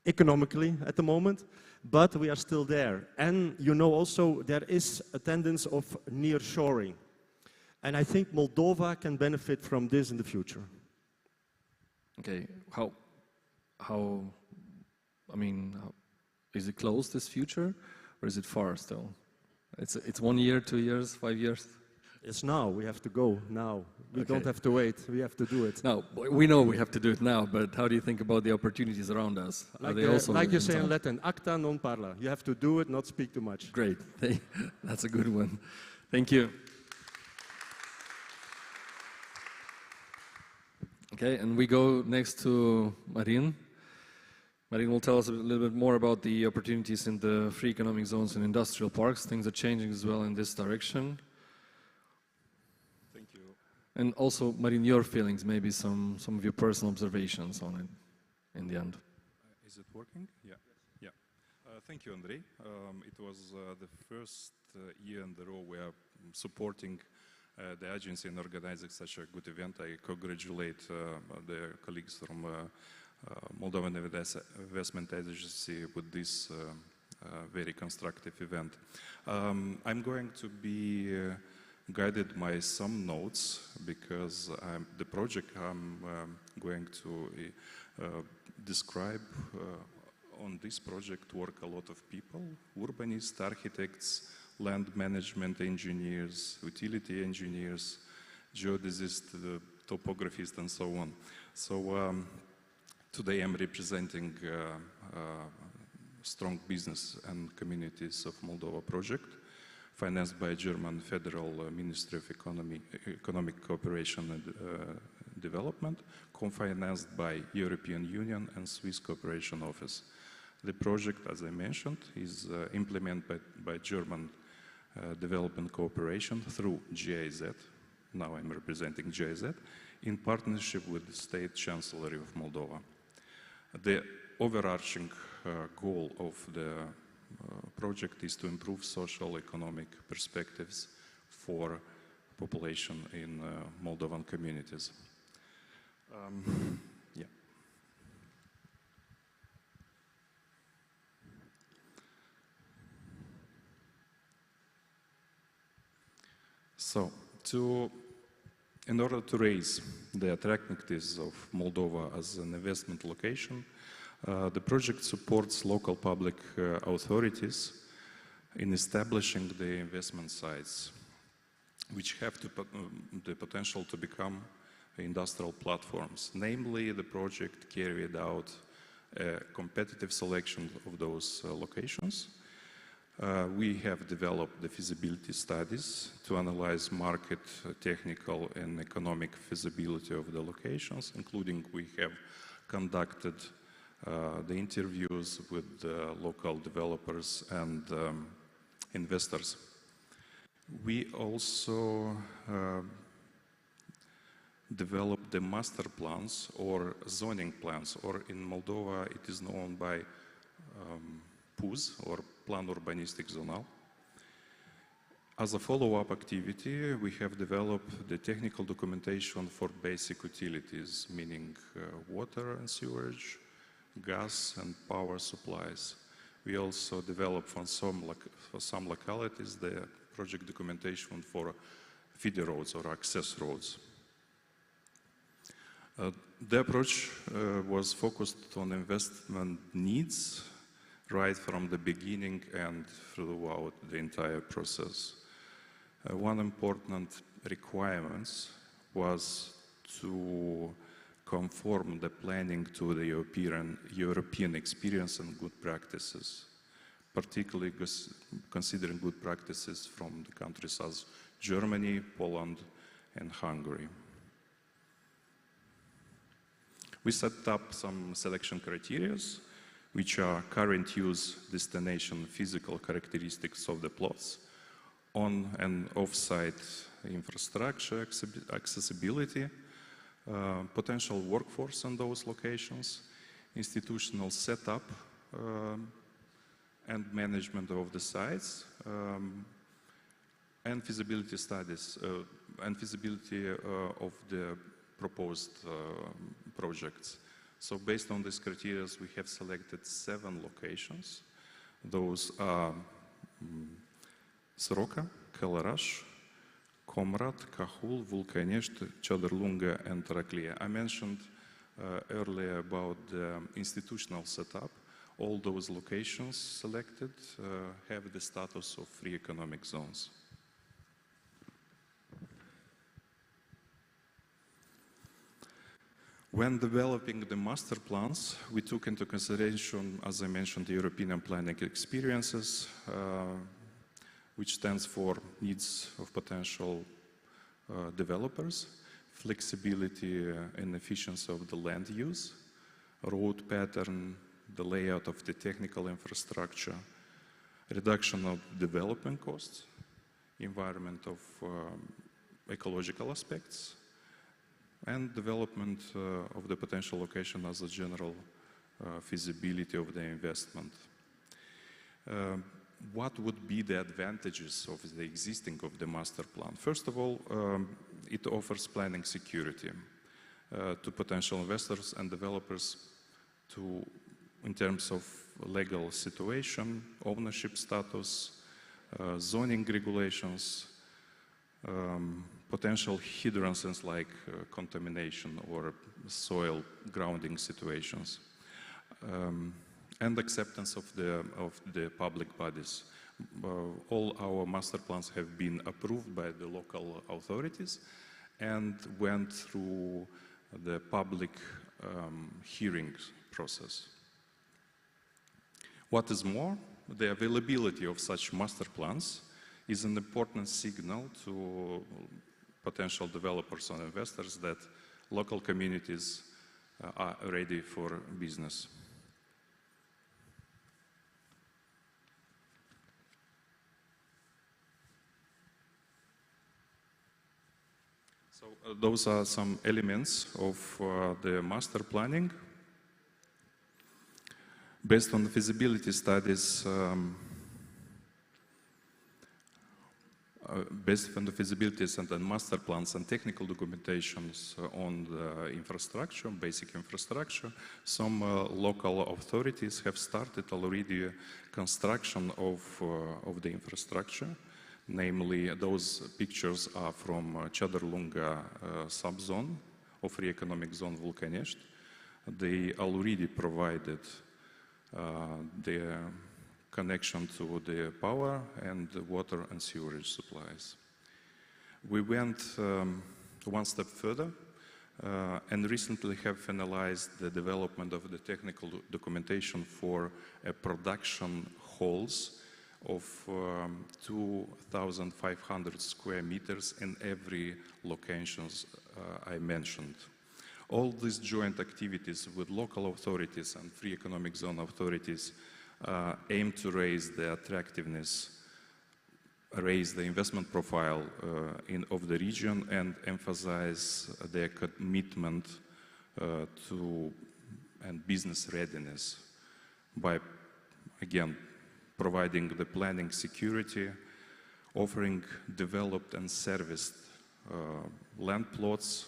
economically at the moment, but we are still there. And you know also there is a tendency of nearshoring. And I think Moldova can benefit from this in the future. Okay, I mean, is it close, this future, or is it far still? It's 1 year, 2 years, 5 years? It's now. We have to go now. We don't have to wait. We have to do it. Now, we know we have to do it now, but how do you think about the opportunities around us? Are they also Like you in say in town? Latin, acta non parla. You have to do it, not speak too much. Great. That's a good one. Thank you. Okay, and we go next to Marin. Marin will tell us a little bit more about the opportunities in the free economic zones and industrial parks. Things are changing as well in this direction. Thank you. And also, Marin, your feelings, maybe some of your personal observations on it in the end. Is it working? Yeah. Yeah. Thank you, Andrei. It was the first year in a row we are supporting the agency in organizing such a good event. I congratulate the colleagues from Moldovan Investment Agency with this very constructive event. I'm going to be guided by some notes because the project I'm going to describe on this project work a lot of people, urbanists, architects, land management engineers, utility engineers, geodesists, topographists, and so on. So today I'm representing strong business and communities of Moldova project, financed by German Federal Ministry of Economic Cooperation and Development, co-financed by European Union and Swiss Cooperation Office. The project, as I mentioned, is implemented by German Development Cooperation through GIZ. Now I'm representing GIZ in partnership with the State Chancellery of Moldova. The overarching goal of the project is to improve social economic perspectives for population in Moldovan communities. Yeah. So, in order to raise the attractiveness of Moldova as an investment location, the project supports local public authorities in establishing the investment sites, which have the potential to become industrial platforms. Namely, the project carried out a competitive selection of those locations. We have developed the feasibility studies to analyze market, technical, and economic feasibility of the locations, including we have conducted the interviews with local developers and investors. We also developed the master plans or zoning plans, or in Moldova it is known by PUZ, or Plan Urbanistic Zonal. As a follow-up activity, we have developed the technical documentation for basic utilities, meaning water and sewage, gas and power supplies. We also developed for some localities the project documentation for feeder roads or access roads. The approach was focused on investment needs right from the beginning and throughout the entire process. One important requirement was to conform the planning to the European experience and good practices, particularly considering good practices from the countries as Germany, Poland, and Hungary. We set up some selection criteria, which are current use, destination, physical characteristics of the plots, on and off-site infrastructure, accessibility, potential workforce in those locations, institutional setup and management of the sites, and feasibility studies and feasibility of the proposed projects. So based on these criteria, we have selected 7 locations. Those are Soroca, Călăraș, Comrat, Cahul, Vulcanești, Ceaderlungă, and Taraclia. I mentioned earlier about the institutional setup All those locations selected have the status of free economic zones. When developing the master plans, we took into consideration, as I mentioned, the European planning experiences, which stands for needs of potential developers, flexibility and efficiency of the land use, road pattern, the layout of the technical infrastructure, reduction of development costs, environment of ecological aspects, and development of the potential location as a general feasibility of the investment. What would be the advantages of the existing of the master plan? First of all, it offers planning security to potential investors and developers in terms of legal situation, ownership status, zoning regulations, potential hindrances like contamination or soil grounding situations, and acceptance of the public bodies. All our master plans have been approved by the local authorities and went through the public hearings process. What is more, the availability of such master plans is an important signal to potential developers and investors that local communities are ready for business. So those are some elements of the master planning. Based on the feasibility studies, based on the feasibilities and the master plans and technical documentations on the infrastructure, basic infrastructure, some local authorities have started already construction of the infrastructure. Namely, those pictures are from Chadar-Lunga subzone of Free Economic Zone Vulcanești. They already provided the connection to the power and the water and sewerage supplies. We went one step further and recently have finalized the development of the technical documentation for a production halls of 2,500 square meters in every locations I mentioned. All these joint activities with local authorities and free economic zone authorities aim to raise the attractiveness, raise the investment profile of the region and emphasize their commitment to and business readiness by, again, providing the planning security, offering developed and serviced land plots,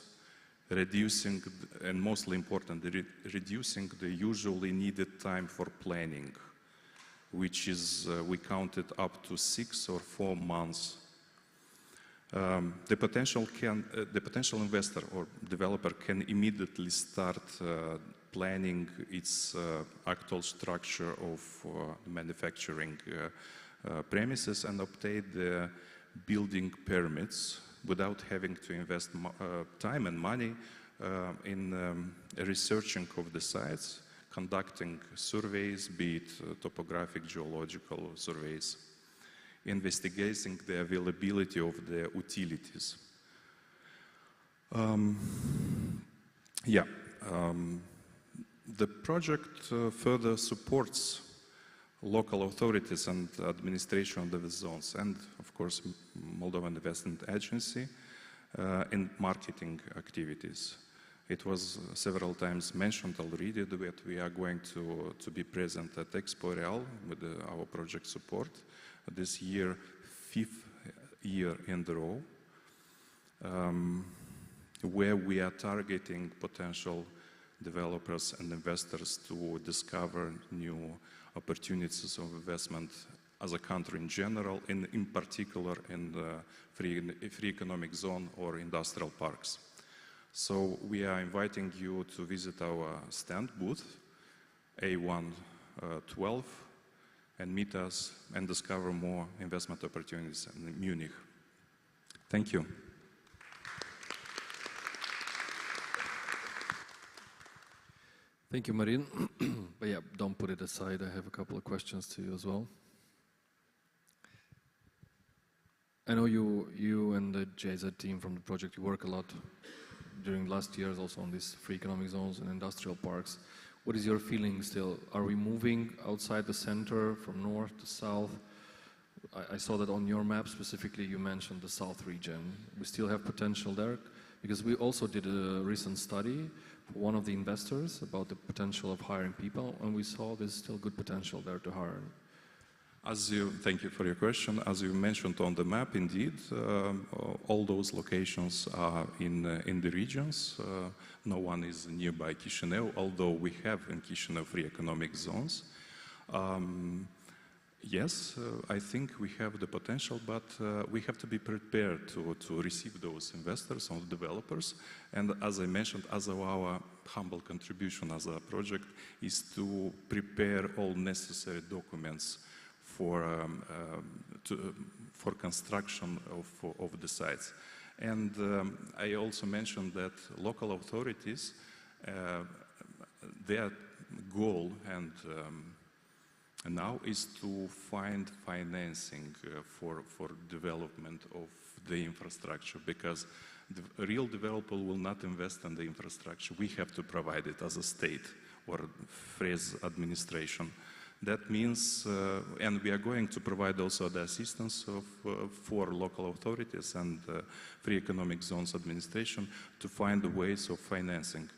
reducing, and mostly important, reducing the usually needed time for planning, which is, we counted up to 6 or 4 months. The potential investor or developer can immediately start planning its actual structure of manufacturing premises and obtain the building permits without having to invest time and money in researching of the sites, conducting surveys, be it topographic, geological surveys, investigating the availability of the utilities. The project further supports local authorities and administration of the zones and, of course, Moldovan Investment Agency in marketing activities. It was several times mentioned already that we are going to be present at Expo Real with our project support this year, 5th year in a row, where we are targeting potential developers and investors to discover new opportunities of investment as a country in general, and in particular in the free economic zone or industrial parks. So we are inviting you to visit our stand booth, A1 12 and meet us and discover more investment opportunities in Munich. Thank you. Thank you, Marin. But yeah, don't put it aside. I have a couple of questions to you as well. I know you and the JZ team from the project, you work a lot during last years also on these free economic zones and industrial parks. What is your feeling still? Are we moving outside the center from north to south? I saw that on your map specifically you mentioned the south region. We still have potential there? Because we also did a recent study for one of the investors about the potential of hiring people, and we saw there's still good potential there to hire. Thank you for your question. As you mentioned on the map, indeed, all those locations are in the regions. No one is nearby Chisinau, although we have in Chisinau free economic zones. Yes, I think we have the potential, but we have to be prepared to receive those investors or developers. And as I mentioned, as our humble contribution as a project is to prepare all necessary documents for construction of the sites. And I also mentioned that local authorities, their goal and now is to find financing for development of the infrastructure, because the real developer will not invest in the infrastructure. We have to provide it as a state or phrase administration. That means, and we are going to provide also the assistance for local authorities and free economic zones administration to find the ways of financing,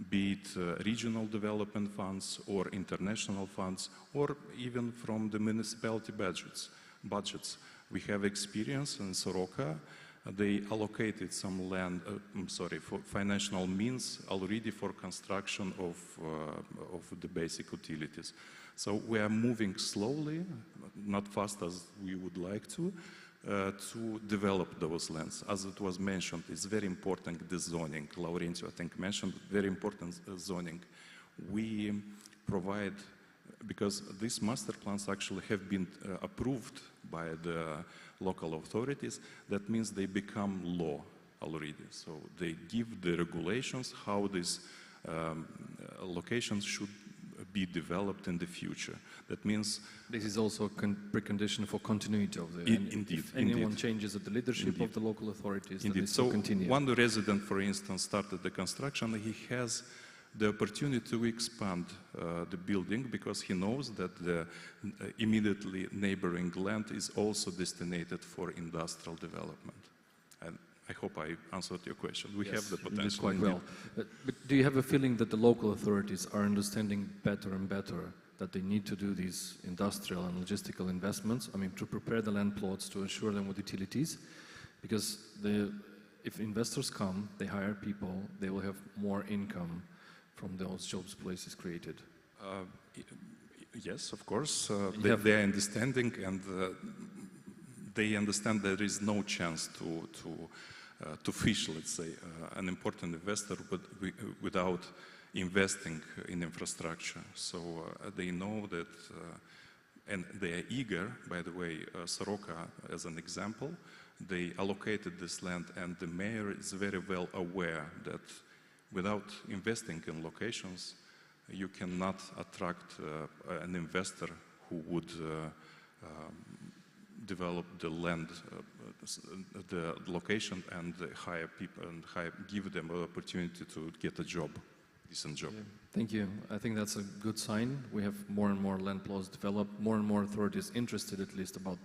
be it regional development funds or international funds, or even from the municipality budgets. We have experience in Soroka. They allocated some land, for financial means already for construction of the basic utilities. So we are moving slowly, not fast as we would like to develop those lands. As it was mentioned, it's very important, the zoning. Laurențiu, I think, mentioned very important zoning. We provide, because these master plans actually have been approved by the local authorities, that means they become law already. So they give the regulations how these locations should be developed in the future. That means this is also a precondition for continuity of the. Indeed, if anyone changes at the leadership of the local authorities, indeed. So continue. One resident, for instance, started the construction. He has the opportunity to expand the building because he knows that the immediately neighboring land is also destined for industrial development. And I hope I answered your question. We have the potential. You did quite well. But do you have a feeling that the local authorities are understanding better and better that they need to do these industrial and logistical investments? I mean, to prepare the land plots, to assure them with utilities, because if investors come, they hire people, they will have more income from those jobs places created. Yes, of course. They are understanding, and they understand there is no chance to fish, let's say, an important investor without investing in infrastructure. So they know that, and they are eager. By the way, Soroka, as an example, they allocated this land, and the mayor is very well aware that without investing in locations, you cannot attract an investor who would develop the land, the location, and hire people and give them an opportunity to get a job, decent job. Yeah. Thank you. I think that's a good sign. We have more and more land plots developed, more and more authorities interested at least about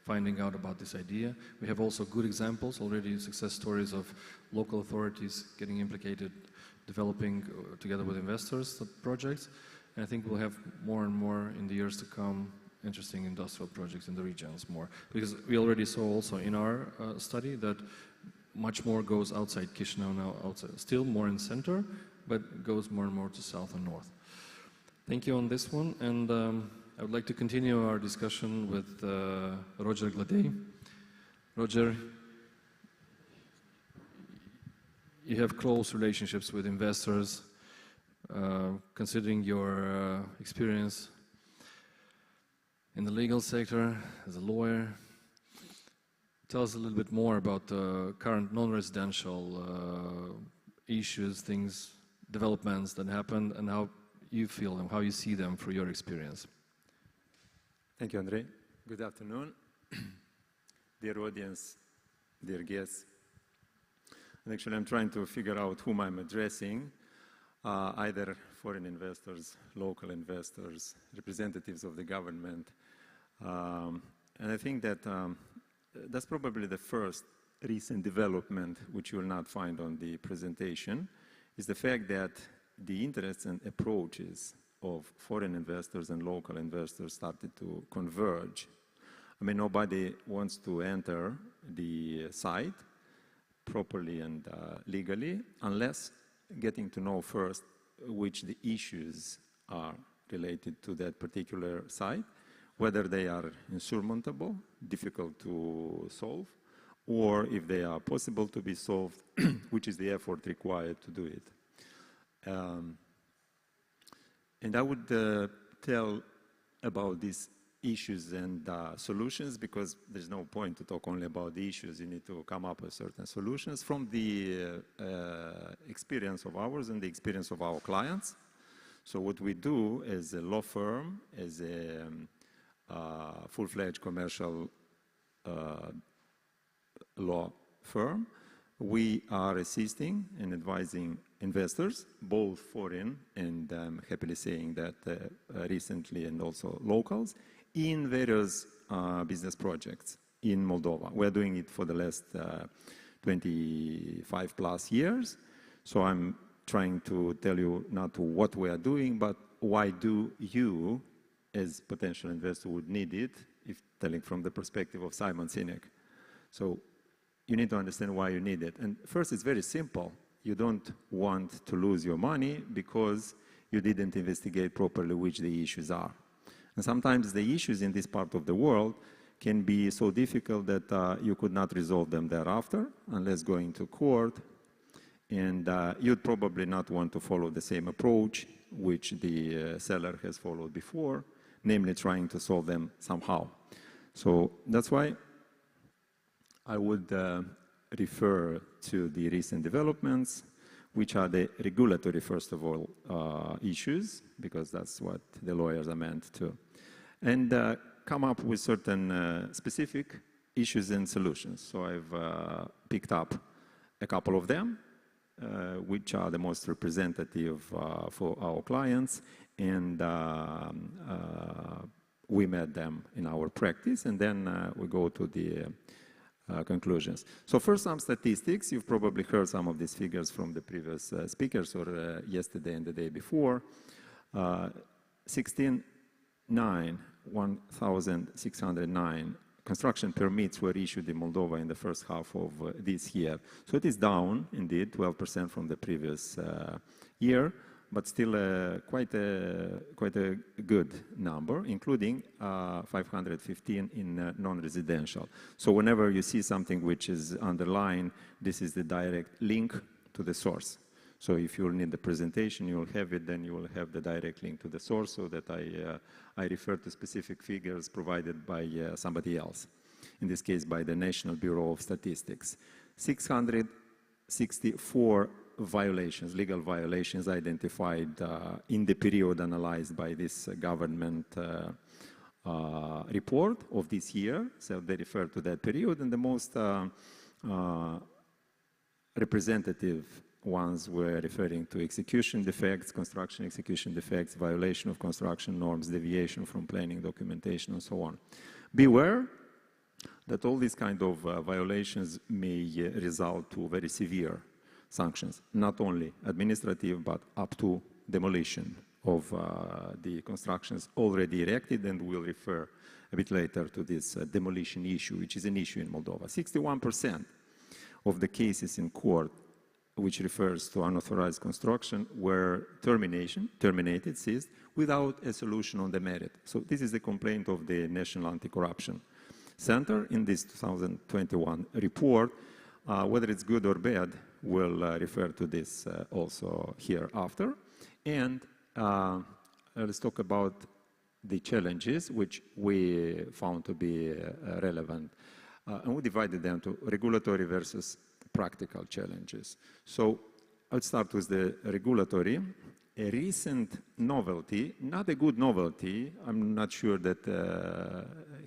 finding out about this idea. We have also good examples, already success stories of local authorities getting implicated, developing together with investors the projects. And I think we'll have more and more in the years to come interesting industrial projects in the regions more. Because we already saw also in our study that much more goes outside Chisinau now, still more in center, but goes more and more to south and north. Thank you on this one, and I would like to continue our discussion with Roger Gladey. Roger, you have close relationships with investors. Considering your experience, in the legal sector, as a lawyer. Tell us a little bit more about the current non-residential issues, things, developments that happened, and how you feel them, how you see them through your experience. Thank you, Andrei. Good afternoon. Dear audience, dear guests. And actually, I'm trying to figure out whom I'm addressing, either foreign investors, local investors, representatives of the government. And I think that that's probably the first recent development which you will not find on the presentation, is the fact that the interests and approaches of foreign investors and local investors started to converge. I mean, nobody wants to enter the site properly and legally unless getting to know first which the issues are related to that particular site, whether they are insurmountable, difficult to solve, or if they are possible to be solved, which is the effort required to do it. And I would tell about these issues and solutions, because there's no point to talk only about the issues. You need to come up with certain solutions from the experience of ours and the experience of our clients. So what we do as a law firm, as a full-fledged commercial law firm, we are assisting and advising investors, both foreign and I'm happily saying that recently, and also locals, in various business projects in Moldova. We're doing it for the last 25 plus years. So I'm trying to tell you not what we are doing, but why do you, as potential investor, would need it, if telling from the perspective of Simon Sinek. So you need to understand why you need it. And first, it's very simple. You don't want to lose your money because you didn't investigate properly which the issues are. And sometimes the issues in this part of the world can be so difficult that you could not resolve them thereafter unless going to court. And you'd probably not want to follow the same approach which the seller has followed before, namely trying to solve them somehow. So that's why I would refer to the recent developments, which are the regulatory, first of all, issues, because that's what the lawyers are meant to, and come up with certain specific issues and solutions. So I've picked up a couple of them, which are the most representative for our clients, and we met them in our practice, and then we go to the conclusions. So first, some statistics. You've probably heard some of these figures from the previous speakers, or yesterday and the day before. 1,609 construction permits were issued in Moldova in the first half of this year. So it is down, indeed, 12% from the previous year, but still quite a good number, including 515 in non-residential. So whenever you see something which is underlined, this is the direct link to the source. So if you'll need the presentation, you'll have it, then you will have the direct link to the source, so that I refer to specific figures provided by somebody else, in this case by the National Bureau of Statistics. 664 violations, legal violations identified in the period analyzed by this government report of this year. So they refer to that period, and the most representative ones were referring to execution defects, construction execution defects, violation of construction norms, deviation from planning documentation, and so on. Beware that all these kind of violations may result to very severe sanctions, not only administrative, but up to demolition of the constructions already erected, and we'll refer a bit later to this demolition issue, which is an issue in Moldova. 61% of the cases in court, which refers to unauthorized construction, were terminated, ceased, without a solution on the merit. So this is the complaint of the National Anti-Corruption Center in this 2021 report. Whether it's good or bad, we'll refer to this also hereafter. And let's talk about the challenges which we found to be relevant. And we divided them to regulatory versus practical challenges. So I'll start with the regulatory. A recent novelty, not a good novelty, I'm not sure that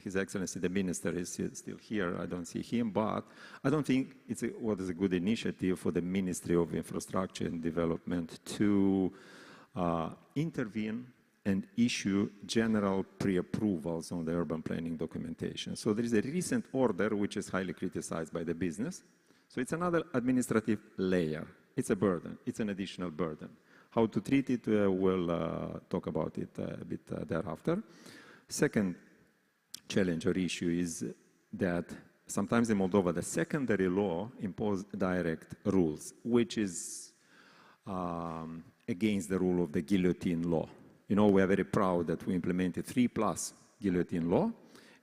His Excellency the Minister is still here, I don't see him, but I don't think what is a good initiative for the Ministry of Infrastructure and Development to intervene and issue general pre-approvals on the urban planning documentation. So there is a recent order which is highly criticized by the business. So it's another administrative layer. It's a burden. It's an additional burden. How to treat it, we'll talk about it a bit thereafter. Second challenge or issue is that sometimes in Moldova, the secondary law imposes direct rules, which is against the rule of the guillotine law. You know, we are very proud that we implemented 3+ guillotine law,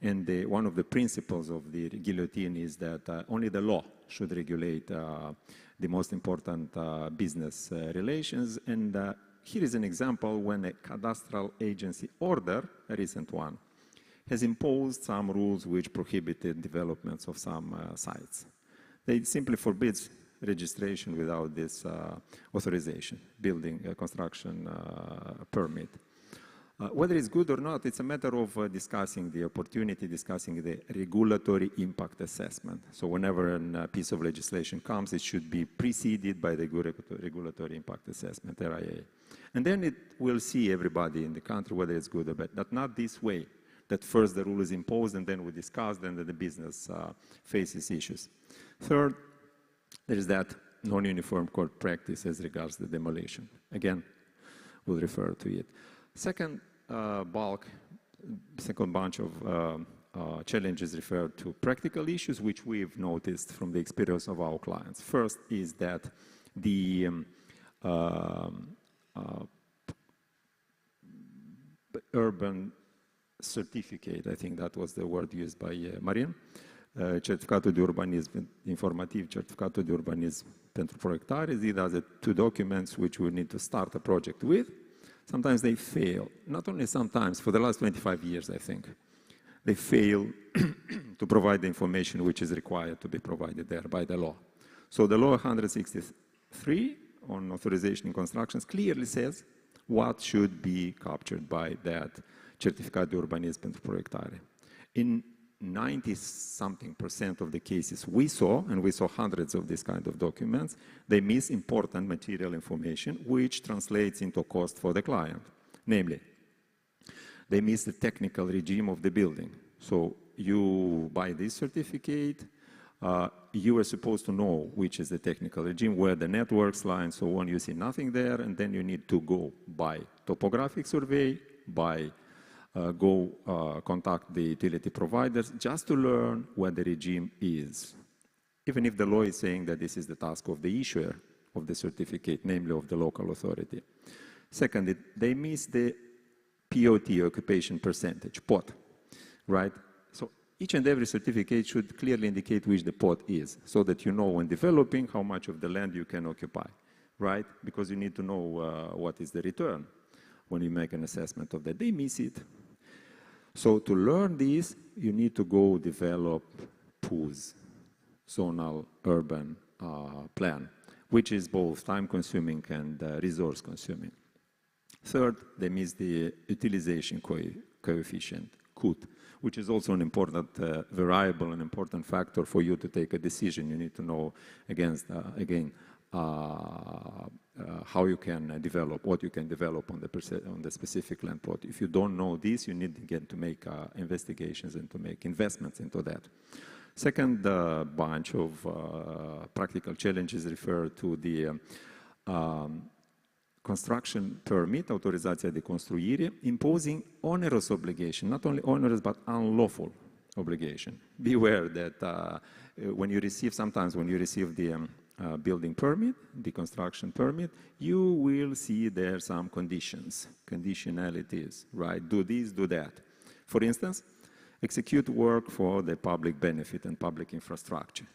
and one of the principles of the guillotine is that only the law should regulate the most important business relations. And here is an example when a cadastral agency order, a recent one, has imposed some rules which prohibited developments of some sites. They simply forbids registration without this authorization, building construction permit. Whether it's good or not, it's a matter of discussing the opportunity, discussing the regulatory impact assessment. So whenever a piece of legislation comes, it should be preceded by the regulatory impact assessment, RIA. And then it will see everybody in the country whether it's good or bad, but not this way, that first the rule is imposed and then we discuss, then the business faces issues. Third, there is that non-uniform court practice as regards the demolition. Again, we'll refer to it. Second bunch of challenges refer to practical issues, which we've noticed from the experience of our clients. First is that the urban certificate, I think that was the word used by Marin, certificatul de urbanism informativ, certificatul de urbanism pentru proiectare, these are the two documents which we need to start a project with. Sometimes they fail, not only sometimes, for the last 25 years, I think. They fail to provide the information which is required to be provided there by the law. So the law 163 on authorization in constructions clearly says what should be captured by that certificat de urbanism pentru proiectare. In 90-something% of the cases we saw, and we saw hundreds of these kind of documents, they miss important material information which translates into cost for the client. Namely, they miss the technical regime of the building. So you buy this certificate, you are supposed to know which is the technical regime, where the networks lie and so on. You see nothing there, and then you need to go buy topographic survey, contact the utility providers just to learn what the regime is. Even if the law is saying that this is the task of the issuer of the certificate, namely of the local authority. Second, they miss the POT, occupation percentage, POT, right? So each and every certificate should clearly indicate which the POT is, so that you know when developing how much of the land you can occupy, right? Because you need to know what is the return when you make an assessment of that. They miss it. So to learn this, you need to go develop PUS, zonal urban plan, which is both time-consuming and resource-consuming. Third, they miss the utilization coefficient, CUT, which is also an important variable, an important factor for you to take a decision. You need to know, again, how you can develop, what you can develop on the specific land plot. If you don't know this, you need again to make investigations and to make investments into that. Second bunch of practical challenges refer to the construction permit, autorizația de construire, imposing onerous obligation, not only onerous but unlawful obligation. Beware that when you receive the building permit, the construction permit, you will see there some conditionalities, right? Do this, do that. For instance, execute work for the public benefit and public infrastructure.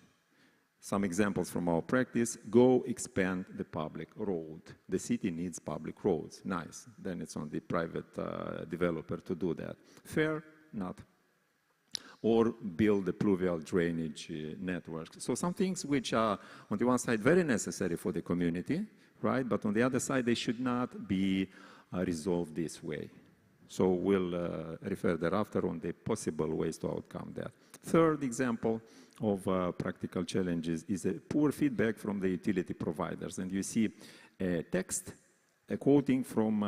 Some examples from our practice: go expand the public road. The city needs public roads. Nice. Then it's on the private developer to do that. Fair? Not. Or build the pluvial drainage networks. So some things which are, on the one side, very necessary for the community, right? But on the other side, they should not be resolved this way. So we'll refer thereafter on the possible ways to outcome that. Third example of practical challenges is a poor feedback from the utility providers. And you see a text, a quoting from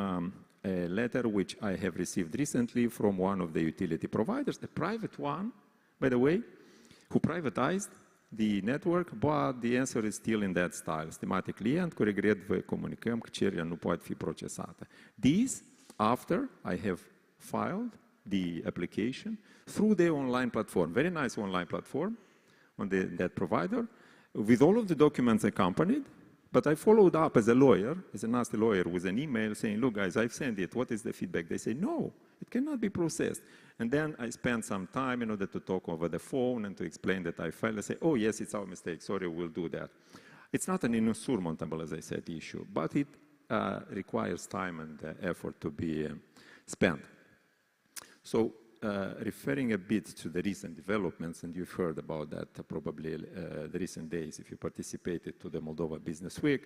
a letter which I have received recently from one of the utility providers, a private one, by the way, who privatized the network, but the answer is still in that style. Stimați client, cu regret vă comunicăm că cererea nu poate fi procesată. This, after I have filed the application through the online platform, very nice online platform on that provider, with all of the documents accompanied. But I followed up as a lawyer, as a nasty lawyer, with an email saying, look guys, I've sent it, what is the feedback? They say, no, it cannot be processed. And then I spent some time in order to talk over the phone and to explain that I filed. I say, oh yes, it's our mistake, sorry, we'll do that. It's not an insurmountable, as I said, issue, but it requires time and effort to be spent. So referring a bit to the recent developments, and you've heard about that probably the recent days if you participated to the Moldova Business Week.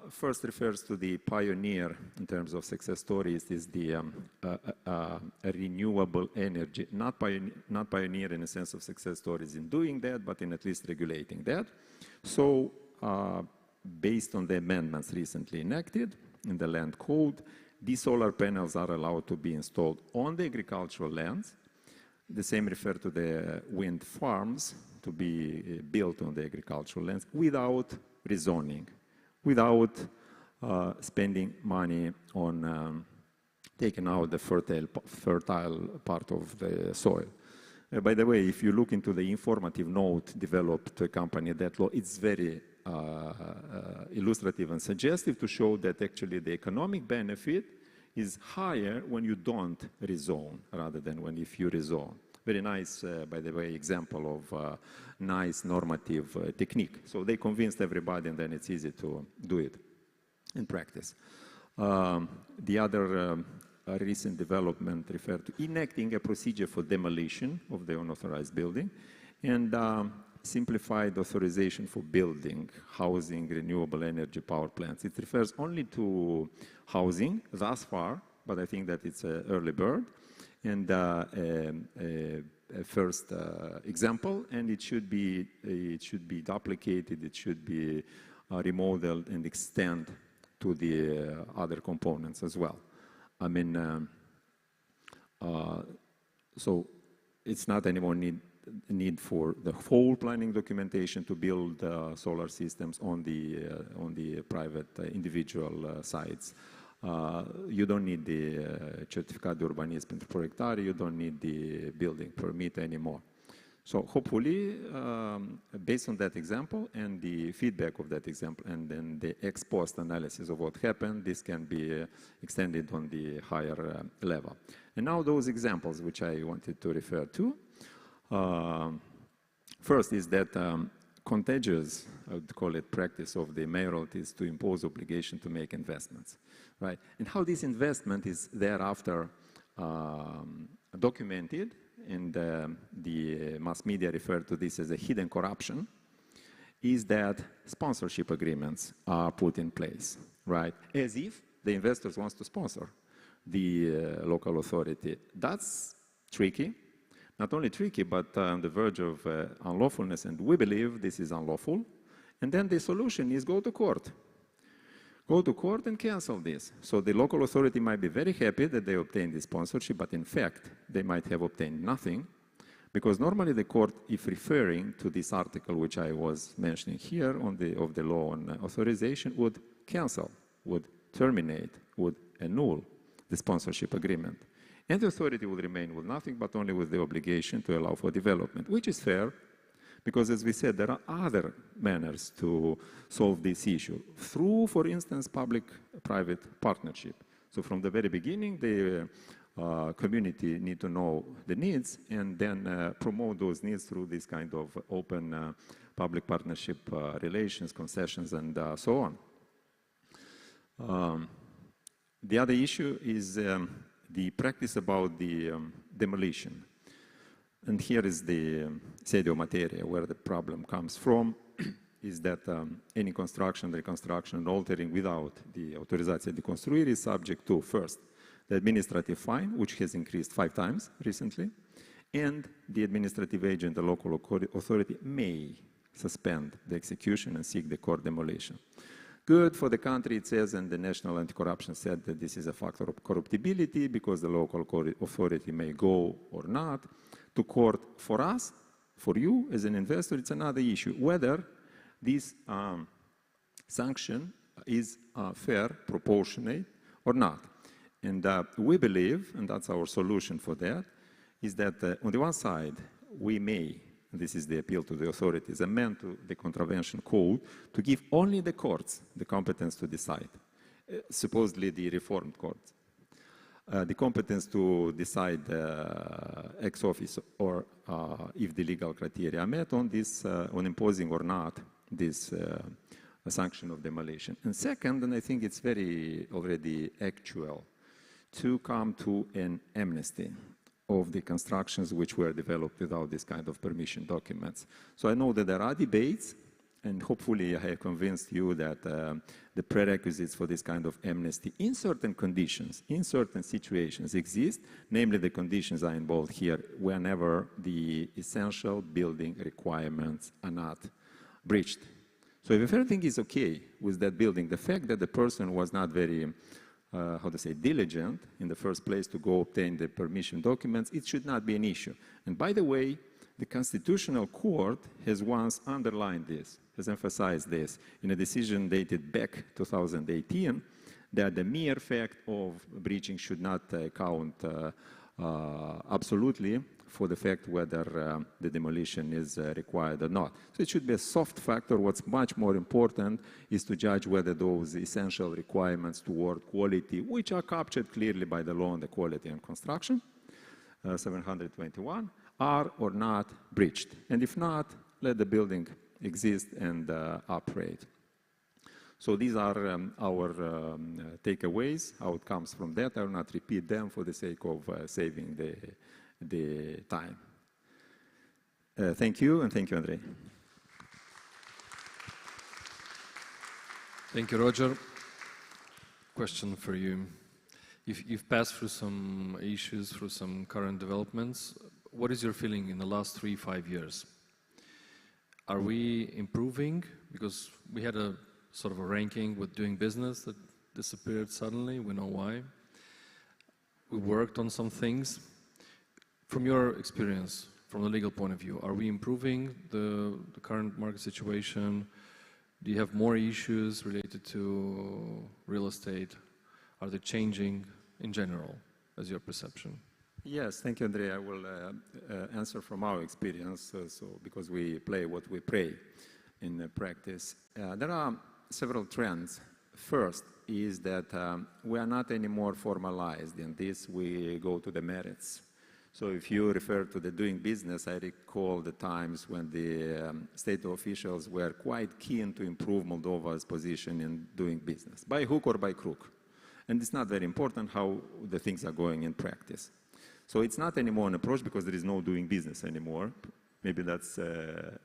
First refers to the pioneer in terms of success stories is the renewable energy, not pioneer in the sense of success stories in doing that, but in at least regulating that. So based on the amendments recently enacted in the land code, these solar panels are allowed to be installed on the agricultural lands. The same refer to the wind farms to be built on the agricultural lands without rezoning, without spending money on taking out the fertile part of the soil. By the way, if you look into the informative note developed to accompany that law, it's very illustrative and suggestive to show that actually the economic benefit is higher when you don't rezone rather than when if you rezone. Very nice, by the way, example of nice normative technique. So they convinced everybody and then it's easy to do it in practice. The other recent development referred to enacting a procedure for demolition of the unauthorized building and simplified authorization for building, housing, renewable energy power plants. It refers only to housing thus far, but I think that it's an early bird and a first example, and it should be duplicated, it should be remodeled and extend to the other components as well. I mean, so it's not anymore need for the whole planning documentation to build solar systems on the private individual sites. You don't need the certificat de urbanism pentru proiectare, you don't need the building permit anymore. So hopefully, based on that example and the feedback of that example and then the ex post analysis of what happened, this can be extended on the higher level. And now those examples which I wanted to refer to. First is that contagious, I would call it, practice of the mayoralties to impose obligation to make investments, right? And how this investment is thereafter documented, and the mass media refer to this as a hidden corruption, is that sponsorship agreements are put in place, right? As if the investors wants to sponsor the local authority. That's tricky. Not only tricky, but on the verge of unlawfulness, and we believe this is unlawful. And then the solution is go to court. Go to court and cancel this. So the local authority might be very happy that they obtained the sponsorship, but in fact, they might have obtained nothing, because normally the court, if referring to this article which I was mentioning here of the law on authorization, would cancel, would terminate, would annul the sponsorship agreement. And the authority would remain with nothing, but only with the obligation to allow for development, which is fair, because as we said, there are other manners to solve this issue through, for instance, public-private partnership. So from the very beginning, the community need to know the needs and then promote those needs through this kind of open public partnership relations, concessions, and so on. The other issue is the practice about the demolition. And here is the sedio materia, where the problem comes from, is that any construction, reconstruction, and altering without the autorizație de construire is subject to, first, the administrative fine, which has increased 5 times recently, and the administrative agent, the local authority, may suspend the execution and seek the court demolition. Good for the country, it says, and the National Anti-Corruption said that this is a factor of corruptibility because the local authority may go or not to court. For us, for you as an investor, it's another issue, whether this sanction is fair, proportionate, or not. And we believe, and that's our solution for that, is that on the one side, we may, and this is the appeal to the authorities, amend to the contravention code to give only the courts the competence to decide, supposedly the reformed courts, the competence to decide ex officio or if the legal criteria are met on this, on imposing or not this sanction of demolition. And second, and I think it's very already actual, to come to an amnesty of the constructions which were developed without this kind of permission documents. So I know that there are debates, and hopefully I have convinced you that the prerequisites for this kind of amnesty in certain conditions, in certain situations exist, namely the conditions are involved here whenever the essential building requirements are not breached. So if everything is okay with that building, the fact that the person was not very how to say, diligent in the first place to go obtain the permission documents, it should not be an issue. And by the way, the Constitutional Court has once underlined this, has emphasized this in a decision dated back 2018, that the mere fact of breaching should not count absolutely for the fact whether the demolition is required or not. So it should be a soft factor. What's much more important is to judge whether those essential requirements toward quality, which are captured clearly by the law on the quality and construction, 721, are or not breached. And if not, let the building exist and operate. So these are our takeaways, outcomes from that. I will not repeat them for the sake of saving the time. Thank you, and thank you, Andrei. Thank you, Roger. Question for you. You've passed through some issues, through some current developments. What is your feeling in the last 3-5 years? Are we improving? Because we had a sort of a ranking with doing business that disappeared suddenly. We know why. We worked on some things. From your experience, from the legal point of view, are we improving the current market situation? Do you have more issues related to real estate? Are they changing in general, as your perception? Yes, thank you, Andrei. I will answer from our experience, because we play what we pray in practice. There are several trends. First is that we are not anymore formalized. In this, we go to the merits. So if you refer to the doing business, I recall the times when the state officials were quite keen to improve Moldova's position in doing business, by hook or by crook. And it's not very important how the things are going in practice. So it's not anymore an approach because there is no doing business anymore. Maybe that's a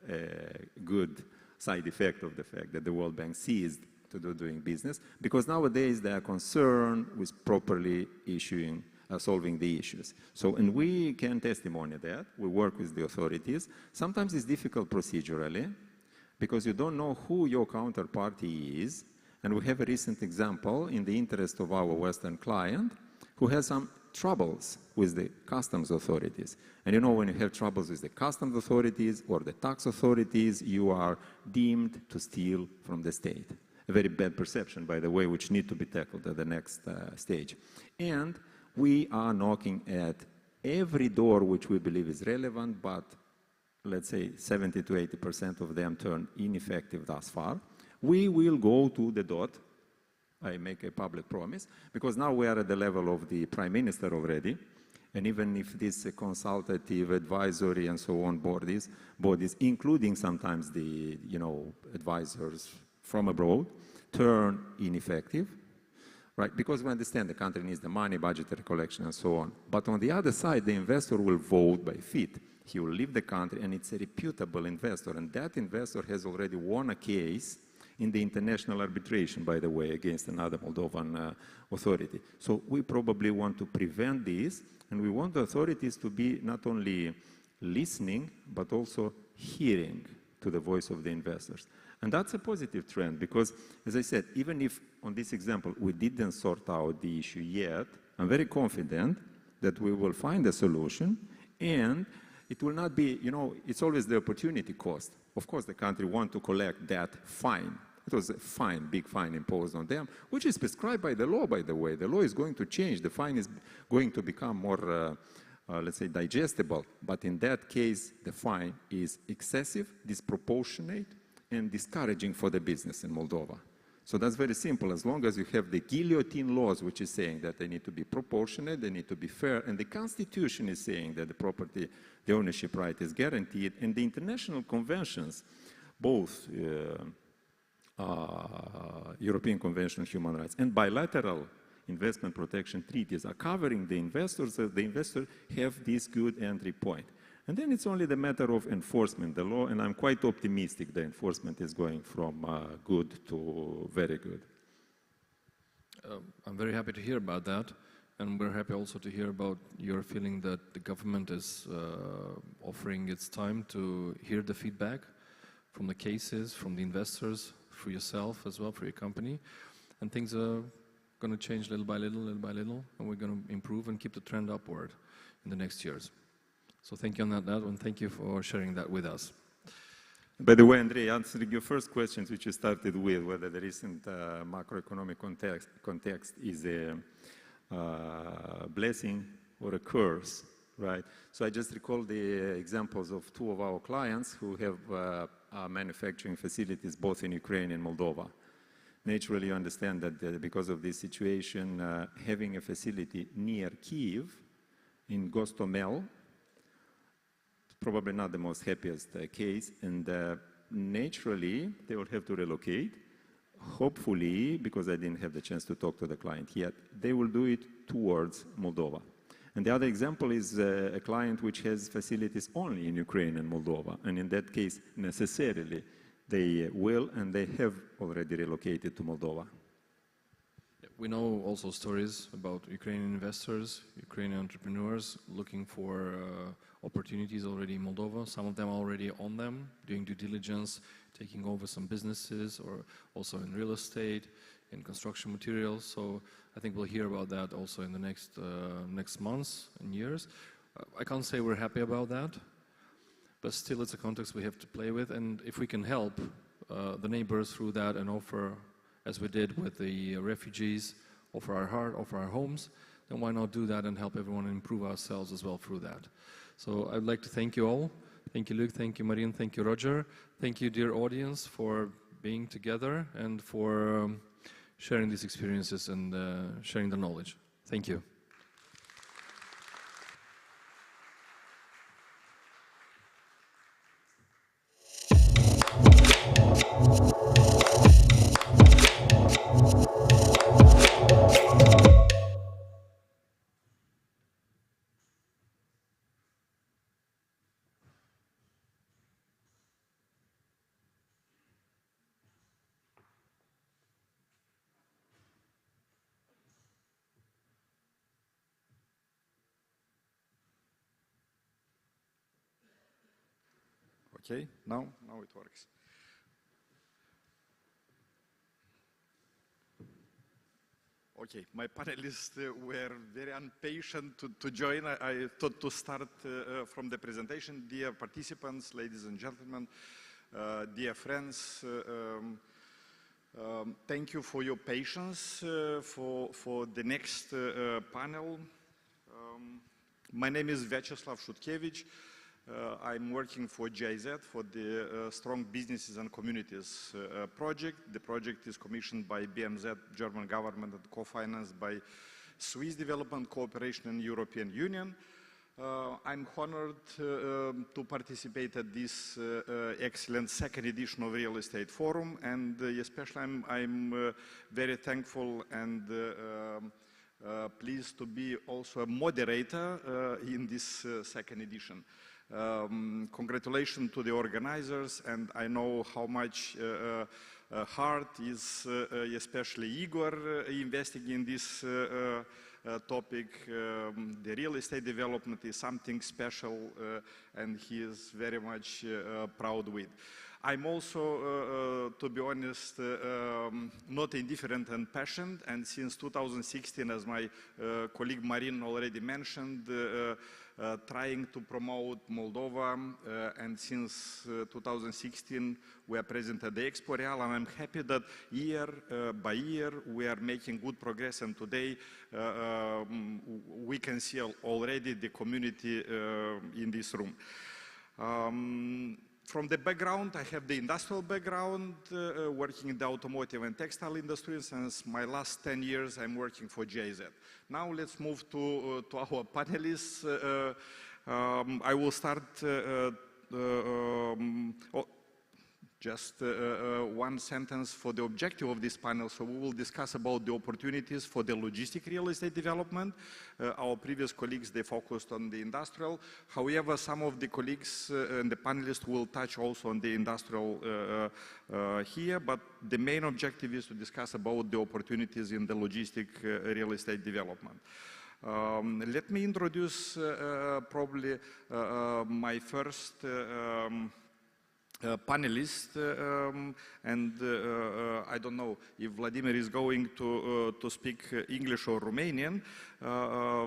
good side effect of the fact that the World Bank ceased to do doing business, because nowadays they are concerned with properly solving the issues. So, and we can testimony that. We work with the authorities. Sometimes it's difficult procedurally because you don't know who your counterparty is. And we have a recent example in the interest of our Western client who has some troubles with the customs authorities. And you know, when you have troubles with the customs authorities or the tax authorities, you are deemed to steal from the state. A very bad perception, by the way, which need to be tackled at the next stage. And we are knocking at every door which we believe is relevant, but let's say 70 to 80% of them turn ineffective thus far. We will go to the dot. I make a public promise, because now we are at the level of the Prime Minister already, And even if this consultative, advisory, and so on bodies, including sometimes the advisors from abroad, turn ineffective, right? Because we understand the country needs the money, budgetary collection, and so on. But on the other side, the investor will vote by feet. He will leave the country, and it's a reputable investor. And that investor has already won a case in the international arbitration, by the way, against another Moldovan authority. So we probably want to prevent this, and we want the authorities to be not only listening, but also hearing to the voice of the investors. And that's a positive trend, because, as I said, even if on this example we didn't sort out the issue yet, I'm very confident that we will find a solution, and it will not be, it's always the opportunity cost. Of course, the country wants to collect that fine. It was a fine, big fine imposed on them, which is prescribed by the law, by the way. The law is going to change. The fine is going to become more, let's say, digestible. But in that case, the fine is excessive, disproportionate, and discouraging for the business in Moldova. So that's very simple. As long as you have the guillotine laws, which is saying that they need to be proportionate, they need to be fair, and the Constitution is saying that the property, the ownership right is guaranteed, and the international conventions, both European Convention on Human Rights and bilateral investment protection treaties are covering the investors, so the investors have this good entry point. And then it's only the matter of enforcement, the law, and I'm quite optimistic the enforcement is going from good to very good. I'm very happy to hear about that, and we're happy also to hear about your feeling that the government is offering its time to hear the feedback from the cases, from the investors, for yourself as well, for your company, and things are going to change little by little, and we're going to improve and keep the trend upward in the next years. So thank you on that, and thank you for sharing that with us. By the way, Andrei, answering your first questions, which you started with, whether the recent macroeconomic context is a blessing or a curse, right? So I just recall the examples of two of our clients who have manufacturing facilities both in Ukraine and Moldova. Naturally, you understand that because of this situation, having a facility near Kyiv, in Gostomel, probably not the most happiest case, and naturally they will have to relocate. Hopefully, because I didn't have the chance to talk to the client yet, they will do it towards Moldova. And the other example is a client which has facilities only in Ukraine and Moldova, and in that case, necessarily, they will and they have already relocated to Moldova. We know also stories about Ukrainian investors, Ukrainian entrepreneurs looking for opportunities already in Moldova. Some of them are already on them, doing due diligence, taking over some businesses, or also in real estate, in construction materials. So I think we'll hear about that also in the next months and years. I can't say we're happy about that, but still it's a context we have to play with. And if we can help the neighbors through that and offer, as we did with the refugees, offer our heart, offer our homes, then why not do that and help everyone improve ourselves as well through that? So I'd like to thank you all. Thank you, Luke. Thank you, Marian. Thank you, Roger. Thank you, dear audience, for being together and for sharing these experiences and sharing the knowledge. Thank you. Okay, now it works. Okay, my panelists were very impatient to join. I thought to start from the presentation. Dear participants, ladies and gentlemen, dear friends, thank you for your patience for the next panel. My name is Vyacheslav Shutkevich. I'm working for GIZ, for the Strong Businesses and Communities project. The project is commissioned by BMZ, German government, and co-financed by Swiss Development Cooperation and European Union. I'm honored to participate at this excellent second edition of Real Estate Forum, and especially I'm very thankful and pleased to be also a moderator in this second edition. Congratulations to the organizers, and I know how much heart is especially Igor investing in this topic. The real estate development is something special and he is very much proud with. I'm also, to be honest, not indifferent and passionate, and since 2016, as my colleague Marin already mentioned, trying to promote Moldova, and since 2016 we are present at the Expo Real, and I'm happy that year by year we are making good progress, and today we can see already the community in this room. From the background, I have the industrial background, working in the automotive and textile industry. Since my last 10 years, I'm working for GIZ. Now let's move to our panelists. I will start just one sentence for the objective of this panel. So we will discuss about the opportunities for the logistic real estate development. Our previous colleagues, they focused on the industrial. However, some of the colleagues and the panelists will touch also on the industrial here, but the main objective is to discuss about the opportunities in the logistic real estate development. Let me introduce probably my first panelist, and I don't know if Vladimir is going to speak English or Romanian.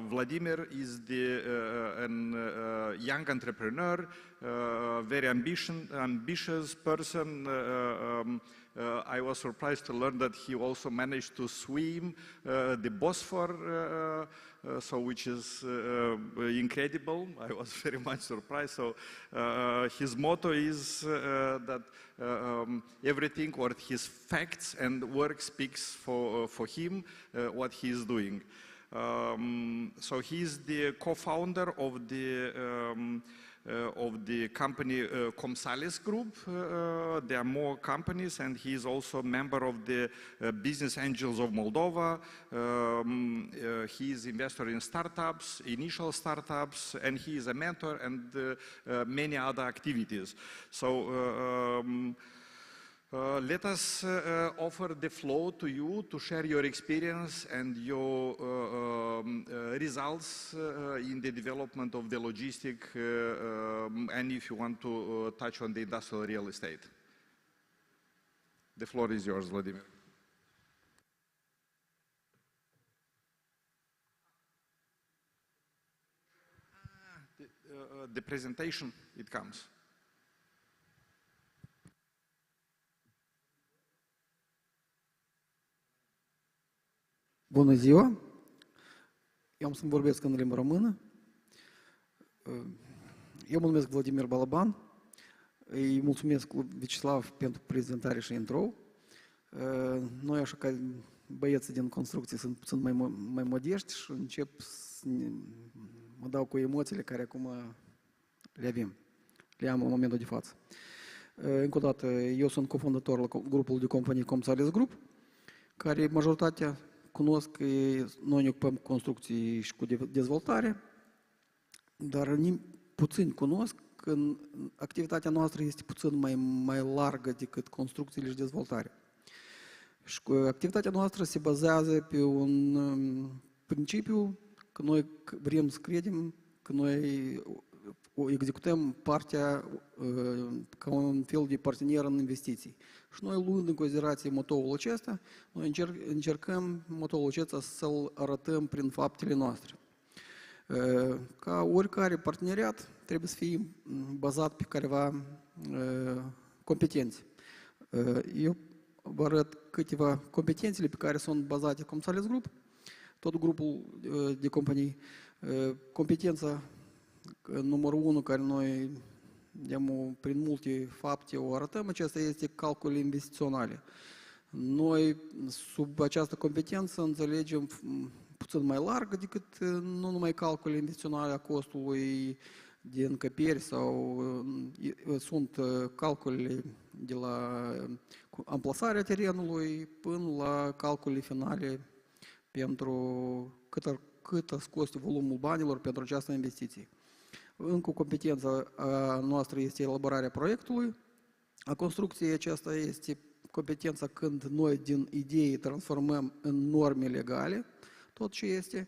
Vladimir is a young entrepreneur, very ambitious person. I was surprised to learn that he also managed to swim the Bosphor, which is incredible. I was very much surprised. So his motto is that everything, or his facts and work speaks for him, what he is doing. So he's the co-founder of the company Comsales Group. There are more companies, and he is also a member of the Business Angels of Moldova. He is investor in startups, initial startups, and he is a mentor and many other activities. So let us offer the floor to you to share your experience and your results in the development of the logistic, and if you want to touch on the industrial real estate. The floor is yours, Vladimir. The presentation, it comes. Bună ziua! Eu am să-mi vorbesc în limba română. Eu mă numesc Vladimir Balaban. Îi mulțumesc lui Vyacheslav pentru prezentare și intro. Noi, așa ca băieții din construcție, sunt puțin mai modești și încep să mă dau cu emoțiile care acum le am în momentul de față. Încă o dată, eu sunt cofondator la grupul de companii Comsales Group, care majoritatea cunosc că noi ne ocupăm cu construcții și cu dezvoltare, dar puțin cunosc că activitatea noastră este puțin mai largă decât construcțiile și dezvoltare. Și activitatea noastră se bazează pe un principiu că noi vrem să credem că noi executăm partea ca un fel de partener în investiții. Și noi, luând în considerație motoul acesta, noi încercăm motoul acesta să-l arătăm prin faptele noastre. Ca oricare parteneriat trebuie să fie bazat pe careva competențe. Eu vă arăt câteva competențele pe care sunt bazate Comsales Group, tot grupul de companii. Competența numărul 1 care noi prin multe fapte o arătăm, acesta este calculele investiționale. Noi, sub această competență, înțelegem puțin mai largă decât nu numai calcule investiționale a costului de încăperi sau sunt calculele de la amplasarea terenului până la calculele finale pentru cât a scos volumul banilor pentru această investiție. Încă o competență noastră este elaborarea proiectului. A construcției aceasta este competența când noi din idei transformăm în norme legale tot ce este.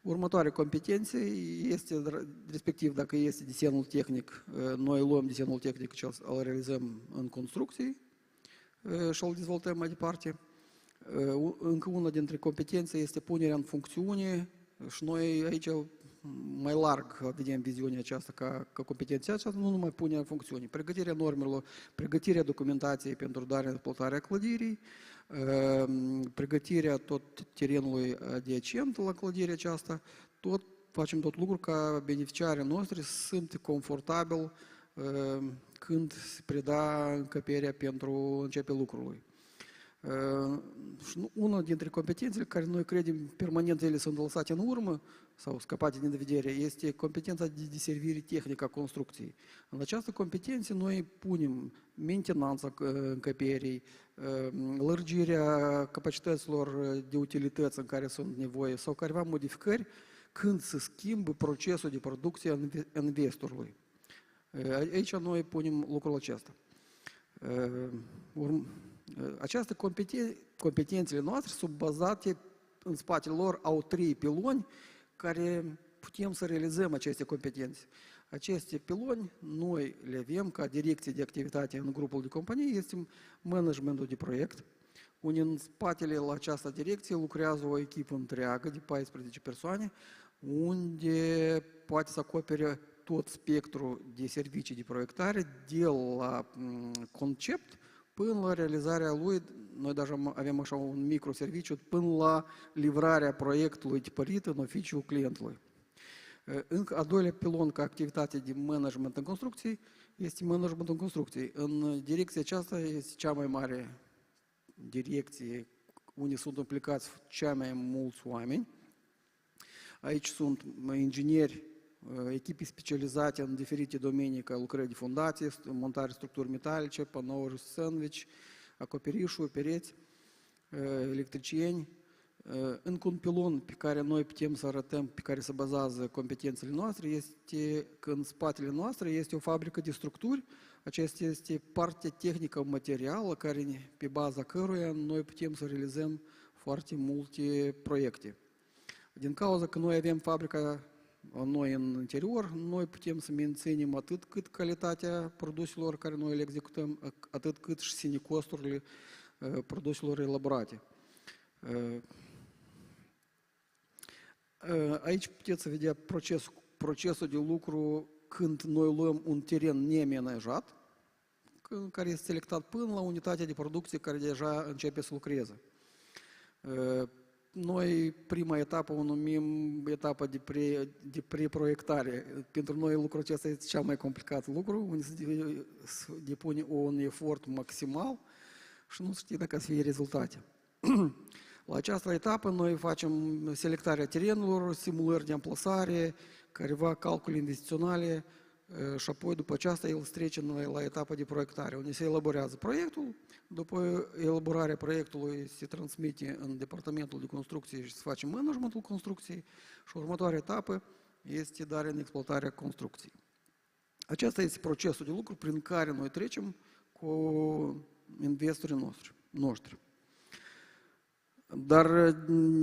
Următoarea competență este, respectiv dacă este desenul tehnic, noi luăm desenul tehnic și îl realizăm în construcții și îl dezvoltăm mai departe. Încă una dintre competențe este punerea în funcțiune și noi aici mai larg vedem viziunea aceasta ca competența aceasta, nu numai punerea în funcțiune, pregătirea normelor, pregătirea documentației pentru darea în exploatare a clădirii, pregătirea tot terenului adiacent la clădirea aceasta, facem tot lucru ca beneficiarii noștri sunt confortabil când se preda încăperea pentru începe lucrului. Și una dintre competențele care noi credem permanent ele sunt lăsate în urmă sau scăpate din vedere este competența de deservire tehnică a construcției. În această competență noi punem mentenanța încăperii, lărgirea capacităților de utilități în care sunt nevoie sau careva modificări când se schimbă procesul de producție a investorului. Aici noi punem lucrul acesta. Această competențele noastre sunt bazate în spatele lor au 3 piloni care putem să realizăm aceste competențe. Aceste piloni noi le avem ca direcție de activitate în grupul de companii, este managementul de proiect, unde în spatele la această direcție lucrează o echipă întreagă de 14 persoane, unde poate să acopere tot spectrul de servicii de proiectare, de la concept până la realizarea lui, noi deja avem așa un microserviciu, până la livrarea proiectului tipărit în oficiul clientului. Încă a doilea pilon ca activitate de management în construcții este managementul în construcții. În direcția aceasta este cea mai mare direcție unde sunt implicați cei mai mulți oameni. Aici sunt ingineri, echipe specializate în diferite domenii ca lucrări de fundație, montare structuri metalice, panouri sandwich, acoperișuri, pereți, electricieni. Încă un pilon pe care noi putem să arătăm, pe care se bazează competențele noastre, este că în spatele noastre este o fabrică de structuri. Aceasta este partea tehnică materială care, pe baza căruia noi putem să realizăm foarte multe proiecte. Din cauza că noi avem fabrica noi în interior, noi putem să menținem atât cât calitatea produselor care noi le executăm, atât cât și costurile produselor elaborate. Aici puteți vedea procesul de lucru când noi luăm un teren neamenajat, care este selectat până la unitatea de producție care deja începe să lucreze. Noi, prima etapă, o numim etapa de preproiectare. Pentru noi lucrul acesta este cel mai complicat lucru, unde se depune un efort maximal și nu știe dacă să fie rezultate. La această etapă noi facem selectarea terenurilor, simulări de amplasare, careva calcule investiționale și apoi după aceasta el se trece la etapa de proiectare, unde se elaborează proiectul, după elaborarea proiectului se transmite în departamentul de construcție și se face managementul construcției și următoarea etapă este darea în exploatare a construcției. Acesta este procesul de lucru prin care noi trecem cu investorii noștri. Dar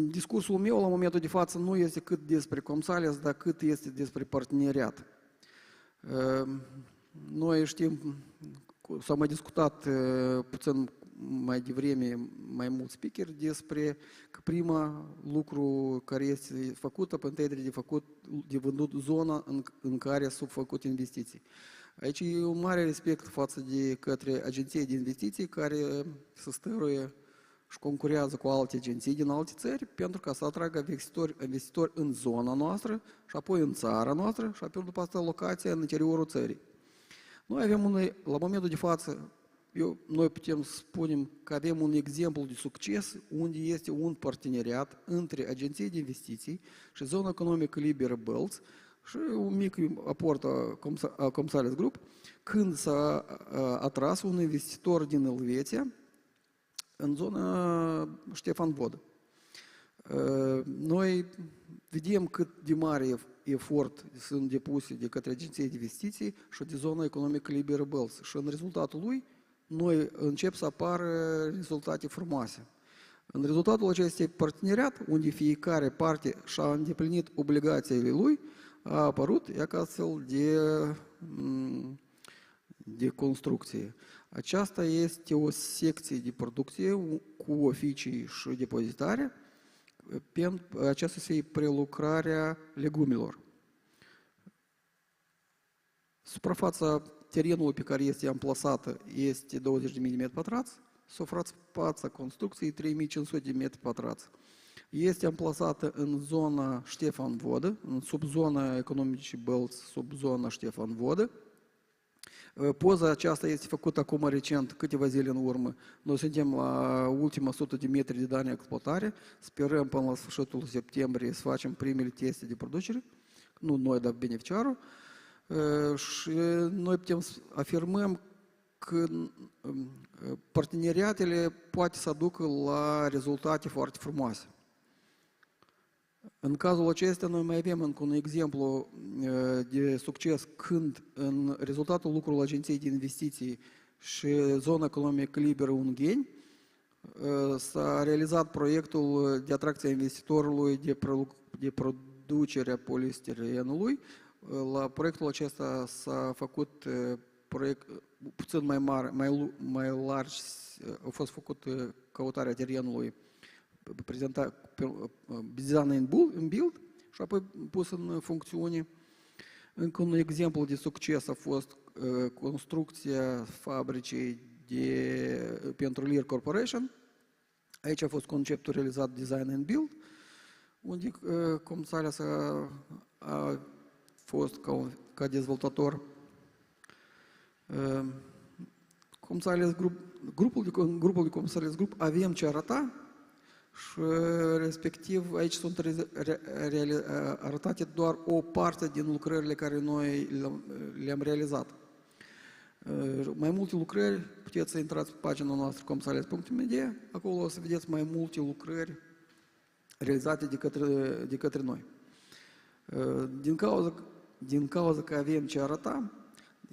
discursul meu la momentul de față nu este cât despre Comsales, dar cât este despre parteneriat. Noi știm, s-au mai discutat puțin mai devreme mai mulți speakeri despre că prima lucru care este făcută pe întâi de vândut zona în care s-au făcut investiții. Aici e un mare respect față de către agenții de investiții care se stăruie și concurează cu alte agenții din alte țări pentru ca să atragă investitori în zona noastră și apoi în țara noastră și apoi după asta locația în interiorul țării. Noi avem la momentul de față noi putem spune că avem un exemplu de succes unde este un parteneriat între agenții de investiții și zona economică liberă Bălți și un mic aport a Comsales Group, când s-a atras un investitor din Elveția în zona Ștefan Vodă. Noi vedem cât de mare efort sunt depuse de către agenții de investiții și de zona economică liberă Bălți. Și în rezultatul lui, noi încep să apară rezultate frumoase. În rezultatul acestui parteneriat, unde fiecare parte și-a îndeplinit obligațiile lui, a apărut astfel de construcție. Aceasta este o secție de producție cu oficii și depozitare. Aceasta este prelucrarea legumelor. Suprafața terenului pe care este amplasată este 20.000 de metri pătrați, suprafața construcției 3.500 de metri pătrați. Este amplasată în zona Ștefan Vodă, în subzona economică Bălți, subzona Ștefan Vodă. Poza aceasta este făcută acum recent, câteva zile în urmă. Noi suntem la ultima 100 de metri de dani exploatare. Sperăm până la sfârșitul septembrie să facem primele teste de producere. Nu noi, dar beneficiarul. Și noi putem să afirmăm că parteneriatele poate să aducă la rezultate foarte frumoase. În cazul acesta, noi mai avem încă un exemplu de succes când, în rezultatul lucrului Agenției de Investiții și Zona Economică Liberă Ungheni, s-a realizat proiectul de atracție a investitorului de producerea polistirenului. La proiectul acesta s-a făcut proiect puțin mai larg, a fost făcut căutarea terenului, design în build și apoi pus în funcțiune. Încă un exemplu de succes a fost construcția fabricii pentru Lear Corporation. Aici a fost conceptul realizat design and build, unde Comsales a fost ca dezvoltator. Grupul de Comsales Group avem ce arăta și respectiv aici sunt arătate doar o parte din lucrările care noi le-am realizat. Mai multe lucrări, puteți să intrați pe pagina noastră comsales.md, acolo o să vedeți mai multe lucrări realizate de către noi. Din cauza că avem ce arăta,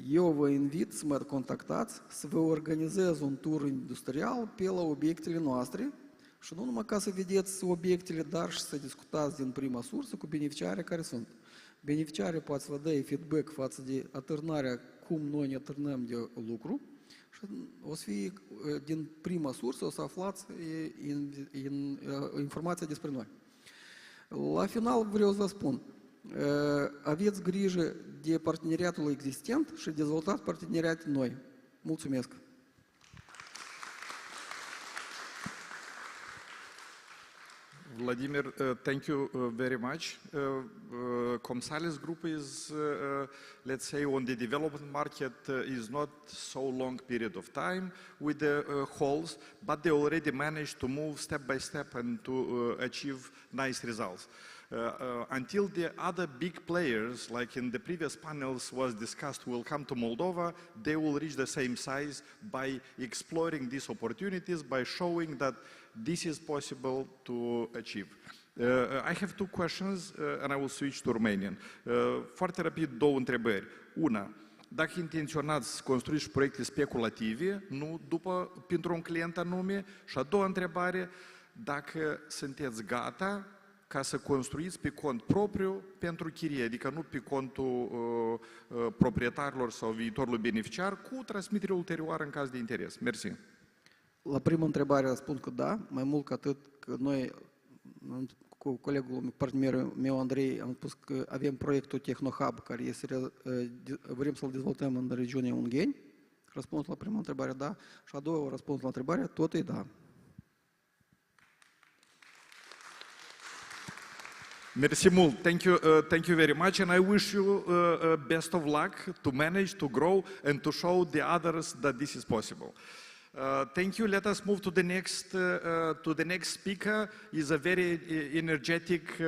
eu vă invit să mă contactați, să vă organizez un tur industrial pe la obiectele noastre și nu numai ca să vedeți obiectele, dar și să discutați din prima sursă cu beneficiarii care sunt. Beneficiarii poate să vă dea feedback față de atârnarea, cum noi ne atârnăm de lucru și o să fie din prima sursă, o să aflați informația despre noi. La final vreau să vă spun, aveți grijă de parteneriatul existent și dezvoltați parteneriate noi. Mulțumesc! Vladimir, thank you very much. Comsales Group is, let's say, on the development market is not so long period of time with the holes, but they already managed to move step by step and to achieve nice results. Until the other big players, like in the previous panels was discussed, will come to Moldova, they will reach the same size by exploring these opportunities, by showing that this is possible to achieve. I have two questions and I will switch to Romanian. Foarte rapid, două întrebări. Una, dacă intenționați să construiți proiecte speculative, nu pentru un client anume, și a doua întrebare, dacă sunteți gata ca să construiți pe cont propriu pentru chirie, adică nu pe contul proprietarilor sau viitorului beneficiar, cu transmitere ulterioară în caz de interes. Mersi. La prima întrebare răspund că da, mai mult ca atât că noi cu colegul, partenerul meu Andrei, am spus că avem proiectul TechnoHub, care este, vrem să-l dezvoltăm în regiunea Ungheni. Răspuns la prima întrebare da, și a doua răspuns la întrebare tot e da. Merci mult. Thank you very much, and I wish you best of luck to manage, to grow, and to show the others that this is possible. Thank you. Let us move to the next speaker. He's a very energetic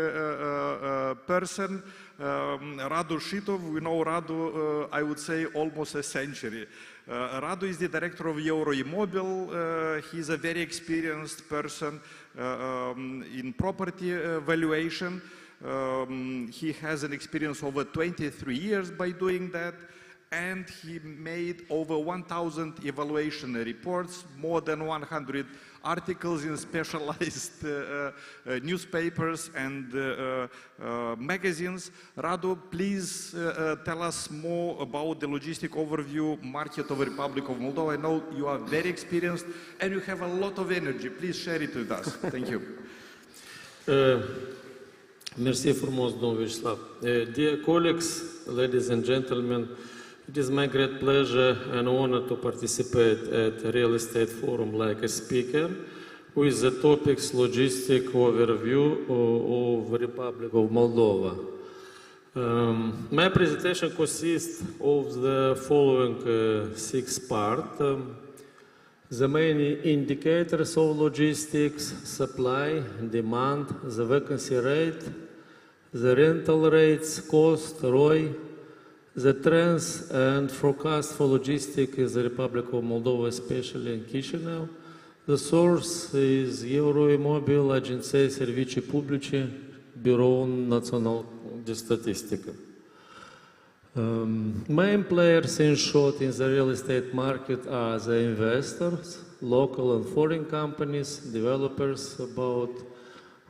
person, Radu Shitov. We know Radu, I would say, almost a century. Radu is the director of Euroimmobil. He's a very experienced person in property valuation. He has an experience over 23 years by doing that, and he made over 1,000 evaluation reports, more than 100 articles in specialized newspapers and magazines. Radu, please tell us more about the logistic overview market of the Republic of Moldova. I know you are very experienced and you have a lot of energy. Please share it with us. Thank you. Merci frumos, domnul Vyacheslav. Dear colleagues, ladies and gentlemen, it is my great pleasure and honor to participate at a real estate forum like a speaker with the topics logistic overview of the Republic of Moldova. My presentation consists of the following 6 parts. The main indicators of logistics: supply, demand, the vacancy rate, the rental rates, cost, ROI, the trends and forecast for logistics in the Republic of Moldova, especially in Chișinău. The source is Euroimmobil, Agenția Servicii Publice, Biroul Național de Statistică. Main players, in short, in the real estate market are the investors, local and foreign companies, developers, about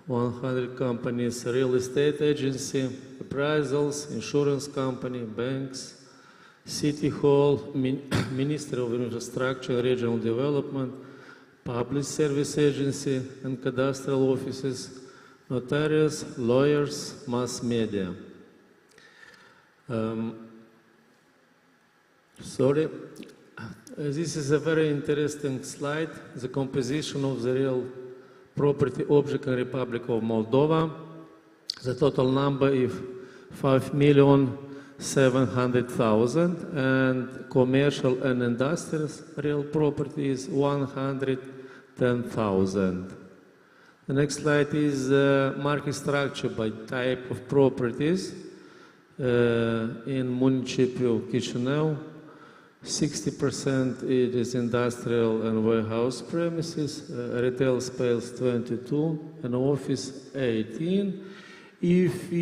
100 companies, real estate agency, appraisals, insurance company, banks, city hall, Ministry of Infrastructure and Regional Development, public service agency and cadastral offices, notarians, lawyers, mass media. This is a very interesting slide, the composition of the real property object in Republic of Moldova. The total number is 5,700,000, and commercial and industrial real property is 110,000. The next slide is market structure by type of properties. In Municipal Chișinău, 60% it is industrial and warehouse premises, retail space 22, and office 18. If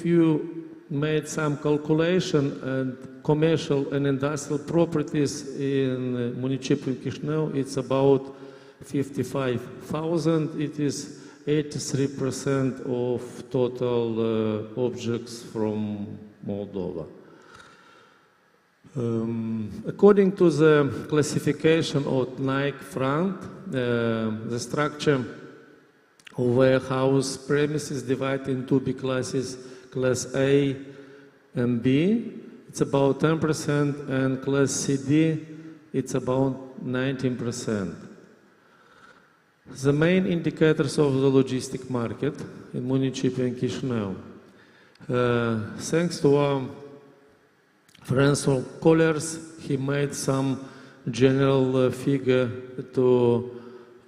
you made some calculation, and commercial and industrial properties in Municipal Chișinău, it's about 55,000. It is 83% of total objects from Moldova. According to the classification of Nike Frank, the structure of warehouse premises divided in 2 big classes, Class A and B, it's about 10%, and Class CD, it's about 19%. The main indicators of the logistic market in Municipal and Chișinău. Thanks to our François Collers, he made some general figure to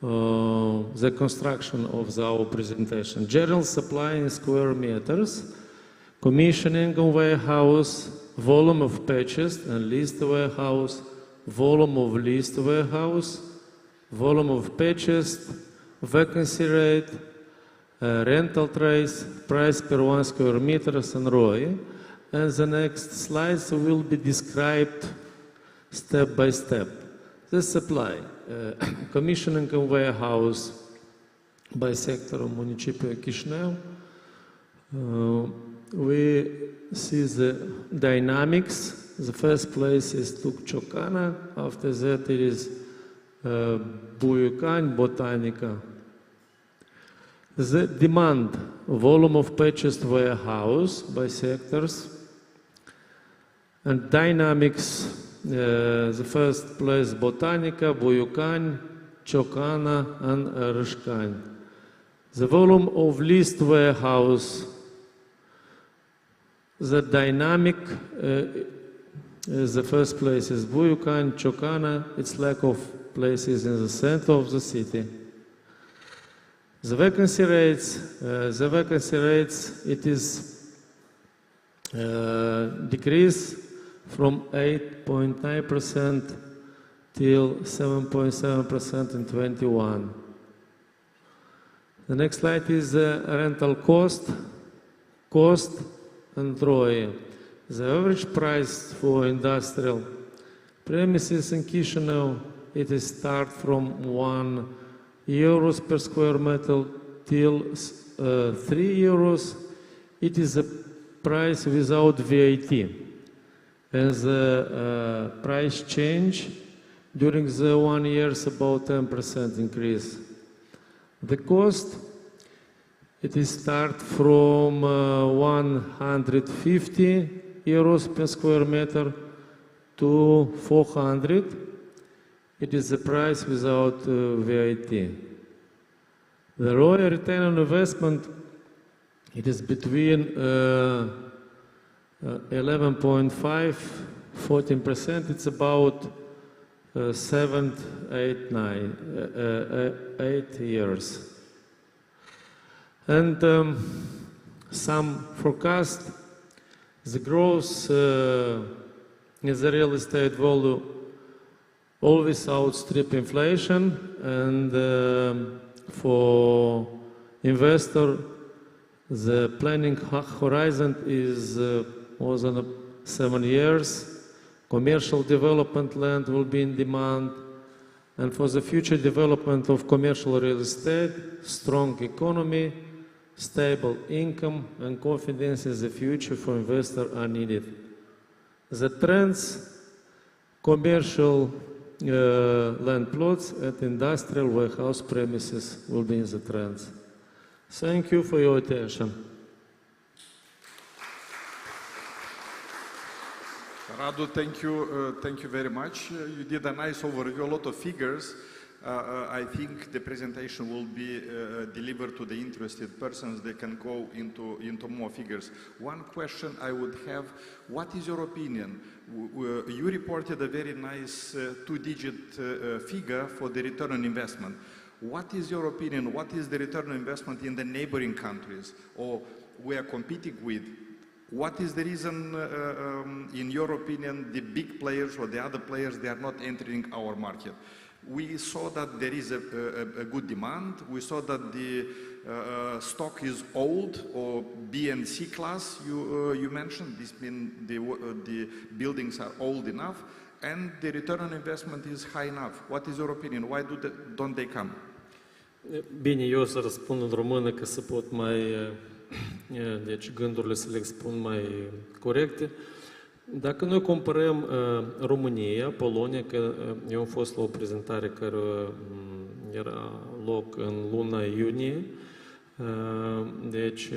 the construction of our presentation. General supply in square meters, commissioning of warehouse, volume of purchased and leased warehouse, volume of leased warehouse, volume of purchased, vacancy rate, rental trace, price per 1 square meters, and ROI. And the next slides will be described step by step. The supply, commissioning of warehouse by sector of Municipal Chișinău. We see the dynamics. The first place is Ciocana, after that it is Buiucani, Botanica. The demand, volume of purchased warehouse by sectors, and dynamics, the first place Botanica, Buiucani, Ciocana, and Râșcani. The volume of leased warehouse, the dynamic, the first place is Buyukan, Chocana, it's lack of places in the center of the city. The vacancy rates, it is decreased from 8.9% till 7.7% in 21. The next slide is rental cost and ROI. The average price for industrial premises in Chisinau, it is start from €1 per square meter till €3. It is a price without VAT. As the price change during the 1 year is about 10% increase. The cost, it is start from €150 per square meter to 400. It is the price without VAT. The ROI, return on investment, it is between 11.5, 14%. It's about 7, 8, 9, 8 years. And some forecast, the growth in the real estate value always outstrip inflation, and for investor, the planning horizon is more than 7 years. Commercial development land will be in demand, and for the future development of commercial real estate, strong economy, stable income, and confidence in the future for investor are needed. The trends, commercial land plots and industrial warehouse premises will be in the trends. Thank you for your attention. Radu, thank you very much. You did a nice overview, a lot of figures. I think the presentation will be delivered to the interested persons. They can go into more figures. One question I would have, what is your opinion? You reported a very nice two-digit figure for the return on investment. What is your opinion? What is the return on investment in the neighboring countries or we are competing with? What is the reason, in your opinion, the big players or the other players, they are not entering our market? We saw that there is a good demand. We saw that the stock is old, or B and C class, you mentioned. This means the buildings are old enough, and the return on investment is high enough. What is your opinion? Why don't they come? Bine, eu o să răspund în română ca să pot mai, deci gândurile să le expun mai corecte. Dacă noi comparăm România, Polonia, că eu am fost la o prezentare care era loc în luna iunie, deci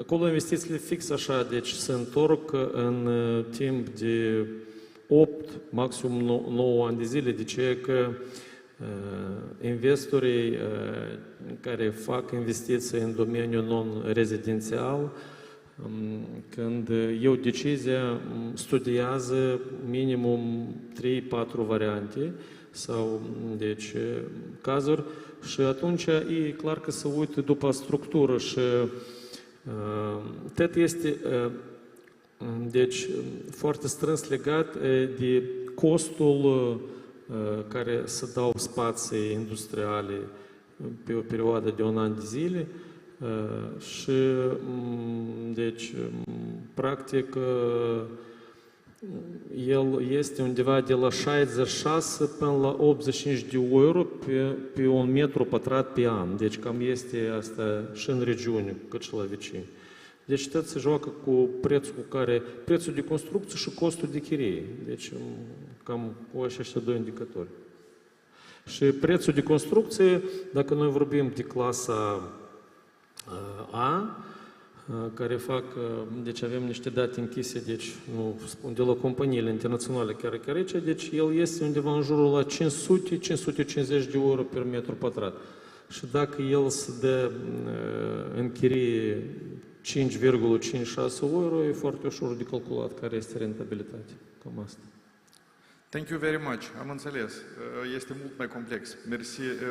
acolo investițiile fix așa, deci se întorc în timp de 8, maxim 9 ani de zile, de ce că investorii care fac investiții în domeniul non-rezidențial, când iau decizia, studiază minimum 3-4 variante sau deci cazuri și atunci e clar că se uită după structură și tot este deci foarte strâns legat de costul care se dau spații industriale pe o perioadă de un an de zile și deci practic el este undeva de la 66 până la 85 de euro pe un metru pătrat pe an. Deci cam este asta și în regiune, cât și la vecini. Deci tot se joacă cu prețul de construcție și costul de chirie. Deci cam cu aceștia doi indicatori. Și prețul de construcție, dacă noi vorbim de clasa A, care fac, deci avem niște date închise, deci nu spun de la companiile internaționale chiar aici, deci el este undeva în jurul la 500-550 de euro per metru pătrat. și dacă el se dă în chirie 5,56 euro, e foarte ușor de calculat care este rentabilitatea. Cam asta. Thank you very much. Am înțeles. Este mult mai complex.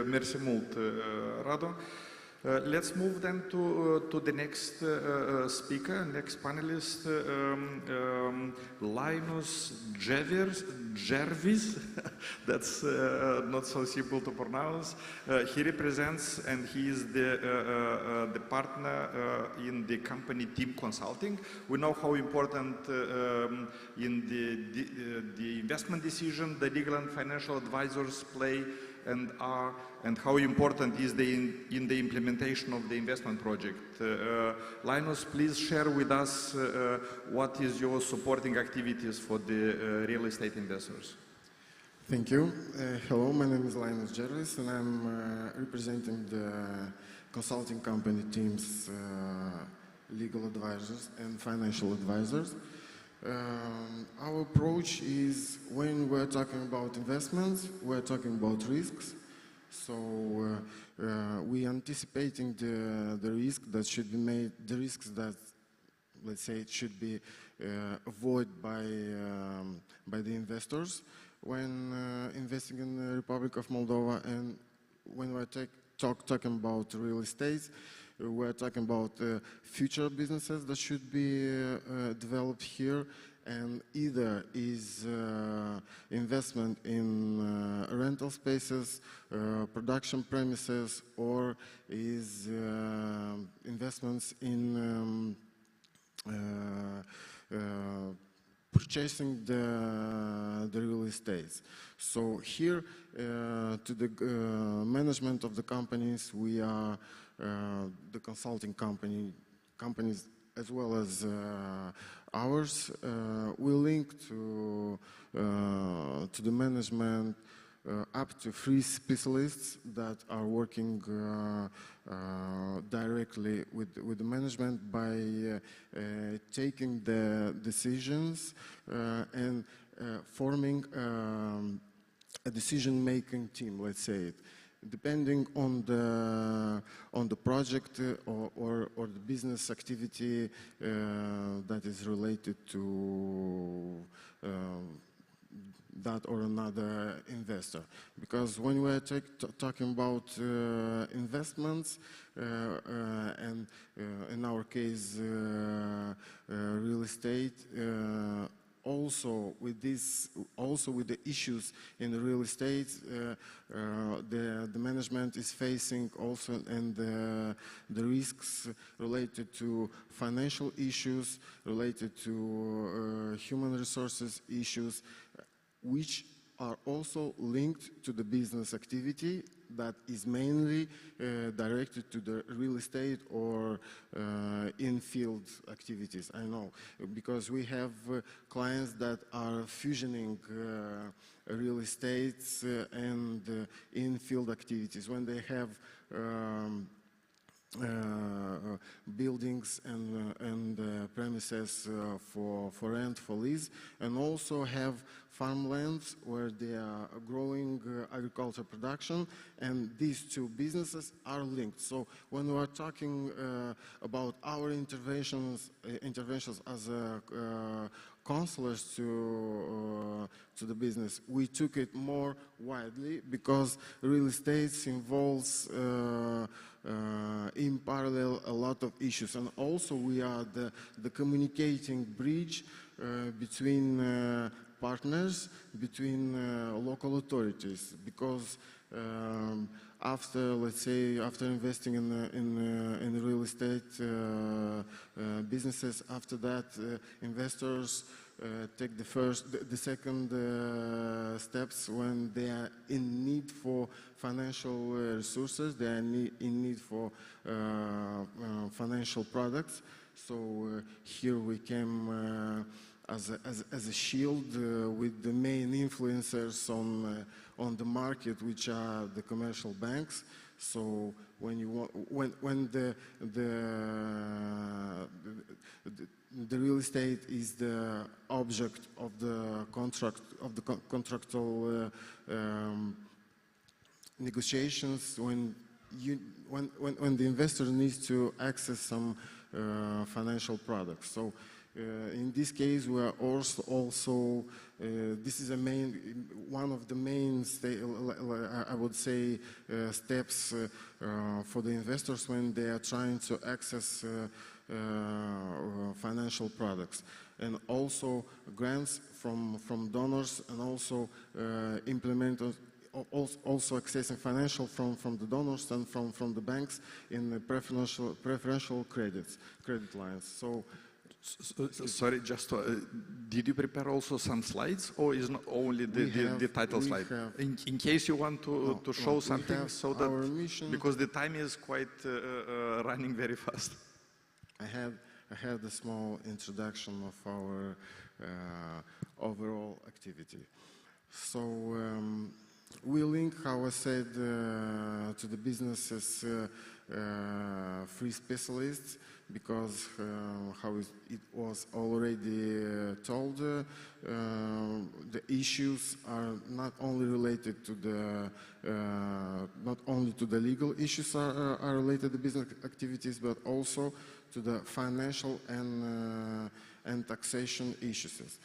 Mersi mult, Radu. Let's move then to the next speaker, next panelist, Linus Jervis. That's not so simple to pronounce. He represents and he is the partner in the company Team Consulting. We know how important in the investment decision the legal and financial advisors play and how important is in the implementation of the investment project. Linus, please share with us what is your supporting activities for the real estate investors. Thank you. Hello, my name is Linus Jervis and I'm representing the consulting company Team's legal advisors and financial advisors. Our approach is when we're talking about investments, we're talking about risks. So we're anticipating the risk that should be made, the risks that, let's say, should be avoided by the investors when investing in the Republic of Moldova. And when we're talking about real estate, we're talking about future businesses that should be developed here, and either is investment in rental spaces, production premises, or is investments in purchasing the real estate. So here, to the management of the companies, we are the consulting companies as well as ours. We link to the management up to 3 specialists that are working directly with the management by taking the decisions and forming a decision-making team, let's say it. Depending on the project or the business activity that is related to that or another investor. Because when we're talking about investments, and in our case real estate, also with the issues in the real estate, the management is facing also and the risks related to financial issues, related to human resources issues, which are also linked to the business activity that is mainly directed to the real estate or in-field activities. I know, because we have clients that are fusioning real estate and in-field activities when they have buildings and premises for rent, for lease, and also have farmlands where they are growing agricultural production, and these two businesses are linked. So when we are talking about our interventions as counselors to the business, we took it more widely because real estate involves in parallel a lot of issues, and also we are the communicating bridge between partners, between local authorities, because after, let's say, after investing in real estate businesses, after that investors take the second steps when they are in need for financial resources, they are in need for financial products. So here we came as a shield with the main influencers on the market, which are the commercial banks. So when the real estate is the object of the contractual negotiations, when when the investor needs to access some financial products. So in this case, we are also this is one of the main, I would say, steps for the investors when they are trying to access financial products, and also grants from donors, and also also accessing financial from the donors and from the banks in the preferential credit lines. So. Sorry, did you prepare also some slides, or is not only the title slide? In case you want to show something, so that because the time is quite running very fast. I had a small introduction of our overall activity. So we link, how I said, to the businesses free specialists, because how it was already told, the issues are not only related to not only to the legal issues are related to business activities, but also to the financial and taxation issues.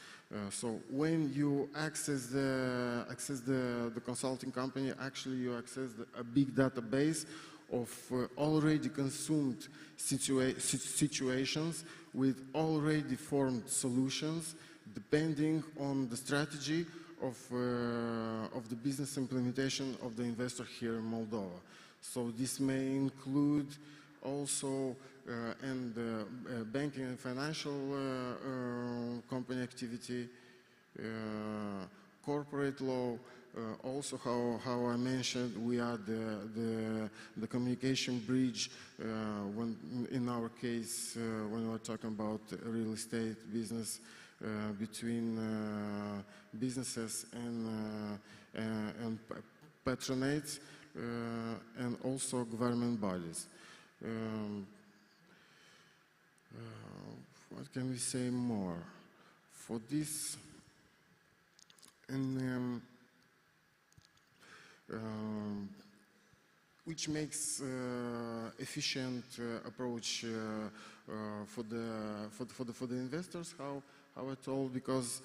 So when you access the consulting company, actually you access a big database of already consumed situations with already formed solutions, depending on the strategy of the business implementation of the investor here in Moldova. So this may include also banking and financial company activity, corporate law. Also, how I mentioned, we are the communication bridge when, in our case, when we're talking about real estate business between businesses and patronates and also government bodies. What can we say more? For this, which makes efficient approach for the investors. How I told, because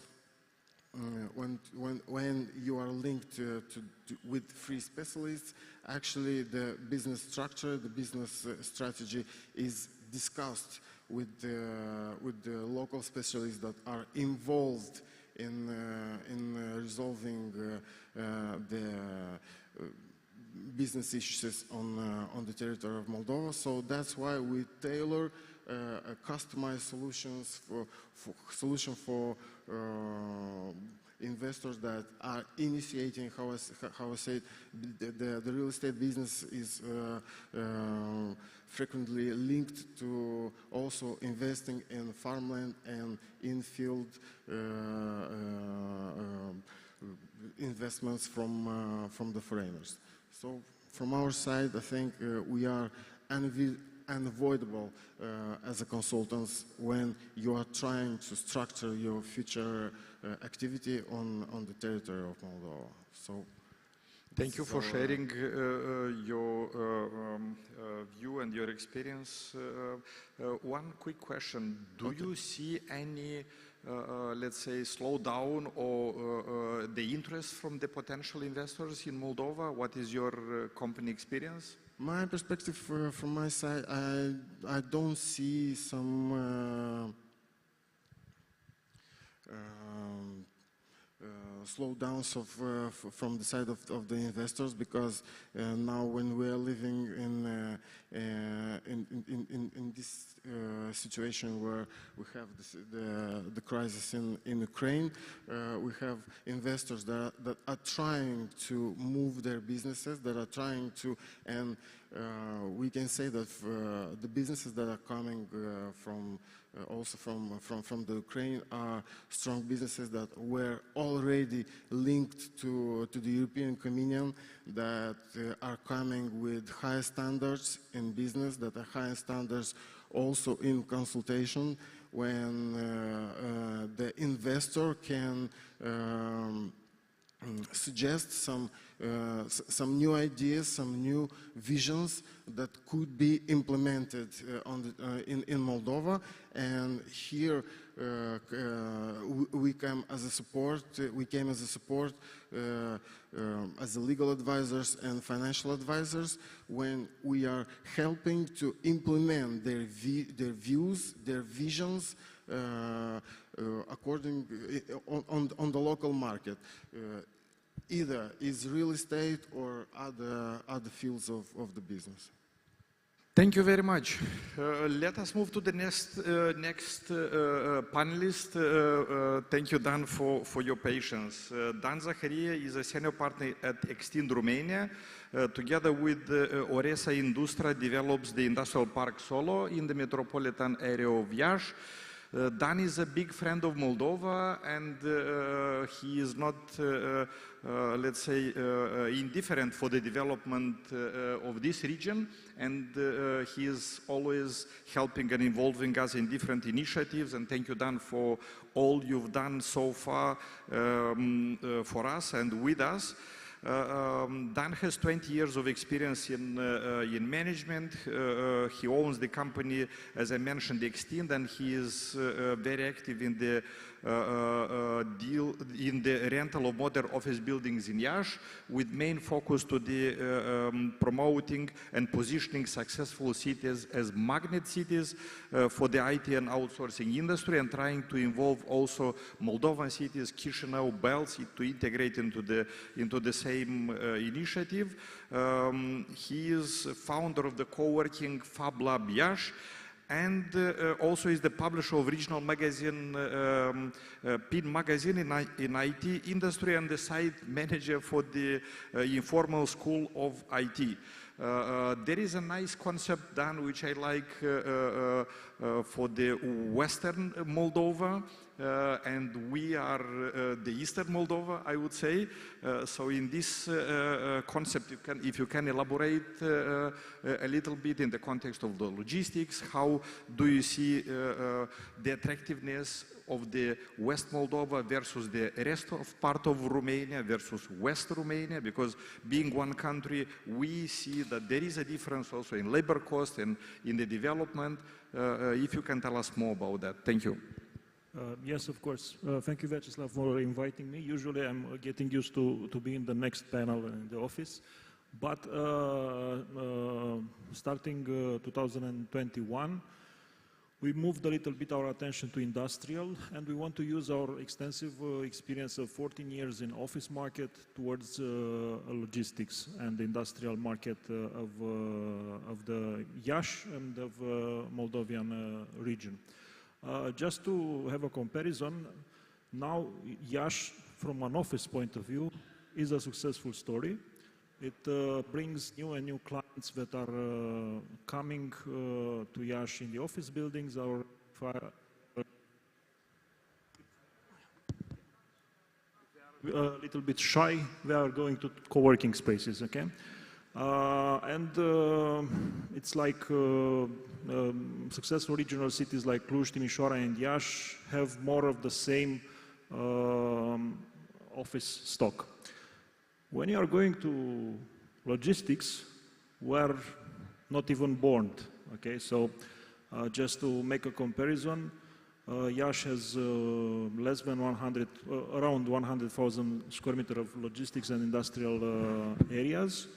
when you are linked with free specialists, actually the business structure, the business strategy is discussed with the local specialists that are involved in resolving the business issues on the territory of Moldova. So that's why we tailor customized solutions for investors that are initiating, how I say, the real estate business is frequently linked to also investing in farmland and in-field investments from the foreigners. So from our side, I think we are unavoidable as a consultants when you are trying to structure your future activity on the territory of Moldova. So thank you for sharing your view and your experience. One quick question. Do you see any, let's say, slowdown or the interest from the potential investors in Moldova? What is your company experience? My perspective from my side, I don't see some slowdowns from the side of the investors, because now when we are living in this situation where we have the crisis in Ukraine, we have investors that are trying to move their businesses, that are trying to, and we can say that the businesses that are coming also from the Ukraine are strong businesses that were already linked to the European Communion, that are coming with high standards in business, that are high standards also in consultation, when the investor can suggest some some new ideas, some new visions that could be implemented in Moldova. And here we came as a support. As legal advisors and financial advisors when we are helping to implement their views, their visions according on the local market. Either is real estate or other fields of the business. Thank you very much. Let us move to the next panelist. Thank you, Dan, for your patience. Dan Zaharia is a senior partner at Extind Romania. Together with Oresa Industria develops the industrial park Solo in the metropolitan area of Iași. Dan is a big friend of Moldova, and he is not, let's say, indifferent for the development of this region, and he is always helping and involving us in different initiatives. And thank you, Dan, for all you've done so far for us and with us. Dan has 20 years of experience in management. He owns the company, as I mentioned, Extind, and he is very active in the rental of modern office buildings in Iași, with main focus to the promoting and positioning successful cities as magnet cities for the IT and outsourcing industry, and trying to involve also Moldovan cities, Chișinău, Belts, to integrate into the same initiative. He is founder of the co-working Fab Lab Iași, and also is the publisher of regional magazine, PIN magazine in IT industry, and the site manager for the informal school of IT. There is a nice concept, Dan, which I like for the Western Moldova, and we are the Eastern Moldova, I would say. So in this concept, if you can elaborate a little bit in the context of the logistics, how do you see the attractiveness of the West Moldova versus the rest of part of Romania versus West Romania? Because being one country, we see that there is a difference also in labor cost and in the development. If you can tell us more about that. Thank you. Yes, of course. Thank you, Vyacheslav, for inviting me. Usually I'm getting used to be in the next panel in the office. But starting 2021, we moved a little bit our attention to industrial, and we want to use our extensive experience of 14 years in office market towards logistics and the industrial market of the Iași and of Moldovan region. Just to have a comparison, now Iași, from an office point of view, is a successful story. It brings new clients that are coming to Iași in the office buildings. A little bit shy, they are going to co-working spaces, okay? It's like successful regional cities like Cluj, Timișoara, and Iași have more of the same office stock. When you are going to logistics, we're not even born, okay? So just to make a comparison, Iași has less than around 100,000 square meters of logistics and industrial areas.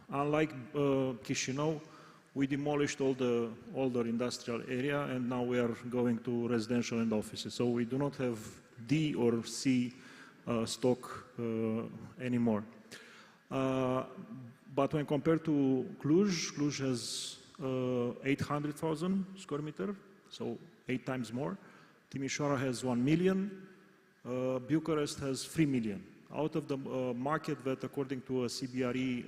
Unlike Chișinău, we demolished all the older industrial area, and now we are going to residential and offices. So we do not have D or C stock anymore. But when compared to Cluj, Cluj has 800,000 square meters, so 8 times more. Timișoara has 1 million. Bucharest has 3 million. Out of the market that, according to a CBRE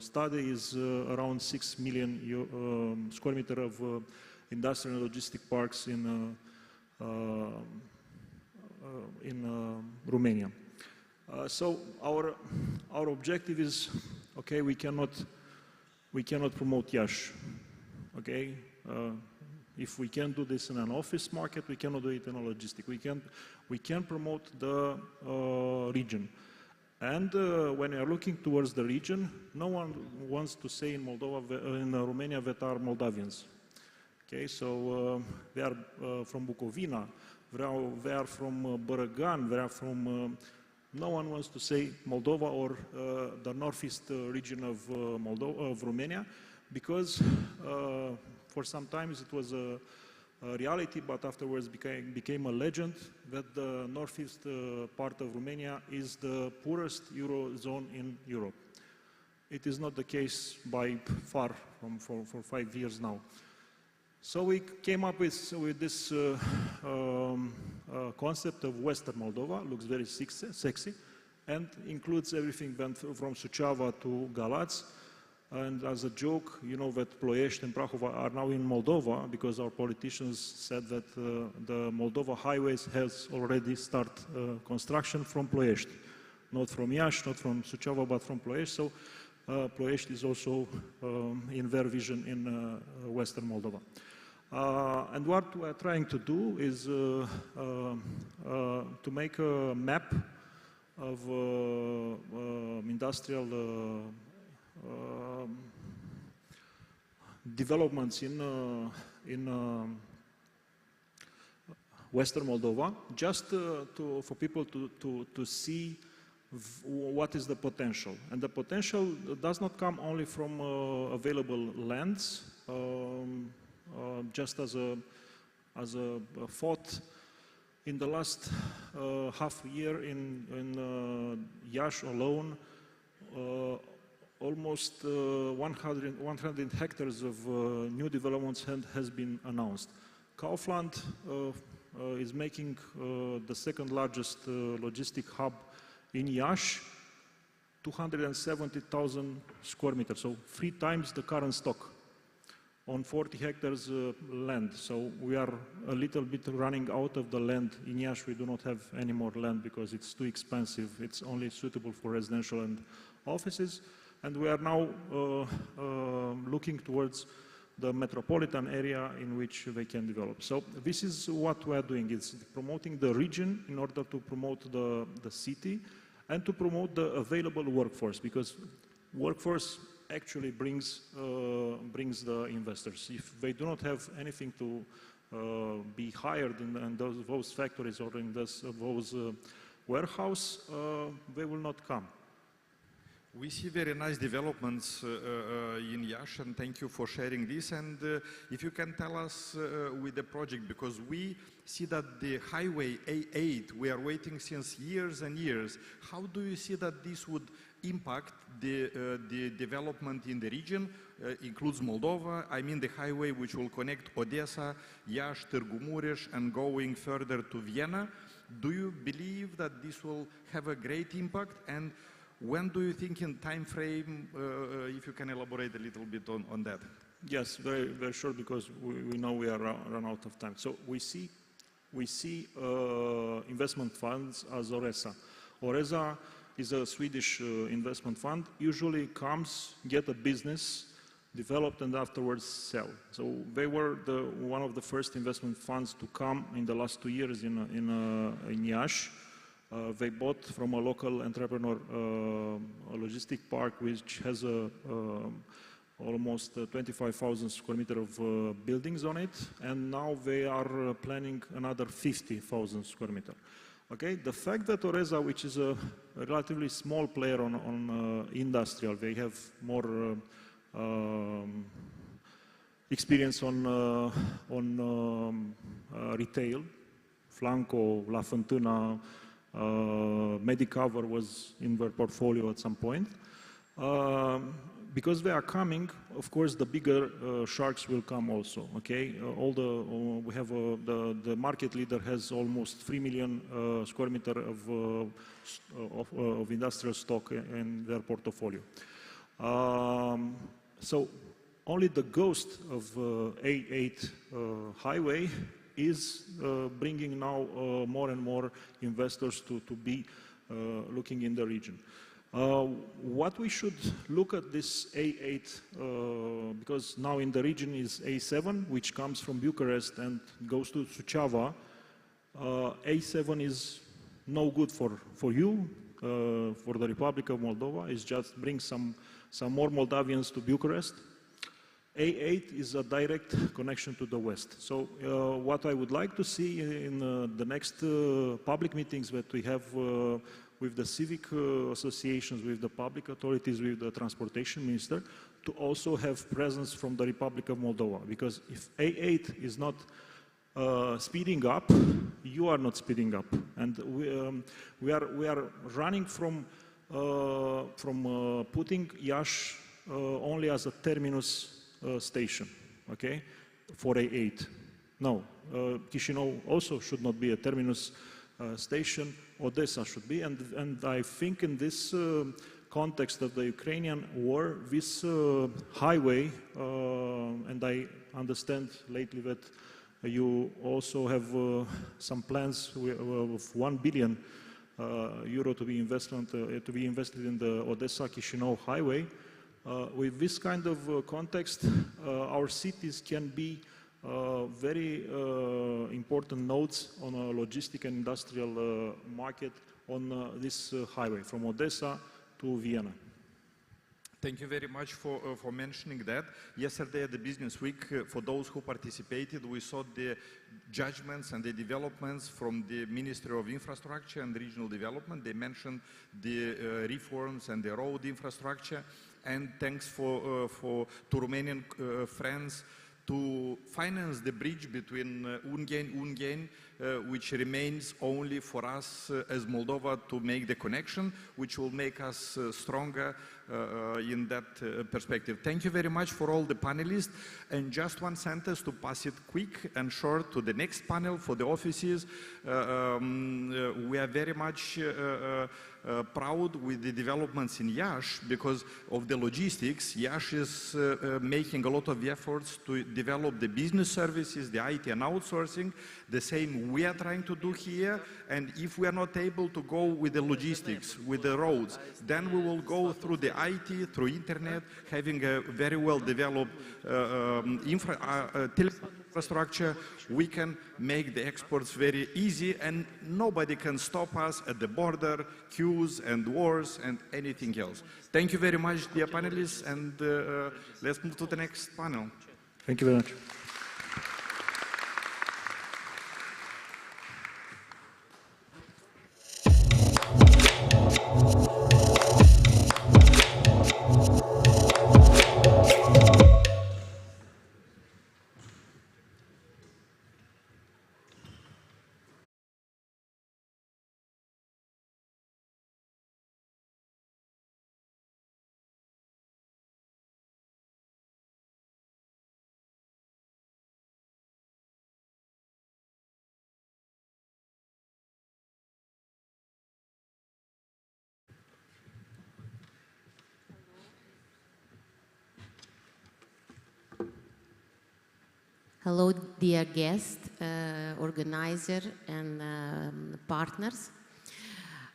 study, is around 6 million square meters of industrial and logistic parks in Romania. So our objective is, okay, we cannot promote Iași, okay? If we can do this in an office market, we cannot do it in a logistic. We can promote the region. And when you are looking towards the region, no one wants to say in Moldova, in Romania, that are Moldavians. Okay, so they are from Bucovina, they are from Bărăgan, they are from. No one wants to say Moldova or the northeast region of Romania, because for some times it was a reality, but afterwards became a legend that the northeast part of Romania is the poorest Eurozone in Europe. It is not the case by far for 5 years now. So we came up with this concept of Western Moldova. Looks very sexy and includes everything from Suceava to Galați. And as a joke, you know that Ploiești and Prahova are now in Moldova because our politicians said that the Moldova highways has already started construction from Ploiești. Not from Iași, not from Suceava, but from Ploiești. So Ploiești is also in their vision in Western Moldova. And what we're trying to do is to make a map of industrial developments in Western Moldova, just for people to see what is the potential. And the potential does not come only from available lands. Just as a thought, in the last half year in Iași alone, almost 100 hectares of new developments has been announced. Kaufland is making the second largest logistic hub in Iași, 270,000 square meters, so 3 times the current stock on 40 hectares land. So we are a little bit running out of the land. In Iași, we do not have any more land because it's too expensive. It's only suitable for residential and offices. And we are now looking towards the metropolitan area in which they can develop. So this is what we are doing. It's promoting the region in order to promote the city and to promote the available workforce, because workforce actually brings the investors. If they do not have anything to be hired in those factories or in those warehouse, they will not come. We see very nice developments in Iași, and thank you for sharing this. And if you can tell us with the project, because we see that the highway A8, we are waiting since years and years. How do you see that this would impact the development in the region? Includes Moldova, I mean the highway which will connect Odessa, Iași, Târgu Mureș, and going further to Vienna. Do you believe that this will have a great impact? And when do you think in time frame, if you can elaborate a little bit on that? Yes, very, very short, because we know we are run out of time. So we see investment funds as Oresa. Oresa is a Swedish investment fund, usually comes, get a business, developed, and afterwards sell. So they were one of the first investment funds to come in the last 2 years in Iași. They bought from a local entrepreneur a logistic park which has almost 25,000 square meters of buildings on it, and now they are planning another 50,000 square meters. Okay, the fact that Oresa, which is a relatively small player on industrial, they have more experience on retail. Flanco, La Fântână, Medicover was in their portfolio at some point. Because they are coming, of course, the bigger sharks will come also. Okay, we have the market leader has almost 3 million square meter of industrial stock in their portfolio. So only the ghost of A8 highway is bringing now more and more investors to be looking in the region. What we should look at this A8, because now in the region is A7, which comes from Bucharest and goes to Suceava. A7 is no good for you, for the Republic of Moldova. It just brings some more Moldavians to Bucharest. A8 is a direct connection to the west. So what I would like to see in the next public meetings that we have with the civic associations, with the public authorities, with the transportation minister, to also have presence from the Republic of Moldova. Because if A8 is not speeding up, you are not speeding up. And we are running from putting Iași only as a terminus station, okay, for A8. No, Chișinău also should not be a terminus station. Odessa should be, and I think in this context of the Ukrainian war, this highway, and I understand lately that you also have some plans of 1 billion euro to be invested in the Odessa-Chișinău highway. With this kind of context, our cities can be very important nodes on a logistic and industrial market on this highway from Odessa to Vienna. Thank you very much for mentioning that. Yesterday at the Business Week, for those who participated, we saw the judgments and the developments from the Ministry of Infrastructure and Regional Development. They mentioned the reforms and the road infrastructure, and thanks to Romanian friends to finance the bridge between Ungheni, which remains only for us as Moldova to make the connection, which will make us stronger in that perspective. Thank you very much for all the panelists. And just one sentence to pass it quick and short to the next panel for the offices. We are very much proud with the developments in Iași because of the logistics. Iași is making a lot of efforts to develop the business services, the IT and outsourcing, the same we are trying to do here. And if we are not able to go with the logistics, with the roads, then we will go through the IT, through internet, having a very well developed infrastructure. We can make the exports very easy and nobody can stop us at the border, queues and wars and anything else. Thank you very much, dear panelists, and let's move to the next panel. Thank you very much. Hello, dear guests, organizer and partners.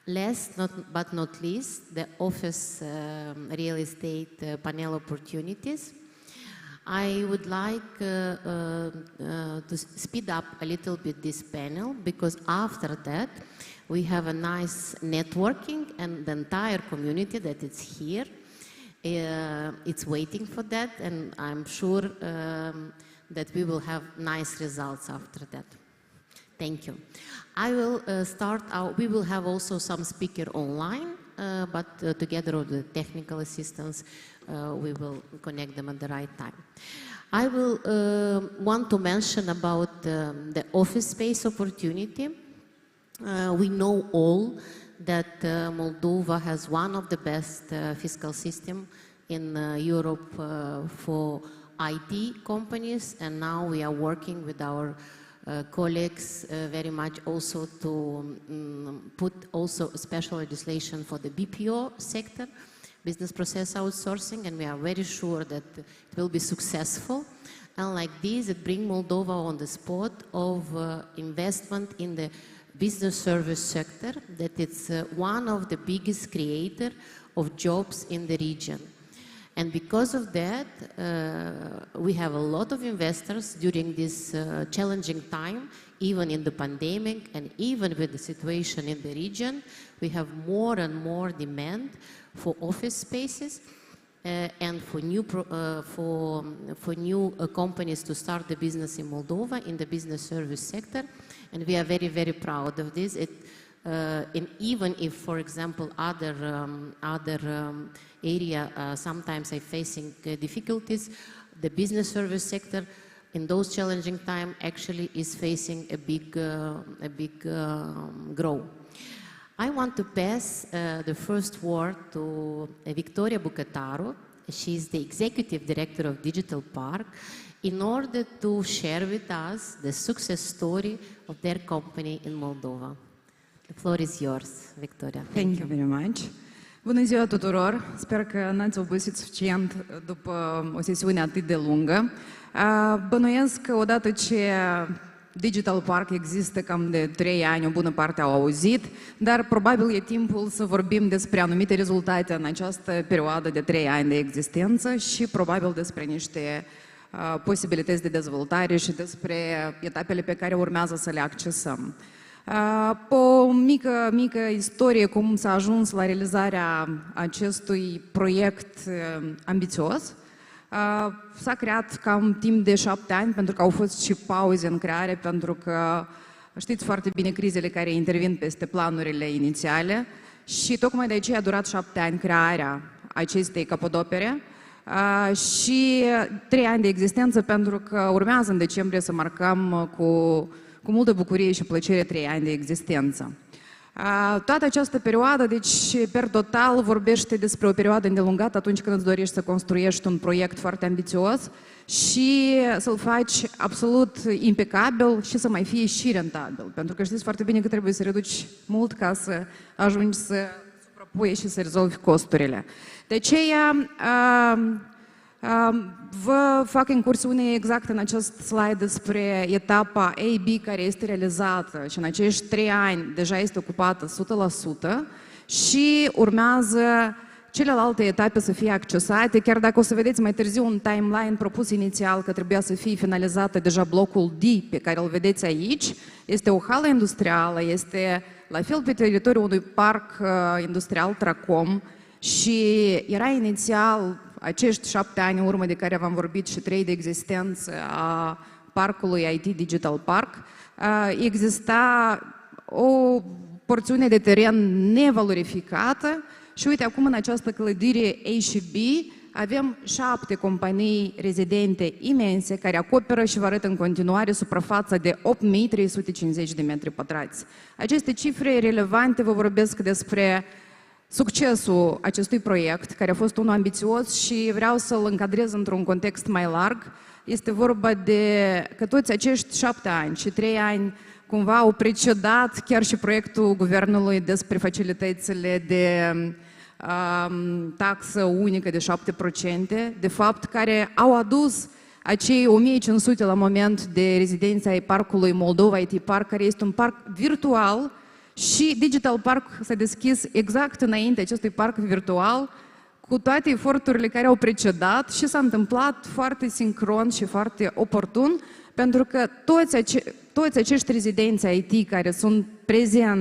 Last but not least, the office real estate panel opportunities. I would like to speed up a little bit this panel because after that we have a nice networking and the entire community that is here. It's waiting for that, and I'm sure that we will have nice results after that. Thank you. I will start out, we will have also some speaker online, but together with the technical assistance, we will connect them at the right time. I will want to mention about the office space opportunity. We know all that Moldova has one of the best fiscal system in Europe for IT companies, and now we are working with our colleagues very much also to put also special legislation for the BPO sector, business process outsourcing, and we are very sure that it will be successful. And like this, it brings Moldova on the spot of investment in the business service sector, that it's one of the biggest creator of jobs in the region. And because of that, we have a lot of investors during this challenging time, even in the pandemic and even with the situation in the region. We have more and more demand for office spaces and for new companies to start the business in Moldova in the business service sector. And we are very, very proud of this. And even if, for example, other area sometimes are facing difficulties, the business service sector in those challenging times actually is facing a big growth. I want to pass the first word to Victoria Bucătaru. She is the Executive Director of Digital Park, in order to share with us the success story of their company in Moldova. The floor is yours, Victoria. Thank you very much. Bună ziua tuturor! Sper că n-ați obosit suficient după o sesiune atât de lungă. Bănuiesc că odată ce Digital Park există cam de 3 ani, o bună parte au auzit, dar probabil e timpul să vorbim despre anumite rezultate în această perioadă de 3 ani de existență și probabil despre niște posibilități de dezvoltare și despre etapele pe care urmează să le accesăm. O mică istorie cum s-a ajuns la realizarea acestui proiect ambițios. S-a creat cam timp de 7 ani, pentru că au fost și pauze în creare, pentru că știți foarte bine crizele care intervin peste planurile inițiale și tocmai de aceea a durat 7 ani crearea acestei capodopere și 3 ani de existență, pentru că urmează în decembrie să marcăm cu multă bucurie și plăcere 3 ani de existență. Toată această perioadă, deci, per total, vorbește despre o perioadă îndelungată atunci când îți dorești să construiești un proiect foarte ambițios și să-l faci absolut impecabil și să mai fie și rentabil. Pentru că știți foarte bine că trebuie să reduci mult ca să ajungi să suprapui și să rezolvi costurile. De aceea, vă fac incursiune exact în acest slide despre etapa A-B care este realizată și în acești 3 ani deja este ocupată 100% și urmează celelalte etape să fie accesate, chiar dacă o să vedeți mai târziu un timeline propus inițial că trebuia să fie finalizată deja blocul D pe care îl vedeți aici. Este o hală industrială, este la fel pe teritoriul unui parc industrial Tracom și era inițial acești 7 ani în urmă de care v-am vorbit și 3 de existență a parcului IT Digital Park, exista o porțiune de teren nevalorificată și uite acum în această clădire A și B avem 7 companii rezidente imense care acoperă și vă arăt în continuare suprafața de 8.350 de metri pătrați. Aceste cifre relevante vă vorbesc despre succesul acestui proiect, care a fost unul ambițios și vreau să-l încadrez într-un context mai larg. Este vorba de că toți acești 7 ani și 3 ani cumva au precedat chiar și proiectul guvernului despre facilitățile de taxă unică de 7%, de fapt, care au adus acei 1500 la moment de rezidenți ai parcului Moldova IT Park, care este un parc virtual. Și Digital Park s-a deschis exact înainte acestui parc virtual, cu toate eforturile care au precedat și s-a întâmplat foarte sincron și foarte oportun, pentru că toți acești rezidenți IT care sunt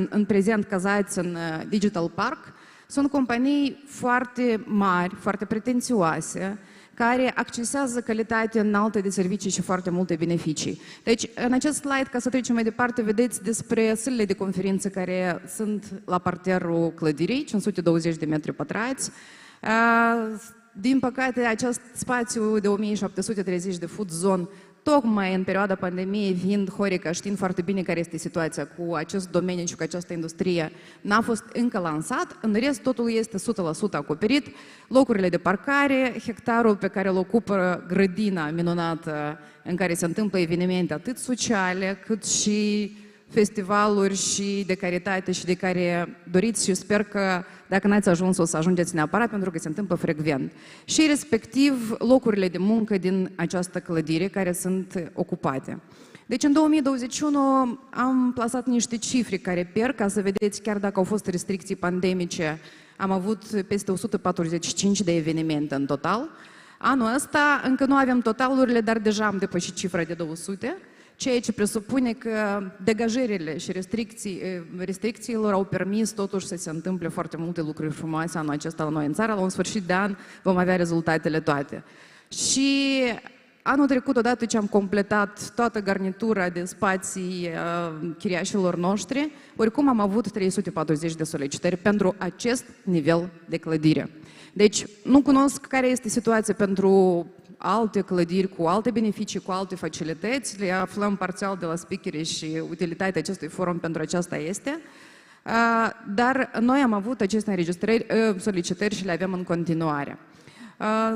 în prezent cazați în Digital Park sunt companii foarte mari, foarte pretențioase, care accesează calitate înaltă de servicii și foarte multe beneficii. Deci, în acest slide, ca să trecem mai departe, vedeți despre sălile de conferință care sunt la parterul clădirii, 520 de metri pătrați. Din păcate, acest spațiu de 1730 de food zone, tocmai în perioada pandemiei, fiind Horeca, știind foarte bine care este situația cu acest domeniu și cu această industrie, n-a fost încă lansat. În rest, totul este 100% acoperit. Locurile de parcare, hectarul pe care îl ocupă grădina minunată în care se întâmplă evenimente atât sociale, cât și festivaluri și de caritate și de care doriți și sper că dacă n-ați ajuns o să ajungeți neapărat pentru că se întâmplă frecvent. Și respectiv locurile de muncă din această clădire care sunt ocupate. Deci în 2021 am plasat niște cifre care ca să vedeți chiar dacă au fost restricții pandemice, am avut peste 145 de evenimente în total. Anul ăsta încă nu avem totalurile, dar deja am depășit cifra de 200, ceea ce presupune că degajările și restricțiilor au permis totuși să se întâmple foarte multe lucruri frumoase anul acesta la noi în țară. La un sfârșit de an vom avea rezultatele toate. Și anul trecut, odată ce am completat toată garnitura de spații chiriașilor noștri, oricum am avut 340 de solicitări pentru acest nivel de clădire. Deci, nu cunosc care este situația pentru alte clădiri cu alte beneficii, cu alte facilități. Le aflăm parțial de la speakeri și utilitatea acestui forum pentru aceasta este. Dar noi am avut aceste înregistrări, solicitări și le avem în continuare.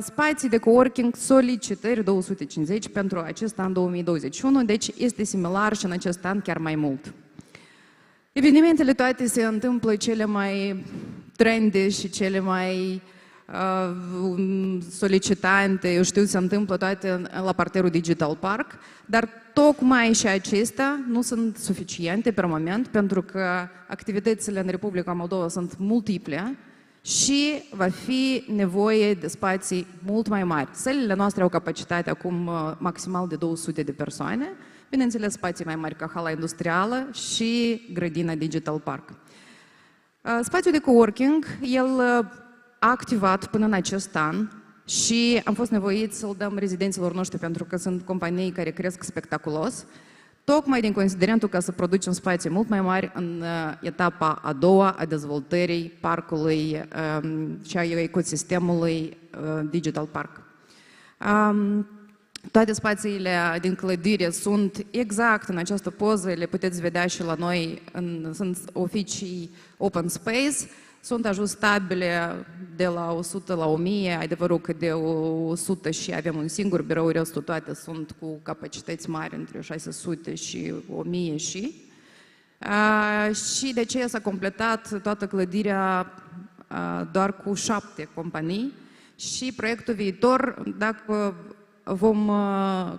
Spații de coworking, solicitări 250 pentru acest an 2021, deci este similar și în acest an chiar mai mult. Evenimentele toate se întâmplă cele mai trendy și cele mai solicitante, eu știu, se întâmplă toate la parterul Digital Park, dar tocmai și acestea nu sunt suficiente pe moment, pentru că activitățile în Republica Moldova sunt multiple și va fi nevoie de spații mult mai mari. Sălile noastre au capacitate acum maximal de 200 de persoane, bineînțeles spații mai mari ca hala industrială și grădina Digital Park. Spațiul de coworking, el a activat până în acest an și am fost nevoiți să-l dăm rezidenților noștri pentru că sunt companii care cresc spectaculos, tocmai din considerentul ca să producem spații mult mai mari în etapa a doua a dezvoltării parcului și a ecosistemului Digital Park. Toate spațiile din clădire sunt exact în această poză, le puteți vedea și la noi, sunt oficii open space, sunt ajustabile de la 100 la 1000, adevărul că de 100 și avem un singur birou, restul toate sunt cu capacități mari, între 600 și 1000 și. Și de aceea s-a completat toată clădirea doar cu 7 companii și proiectul viitor, dacă vom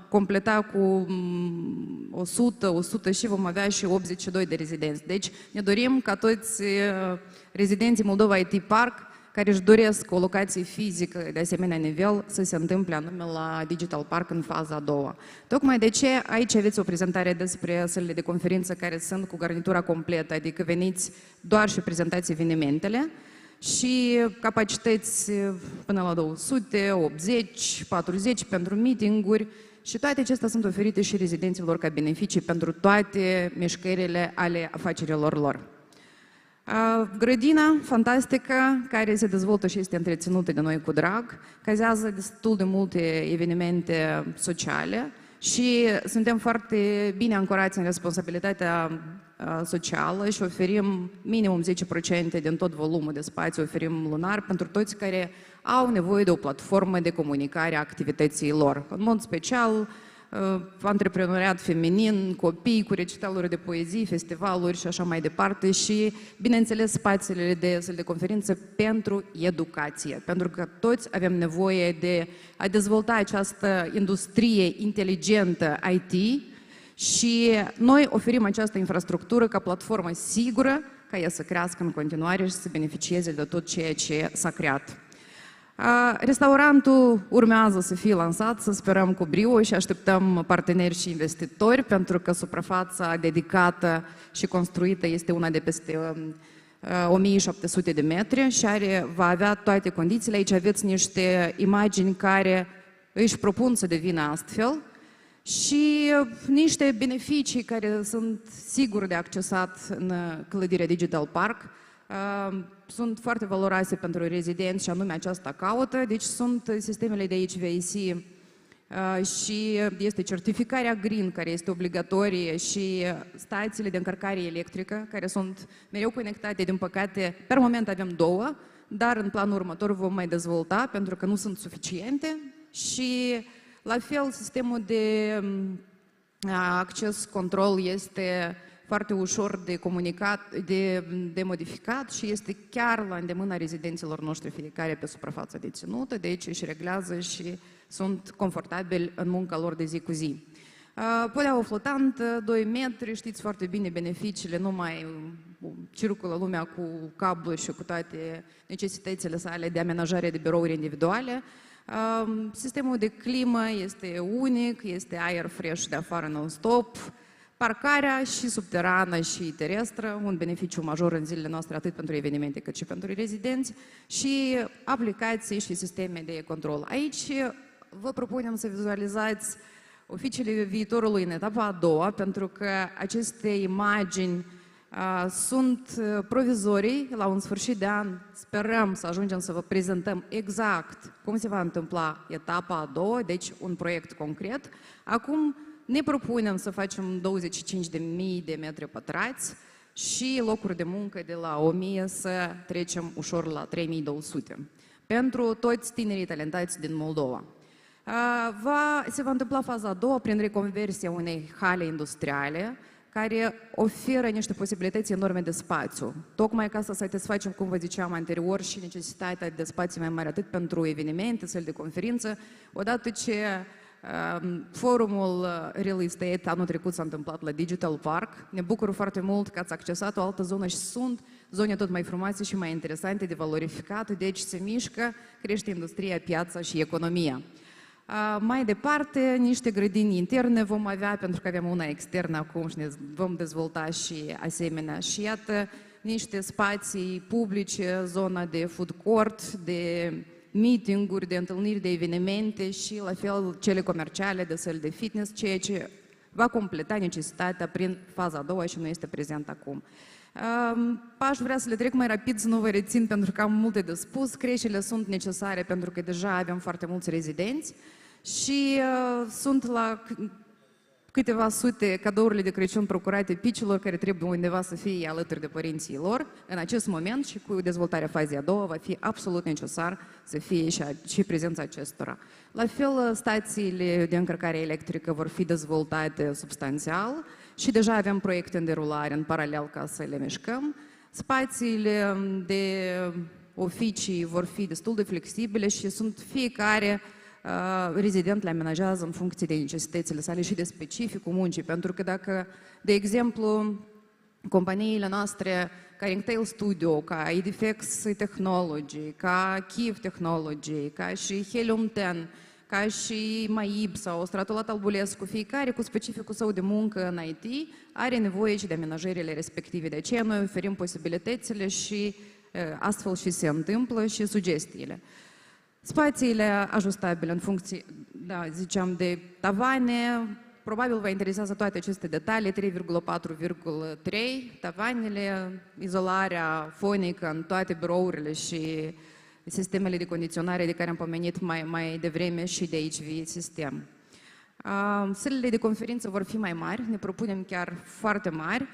completa cu 100, 100 și vom avea și 82 de rezidenți. Deci ne dorim ca toți rezidenții Moldova IT Park, care își doresc o locație fizică de asemenea nivel, să se întâmple anume la Digital Park în faza a doua. Tocmai de ce aici aveți o prezentare despre sălile de conferință care sunt cu garnitura completă, adică veniți doar și prezentați evenimentele, și capacități până la 200, 80, 40 pentru meeting-uri și toate acestea sunt oferite și rezidenților ca beneficii pentru toate mișcările ale afacerilor lor. Grădina fantastică, care se dezvoltă și este întreținută de noi cu drag, cazează destul de multe evenimente sociale și suntem foarte bine ancorați în responsabilitatea socială și oferim minimum 10% din tot volumul de spațiu, oferim lunar pentru toți care au nevoie de o platformă de comunicare a activității lor. În mod special, antreprenoriat feminin, copii cu recitaluri de poezii, festivaluri și așa mai departe și, bineînțeles, spațiile de conferință pentru educație, pentru că toți avem nevoie de a dezvolta această industrie inteligentă IT și noi oferim această infrastructură ca platformă sigură ca ea să crească în continuare și să beneficieze de tot ceea ce s-a creat. Restaurantul urmează să fie lansat, să sperăm cu brio și așteptăm parteneri și investitori pentru că suprafața dedicată și construită este una de peste 1700 de metri și va avea toate condițiile. Aici aveți niște imagini care își propun să devină astfel și niște beneficii care sunt siguri de accesat în clădirea Digital Park. Sunt foarte valoroase pentru rezidenți și anume aceasta caută, deci sunt sistemele de HVAC și este certificarea green care este obligatorie și stațiile de încărcare electrică care sunt mereu conectate, din păcate, per moment avem 2, dar în planul următor vom mai dezvolta pentru că nu sunt suficiente și la fel sistemul de acces control este foarte ușor de comunicat, de modificat și este chiar la îndemâna rezidenților noștri fiecare pe suprafața deținută, deci își reglează și sunt confortabili în munca lor de zi cu zi. Podeaua flotantă, 2 metri, știți foarte bine beneficiile, nu mai circulă lumea cu cablu și cu toate necesitățile sale de amenajare de birouri individuale. Sistemul de climă este unic, este aer fresh de afară non-stop, parcarea și subterană și terestră, un beneficiu major în zilele noastre atât pentru evenimente cât și pentru rezidenți, și aplicații și sisteme de control. Aici vă propunem să vizualizați oficiile viitorului în etapa a doua, pentru că aceste imagini sunt provizorii. La un sfârșit de an sperăm să ajungem să vă prezentăm exact cum se va întâmpla etapa a doua, deci un proiect concret. Acum ne propunem să facem 25.000 de metri pătrați și locuri de muncă de la 1.000 să trecem ușor la 3.200 pentru toți tinerii talentați din Moldova. Se va întâmpla faza a doua prin reconversia unei hale industriale care oferă niște posibilități enorme de spațiu, tocmai ca să satisfacem, cum vă ziceam anterior, și necesitatea de spații mai mari atât pentru evenimente, săli de conferință, odată ce forumul Real Estate anul trecut s-a întâmplat la Digital Park. Ne bucur foarte mult că ați accesat o altă zonă și sunt zone tot mai frumoase și mai interesante de valorificat, deci se mișcă, crește industria, piața și economia. Mai departe, niște grădini interne vom avea, pentru că avem una externă acum și ne vom dezvolta și asemenea. Și iată niște spații publice, zona de food court, de meeting-uri, de întâlniri, de evenimente și la fel cele comerciale de săli de fitness, ceea ce va completa necesitatea prin faza a doua și nu este prezent acum. Aș vrea să le trec mai rapid, să nu vă rețin pentru că am multe de spus. Creșele sunt necesare pentru că deja avem foarte mulți rezidenți și sunt la câteva sute cadourile de Crăciun procurate picilor care trebuie undeva să fie alături de părinții lor. În acest moment și cu dezvoltarea fazei a doua va fi absolut necesar să fie și prezența acestora. La fel, stațiile de încărcare electrică vor fi dezvoltate substanțial și deja avem proiecte în derulare în paralel ca să le mișcăm. Spațiile de oficii vor fi destul de flexibile și sunt fiecare rezident le amenajează în funcție de necesitățile sale și de specificul muncii, pentru că dacă, de exemplu, companiile noastre ca Ringtail Studio, ca Edifex Technology, ca Kiev Technology, ca și Helium 10, ca și Maib sau Stratolat Albulescu, fiecare cu specificul său de muncă în IT are nevoie și de amenajările respective. De aceea noi oferim posibilitățile și astfel și se întâmplă și sugestiile. Spațiile ajustabile în funcție, da, ziceam, de tavane, probabil vă interesează toate aceste detalii, 3,4,3, tavanele, izolarea fonică în toate birourile și sistemele de condiționare de care am pomenit mai devreme și de HV sistem. Sălile de conferință vor fi mai mari, ne propunem chiar foarte mari,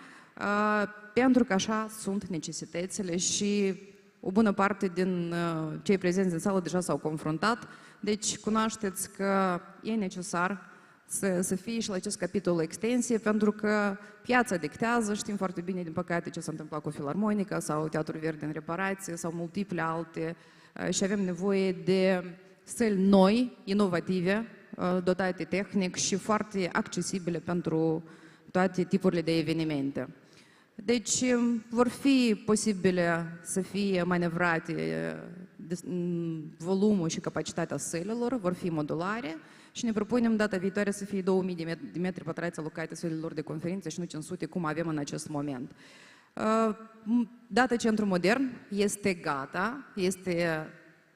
pentru că așa sunt necesitățile și o bună parte din cei prezenți în sală deja s-au confruntat, deci cunoașteți că e necesar să fie și la acest capitol extensie, pentru că piața dictează, știm foarte bine, din păcate, ce s-a întâmplat cu Filarmonica sau Teatrul Verde în reparație sau multiple alte și avem nevoie de săli noi, inovative, dotate tehnic și foarte accesibile pentru toate tipurile de evenimente. Deci vor fi posibile să fie manevrate volumul și capacitatea sălilor, vor fi modulare și ne propunem data viitoare să fie 2000 de metri pătrați alocate sălilor de conferințe și nu 500 cum avem în acest moment. Data Centru Modern este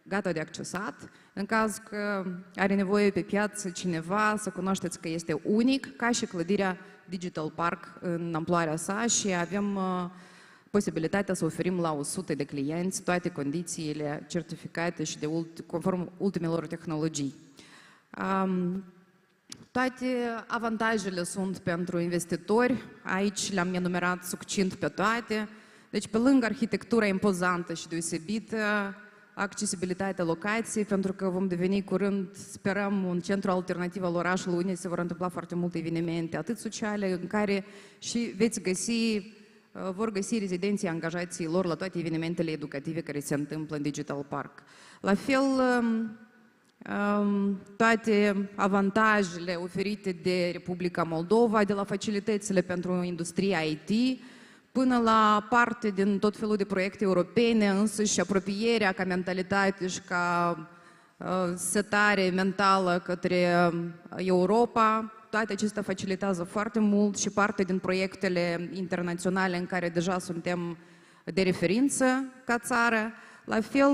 gata de accesat. În caz că are nevoie pe piață cineva să cunoașteți că este unic, ca și clădirea Digital Park în amploarea sa și avem posibilitatea să oferim la 100 de clienți toate condițiile certificate și conform ultimelor tehnologii. Toate avantajele sunt pentru investitori, aici le-am enumerat succint pe toate, deci pe lângă arhitectura impozantă și deosebită, accesibilitatea locației, pentru că vom deveni curând, sperăm, un centru alternativ al orașului unde se vor întâmpla foarte multe evenimente, atât sociale, în care și vor găsi rezidenții angajații lor la toate evenimentele educative care se întâmplă în Digital Park. La fel, toate avantajele oferite de Republica Moldova, de la facilitățile pentru industria IT, până la parte din tot felul de proiecte europene, însă și apropierea ca mentalitate și ca setare mentală către Europa. Toate acestea facilitează foarte mult și parte din proiectele internaționale în care deja suntem de referință ca țară. La fel,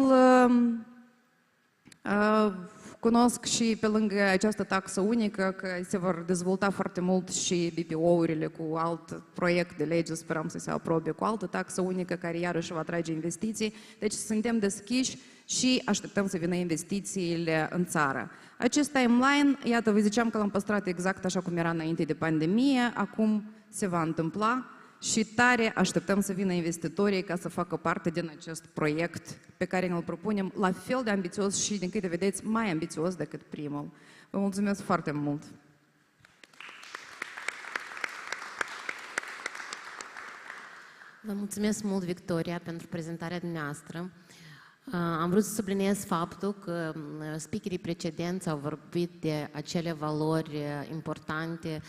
cunosc și pe lângă această taxă unică că se vor dezvolta foarte mult și BPO-urile cu alt proiect de lege, sperăm să se aprobe cu altă taxă unică care iarăși va atrage investiții. Deci suntem deschiși și așteptăm să vină investițiile în țară. Acest timeline, iată, vă ziceam că l-am păstrat exact așa cum era înainte de pandemie, acum se va întâmpla și tare așteptăm să vină investitorii ca să facă parte din acest proiect pe care ne-l propunem, la fel de ambițios și, din câte vedeți, mai ambițios decât primul. Vă mulțumesc foarte mult! Vă mulțumesc mult, Victoria, pentru prezentarea dumneavoastră. Am vrut să subliniez faptul că speakerii precedenți au vorbit de acele valori importante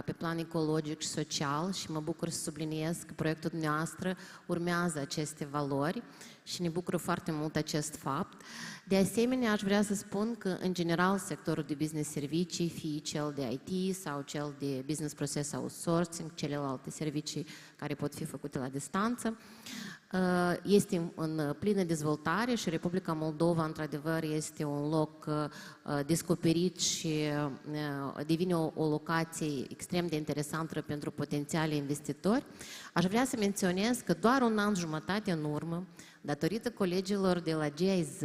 pe plan ecologic și social și mă bucur să subliniez că proiectul dumneavoastră urmează aceste valori și ne bucură foarte mult acest fapt. De asemenea, aș vrea să spun că, în general, sectorul de business servicii, fie cel de IT sau cel de business process outsourcing, celelalte servicii care pot fi făcute la distanță, este în plină dezvoltare și Republica Moldova, într-adevăr, este un loc descoperit și devine o locație extrem de interesantă pentru potențiali investitori. Aș vrea să menționez că doar un an jumătate în urmă, datorită colegilor de la GIZ,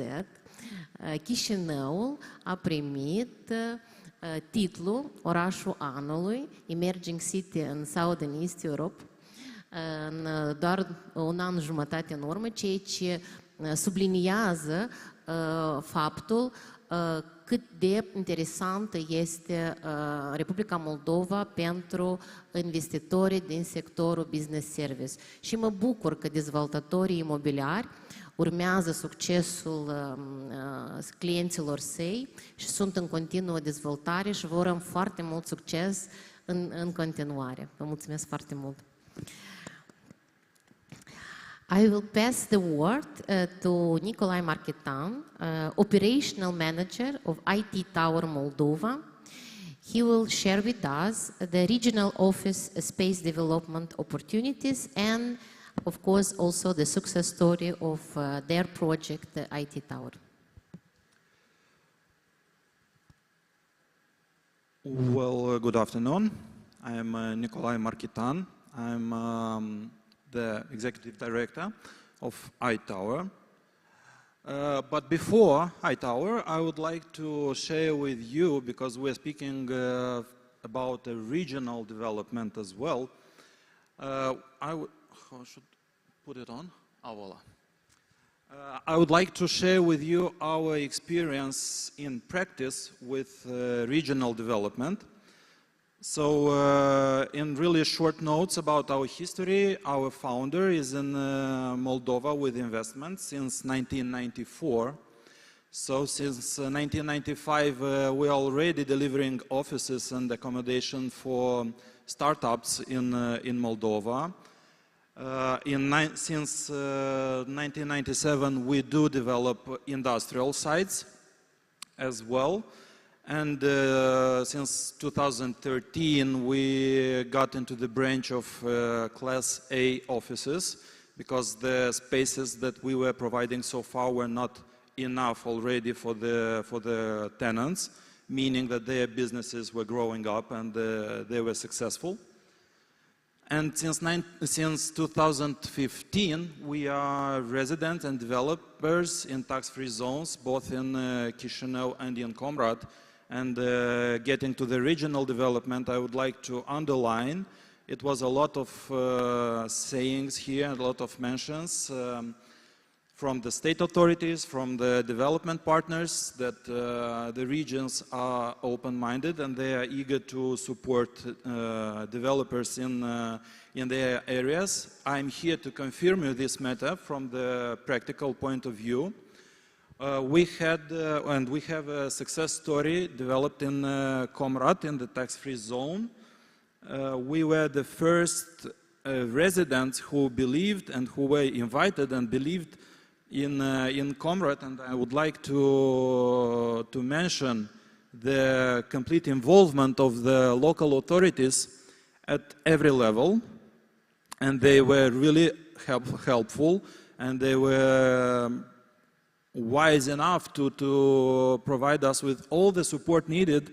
Chișinăul a primit titlul Orașul Anului, Emerging City in Southern East Europe, în doar un an jumătate în urmă, ceea ce subliniază faptul cât de interesantă este Republica Moldova pentru investitorii din sectorul business service. Și mă bucur că dezvoltatorii imobiliari urmează succesul clienților săi și sunt în continuă dezvoltare și vă urăm foarte mult succes în continuare. Vă mulțumesc foarte mult! I will pass the word to Nicolae Marchetan, Operational Manager of IT Tower Moldova. He will share with us the regional office space development opportunities and, of course, also the success story of their project, the IT Tower. Well, good afternoon. I am Nicolae Marchetan. I'm the executive director of iTower. But before iTower, I would like to share with you, because we're speaking about a regional development as well, how should put it on? Oh, voila. I would like to share with you our experience in practice with regional development. So, in really short notes about our history, our founder is in Moldova with investments since 1994. So, since 1995, we are already delivering offices and accommodation for startups in Moldova. Since 1997, we do develop industrial sites as well. And since 2013, we got into the branch of Class A offices because the spaces that we were providing so far were not enough already for the tenants, meaning that their businesses were growing up and they were successful. And since 2015, we are residents and developers in tax-free zones, both in Chișinău and in Comrat. And getting to the regional development, I would like to underline, it was a lot of sayings here, a lot of mentions from the state authorities, from the development partners, that the regions are open-minded and they are eager to support developers in their areas. I'm here to confirm you this matter from the practical point of view. We had and we have a success story developed in Comrade in the tax-free zone. We were the first residents who believed and who were invited and believed in Comrade, and I would like to mention the complete involvement of the local authorities at every level, and they were really helpful, and they were wise enough to provide us with all the support needed,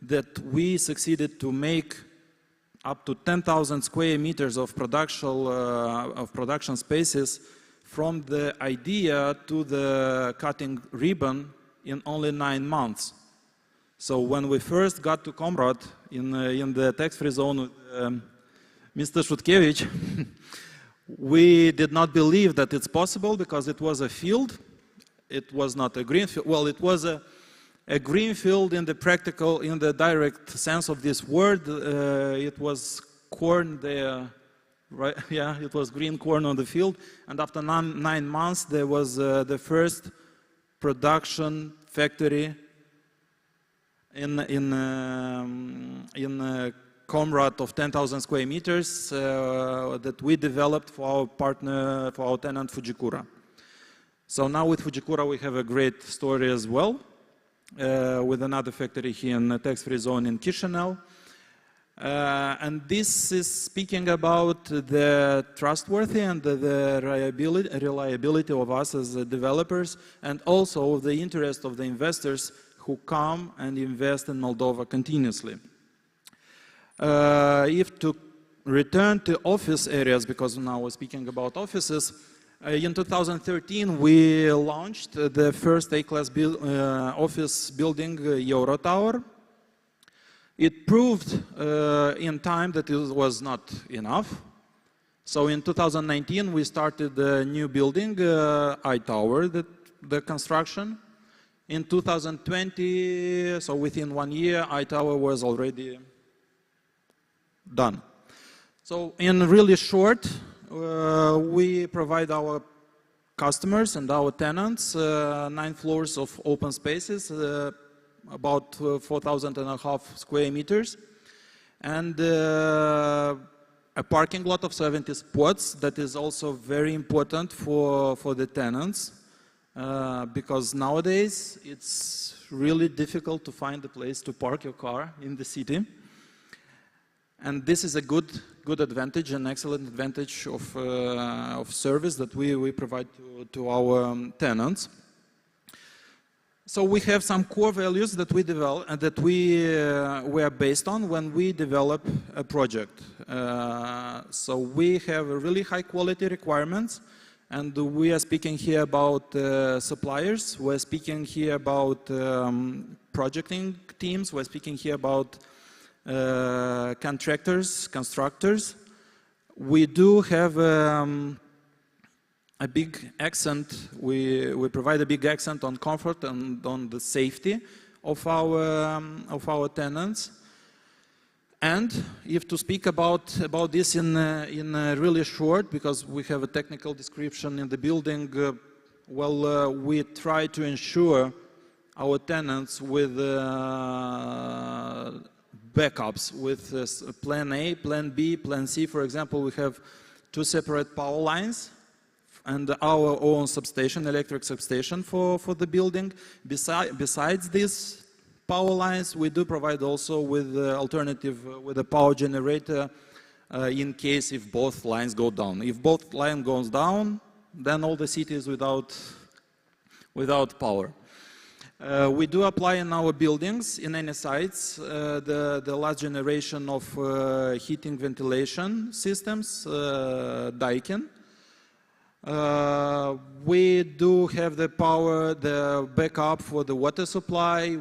that we succeeded to make up to 10,000 square meters of production spaces from the idea to the cutting ribbon in only 9 months. So when we first got to Comrade in the tax-free zone with Mr. Shutkevich, we did not believe that it's possible, because it was a field. It was not a green field. Well, it was a green field in the practical, in the direct sense of this word. It was corn there, right? Yeah, it was green corn on the field. And after 9 months, there was the first production factory in Comrade of 10,000 square meters that we developed for our partner, for our tenant Fujikura. So now with Fujikura we have a great story as well, with another factory here in the tax-free zone in Chisinau. And this is speaking about the trustworthy and the reliability of us as developers, and also the interest of the investors who come and invest in Moldova continuously. If to return to office areas, because now we're speaking about offices, in 2013 we launched the first A-class office building, Euro Tower. It proved in time that it was not enough. So in 2019 we started a new building, I-Tower, the construction. In 2020, so within 1 year, I-Tower was already done. So in really short, we provide our customers and our tenants 9 floors of open spaces, about 4,500 square meters, and a parking lot of 70 spots. That is also very important for the tenants, because nowadays it's really difficult to find a place to park your car in the city. And this is a good advantage, an excellent advantage of service that we provide to our tenants. So we have some core values that we develop and that we are based on when we develop a project. So we have really high quality requirements, and we are speaking here about suppliers. We're speaking here about projecting teams. We're speaking here about contractors, constructors. We do have a big accent. We provide a big accent on comfort and on the safety of our tenants. And if to speak about this in really short, because we have a technical description in the building, we try to ensure our tenants with backups, with plan A, plan B, plan C. For example, we have 2 separate power lines and our own substation, electric substation for the building. Besides this power lines, we do provide also with alternative, with a power generator in case if both lines go down. If both lines goes down, then all the city is without power. We do apply in our buildings, in any sites, the last generation of heating ventilation systems, Daikin. We do have the power, the backup for the water supply.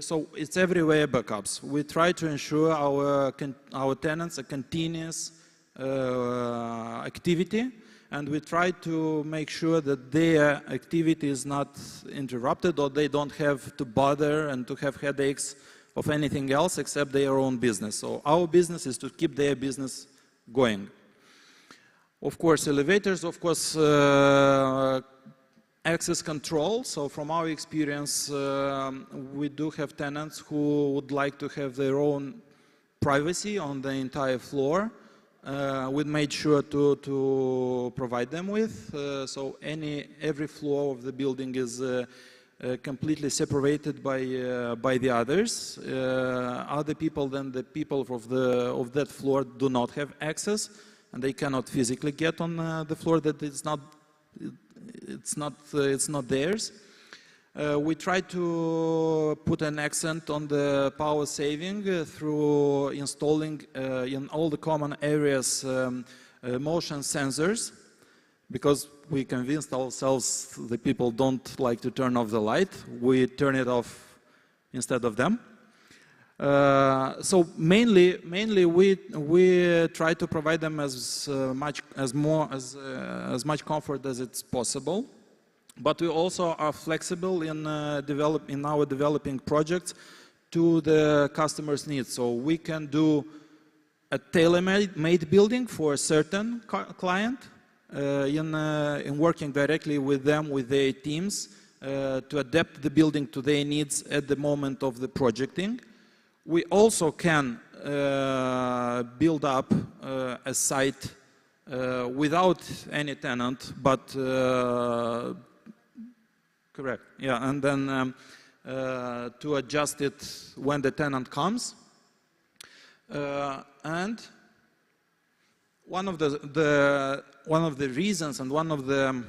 So it's everywhere backups. We try to ensure our tenants a continuous activity, and we try to make sure that their activity is not interrupted, or they don't have to bother and to have headaches of anything else except their own business. So our business is to keep their business going. Of course, elevators, of course, access control. So from our experience, we do have tenants who would like to have their own privacy on the entire floor. We made sure to provide them with. So every floor of the building is completely separated by the others. Other people than the people of that floor do not have access, and they cannot physically get on the floor that it's not theirs. We try to put an accent on the power saving through installing in all the common areas motion sensors, because we convinced ourselves the people don't like to turn off the light. We turn it off instead of them. So mainly we try to provide them as much comfort as it's possible, but we also are flexible in our developing projects to the customer's needs. So we can do a tailor-made building for a certain client, in working directly with them, with their teams, to adapt the building to their needs at the moment of the projecting. We also can build up a site without any tenant, but correct, yeah, and then to adjust it when the tenant comes. And one of the reasons and one of the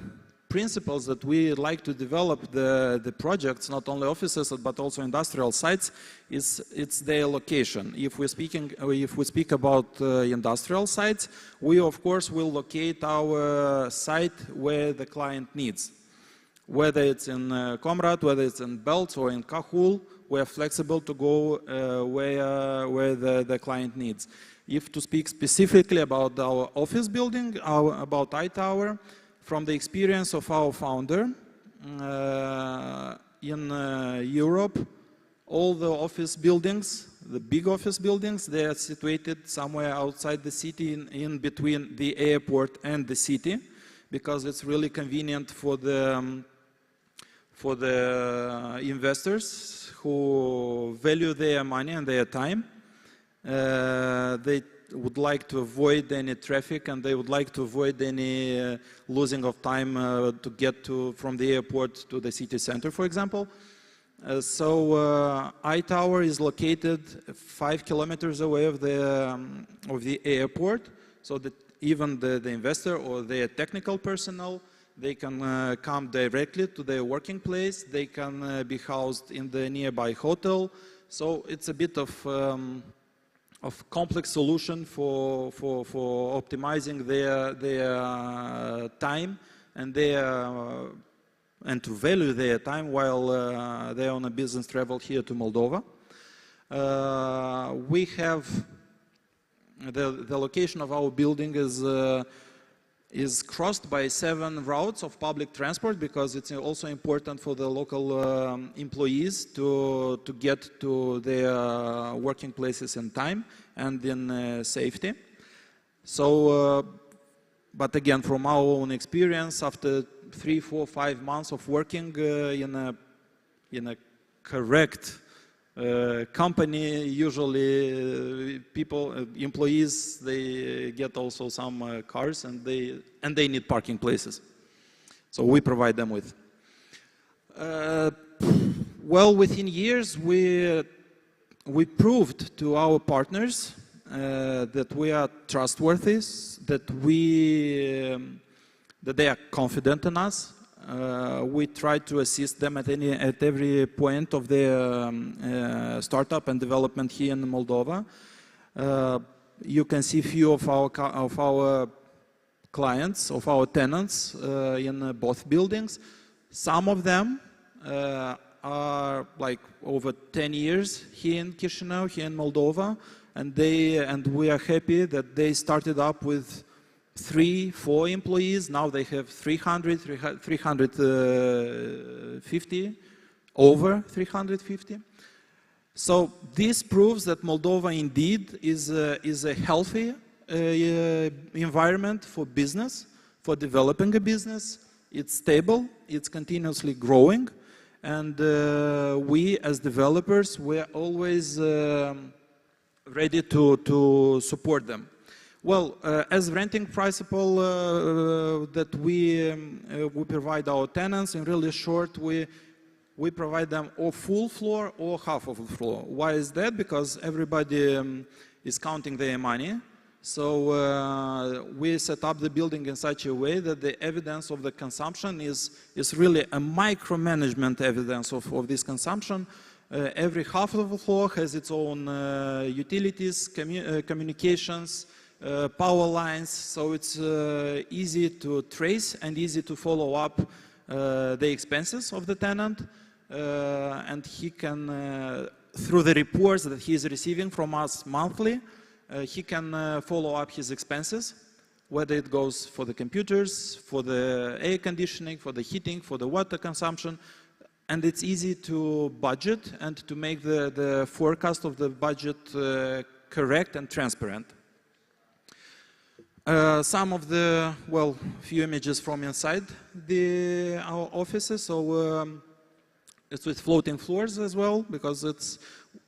principles that we like to develop the projects, not only offices but also industrial sites, it's their location. If we speak about industrial sites, we of course will locate our site where the client needs. Whether it's in Comrade, whether it's in Belts or in Cahul, we are flexible to go where the client needs. If to speak specifically about our office building, about iTower, from the experience of our founder, in Europe, all the office buildings, the big office buildings, they are situated somewhere outside the city, in between the airport and the city, because it's really convenient for the investors who value their money and their time. They would like to avoid any traffic, and they would like to avoid any losing of time to get from the airport to the city center, for example. So iTower is located 5 kilometers away of the airport, so that even the investor or their technical personnel, they can come directly to their working place. They can be housed in the nearby hotel. So it's a bit of complex solution for optimizing their time and to value their time while they're on a business travel here to Moldova. We have the location of our building is crossed by 7 routes of public transport, because it's also important for the local employees to get to their working places in time and in safety. So, but again, from our own experience, after 3, 4, 5 months of working in a correct company, usually employees, they get also some cars, and they need parking places. So we provide them with. Well, within years, we proved to our partners that we are trustworthy, that they are confident in us. We try to assist them at every point of their startup and development here in Moldova. You can see a few of our clients, of our tenants in both buildings. Some of them are like over 10 years here in Chisinau, here in Moldova, and we are happy that they started up with 3, 4 employees. Now they have 350, over 350. So this proves that Moldova indeed is a healthy environment for business, for developing a business, it's stable, it's continuously growing, and we as developers, we're always ready to support them. Well, as renting principle that we provide our tenants, in really short, we provide them or full floor or half of the floor. Why is that? Because everybody is counting their money. So we set up the building in such a way that the evidence of the consumption is really a micromanagement evidence of this consumption. Every half of the floor has its own utilities, communications, power lines, so it's easy to trace and easy to follow up the expenses of the tenant, and he can, through the reports that he is receiving from us monthly, he can follow up his expenses, whether it goes for the computers, for the air conditioning, for the heating, for the water consumption, and it's easy to budget and to make the forecast of the budget correct and transparent. Some of the, well, few images from inside our offices. So it's with floating floors as well, because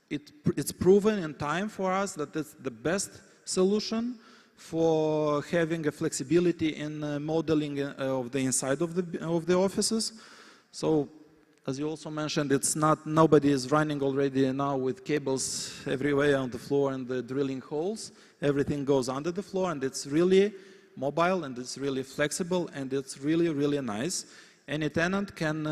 it's proven in time for us that it's the best solution for having a flexibility in modeling of the inside of the offices. So, as you also mentioned, it's not, nobody is running already now with cables everywhere on the floor and the drilling holes. Everything goes under the floor, and it's really mobile, and it's really flexible, and it's really, really nice. Any tenant can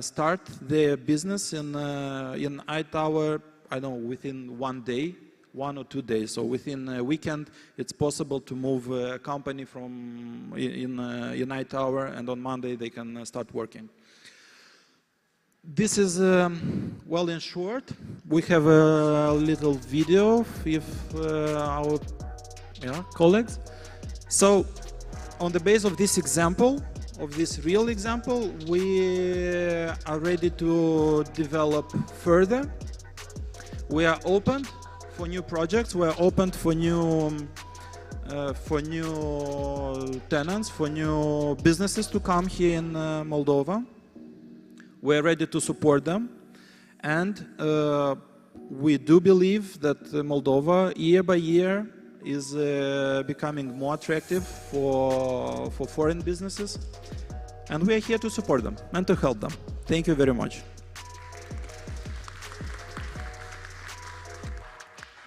start their business in iTower, I don't know, within 1 day, 1 or 2 days. So within a weekend, it's possible to move a company from in iTower, and on Monday they can start working. This is, well, in short, we have a little video if our colleagues. So, on the base of this example, of this real example, we are ready to develop further. We are open for new projects. We are open for new tenants, for new businesses to come here in Moldova. We're ready to support them, and we do believe that Moldova, year by year, is becoming more attractive for foreign businesses, and we are here to support them and to help them. Thank you very much.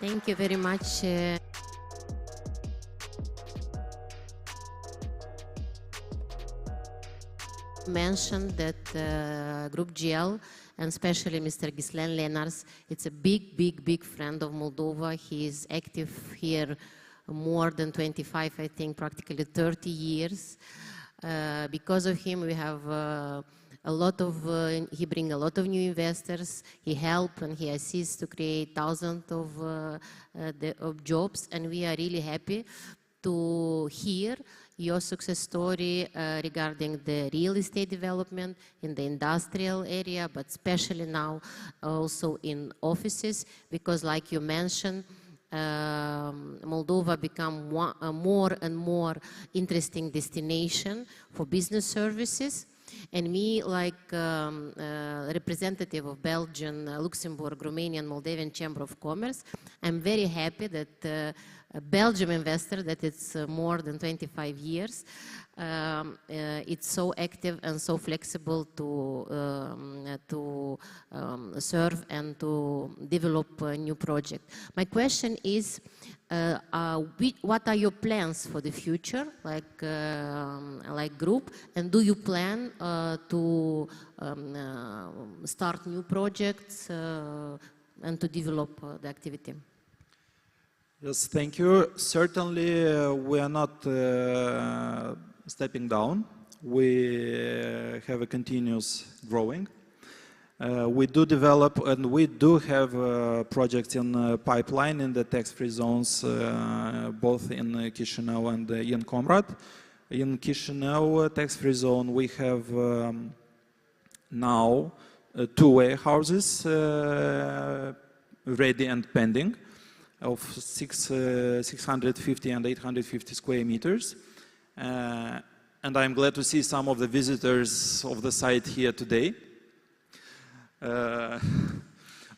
Thank you very much. Mentioned that Group GL, and especially Mr. Gislen Lenars, it's a big friend of Moldova. He is active here more than 25, I think, practically 30 years. Because of him, we have he brings a lot of new investors. He helps and he assists to create thousands of jobs, and we are really happy to hear your success story regarding the real estate development in the industrial area, but especially now also in offices, because like you mentioned, Moldova become a more and more interesting destination for business services. And me, like representative of Belgian, Luxembourg, Romanian, Moldavian Chamber of Commerce, I'm very happy that a Belgian investor, that it's more than 25 years, it's so active and so flexible to serve and to develop a new project. My question is, what are your plans for the future, like group, and do you plan to start new projects and to develop the activity? Yes, thank you. Certainly, we are not stepping down. We have a continuous growing. We do develop, and we do have projects in pipeline in the tax-free zones, both in Chisinau and in Comrat. In Chisinau tax-free zone, we have now 2 warehouses ready and pending, of 650 and 850 square meters. and I'm glad to see some of the visitors of the site here today.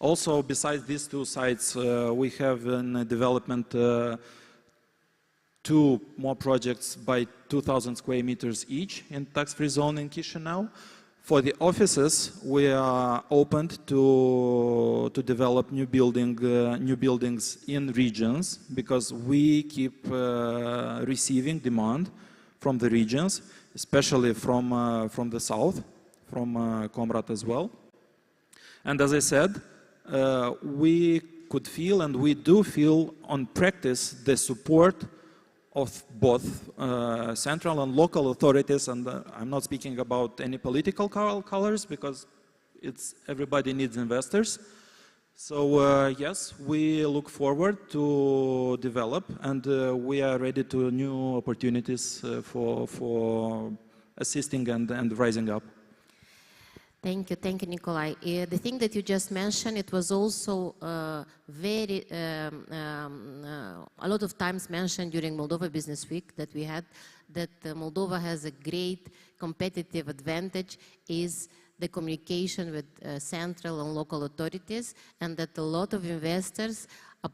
Also, besides these two sites, we have in development 2 more projects by 2,000 square meters each in tax-free zone in Chisinau. For the offices, we are opened to develop new buildings in regions, because we keep receiving demand from the regions, especially from the south, from Comrade as well. And as I said, we could feel, and we do feel on practice, the support of both central and local authorities, and I'm not speaking about any political colors, because everybody needs investors. So yes, we look forward to develop, and we are ready to new opportunities for assisting and rising up. Thank you, Nikolai. The thing that you just mentioned, it was also a lot of times mentioned during Moldova Business Week that we had, that Moldova has a great competitive advantage is the communication with central and local authorities, and that a lot of investors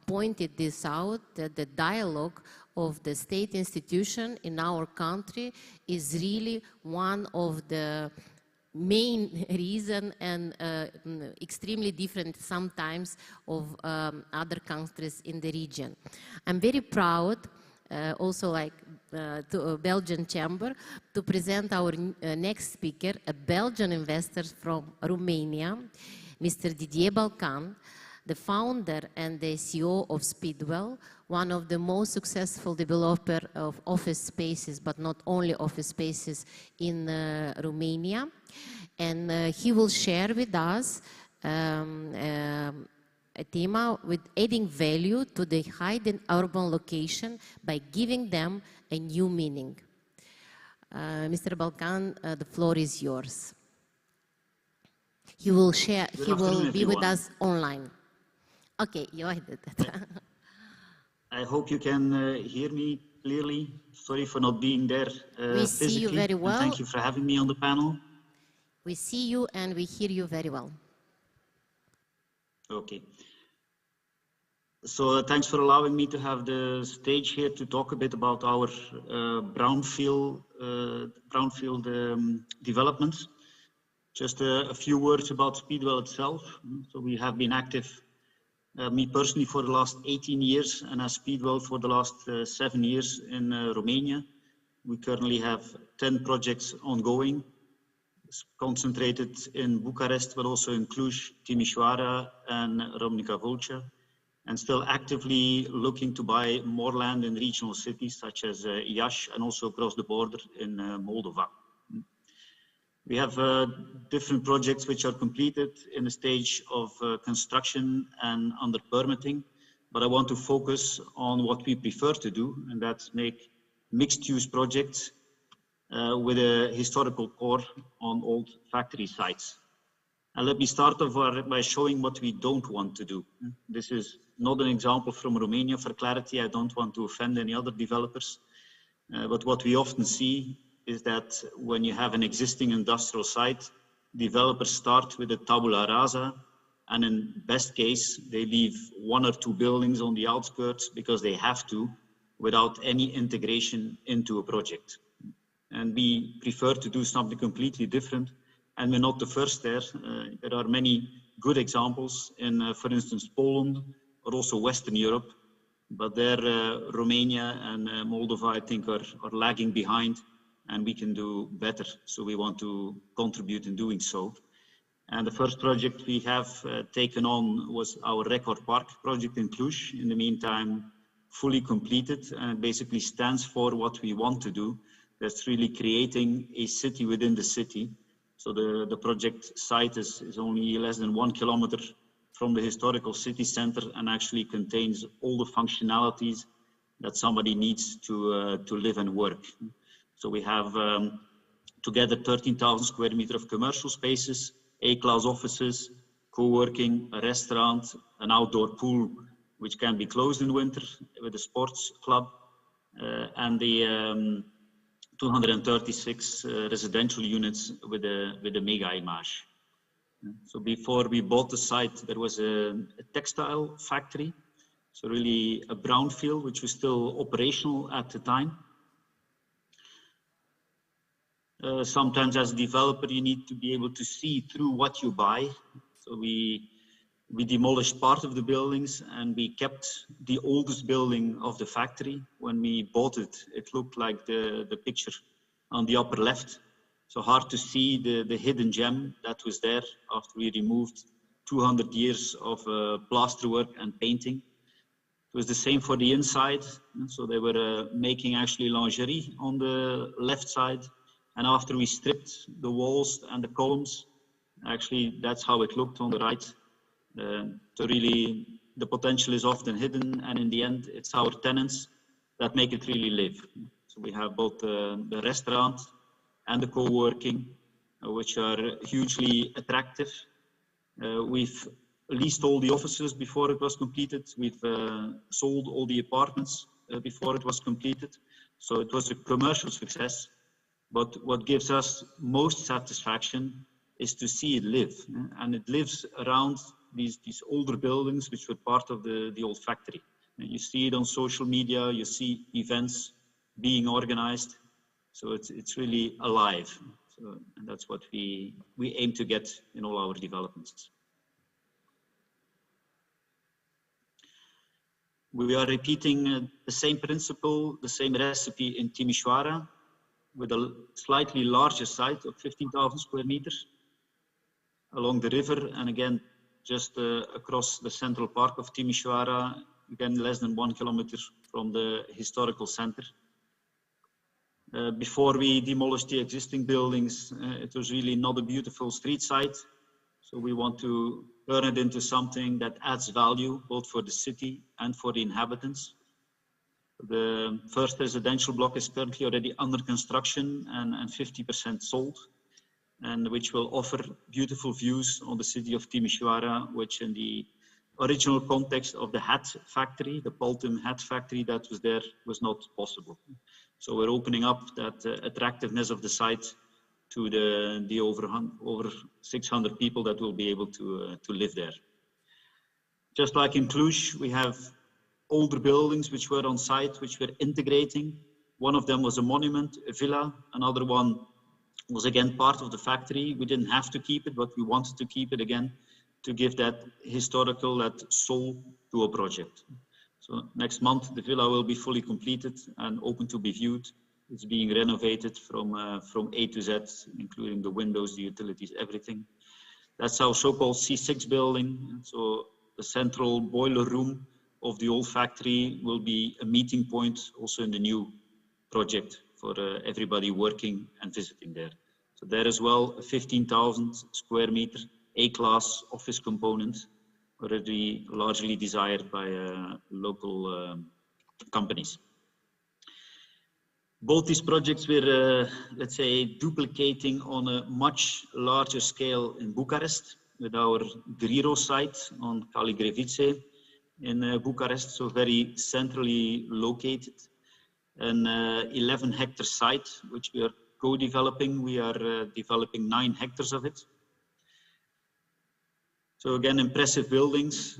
pointed this out, that the dialogue of the state institution in our country is really one of the main reason, and extremely different sometimes of other countries in the region. I'm very proud, also like to Belgian Chamber, to present our next speaker, a Belgian investor from Romania, Mr. Didier Balcan, the founder and the CEO of Speedwell, one of the most successful developer of office spaces, but not only office spaces in Romania. And he will share with us a theme with adding value to the hidden urban location by giving them a new meaning. Mr. Balcan, the floor is yours. He will share, he will be with us online. Okay, you did that. I hope you can hear me clearly. Sorry for not being there we see physically. You very well. Thank you for having me on the panel. We see you and we hear you very well. Okay. So thanks for allowing me to have the stage here to talk a bit about our brownfield developments. Just a few words about Speedwell itself. So we have been active, me personally, for the last 18 years, and as Speedwell for the last 7 years in Romania. We currently have 10 projects ongoing, concentrated in Bucharest, but also in Cluj, Timișoara, and Râmnică Vâlcea, and still actively looking to buy more land in regional cities such as Iași, and also across the border in Moldova. We have different projects which are completed in a stage of construction and under permitting, but I want to focus on what we prefer to do, and that's make mixed-use projects with a historical core on old factory sites. And let me start off by showing what we don't want to do. This is not an example from Romania. For clarity, I don't want to offend any other developers, but what we often see is that when you have an existing industrial site, developers start with a tabula rasa, and in best case, they leave 1 or 2 buildings on the outskirts because they have to, without any integration into a project. And we prefer to do something completely different, and we're not the first there. There are many good examples in, for instance, Poland, or also Western Europe, but there Romania and Moldova, I think, are lagging behind, and we can do better. So we want to contribute in doing so. And the first project we have taken on was our Record Park project in Cluj. In the meantime, fully completed, and it basically stands for what we want to do. That's really creating a city within the city. So the project site is only less than 1 kilometer from the historical city center, and actually contains all the functionalities that somebody needs to live and work. So we have together 13,000 square meters of commercial spaces, A-class offices, co-working, a restaurant, an outdoor pool, which can be closed in winter with a sports club, and the 236 residential units with a mega image. So before we bought the site, there was a textile factory, so really a brownfield, which was still operational at the time. Sometimes as a developer, you need to be able to see through what you buy. So we demolished part of the buildings and we kept the oldest building of the factory. When we bought it, it looked like the picture on the upper left. So hard to see the hidden gem that was there after we removed 200 years of plasterwork and painting. It was the same for the inside. So they were making actually lingerie on the left side. And after we stripped the walls and the columns, actually that's how it looked on the right. So really the potential is often hidden, and in the end it's our tenants that make it really live. So we have both the restaurant and the co-working, which are hugely attractive. We've leased all the offices before it was completed. We've sold all the apartments before it was completed. So it was a commercial success. But what gives us most satisfaction is to see it live. And it lives around these older buildings, which were part of the old factory. And you see it on social media, you see events being organized. So it's really alive. So, and that's what we aim to get in all our developments. We are repeating the same principle, the same recipe in Timișoara, with a slightly larger site of 15,000 square meters along the river, and again, just across the central park of Timișoara, again, less than 1 kilometer from the historical center. Before we demolished the existing buildings, it was really not a beautiful street site. So we want to turn it into something that adds value, both for the city and for the inhabitants. The first residential block is currently already under construction and 50% sold, and which will offer beautiful views on the city of Timișoara, which in the original context of the hat factory, the Pultum hat factory that was there, was not possible. So we're opening up that attractiveness of the site to the over 600 people that will be able to live there. Just like in Cluj, we have older buildings which were on site, which we're integrating. One of them was a monument, a villa. Another one was again part of the factory. We didn't have to keep it, but we wanted to keep it again to give that historical, that soul to a project. So next month, the villa will be fully completed and open to be viewed. It's being renovated from A to Z, including the windows, the utilities, everything. That's our so-called C6 building. So the central boiler room of the old factory will be a meeting point also in the new project for everybody working and visiting there. So there as well, a 15,000 square meter A-class office component, already largely desired by local companies. Both these projects we're, let's say, duplicating on a much larger scale in Bucharest with our Driro site on Caligrevice in Bucharest, so very centrally located. An 11-hectare site, which we are co-developing. We are developing 9 hectares of it. So again, impressive buildings.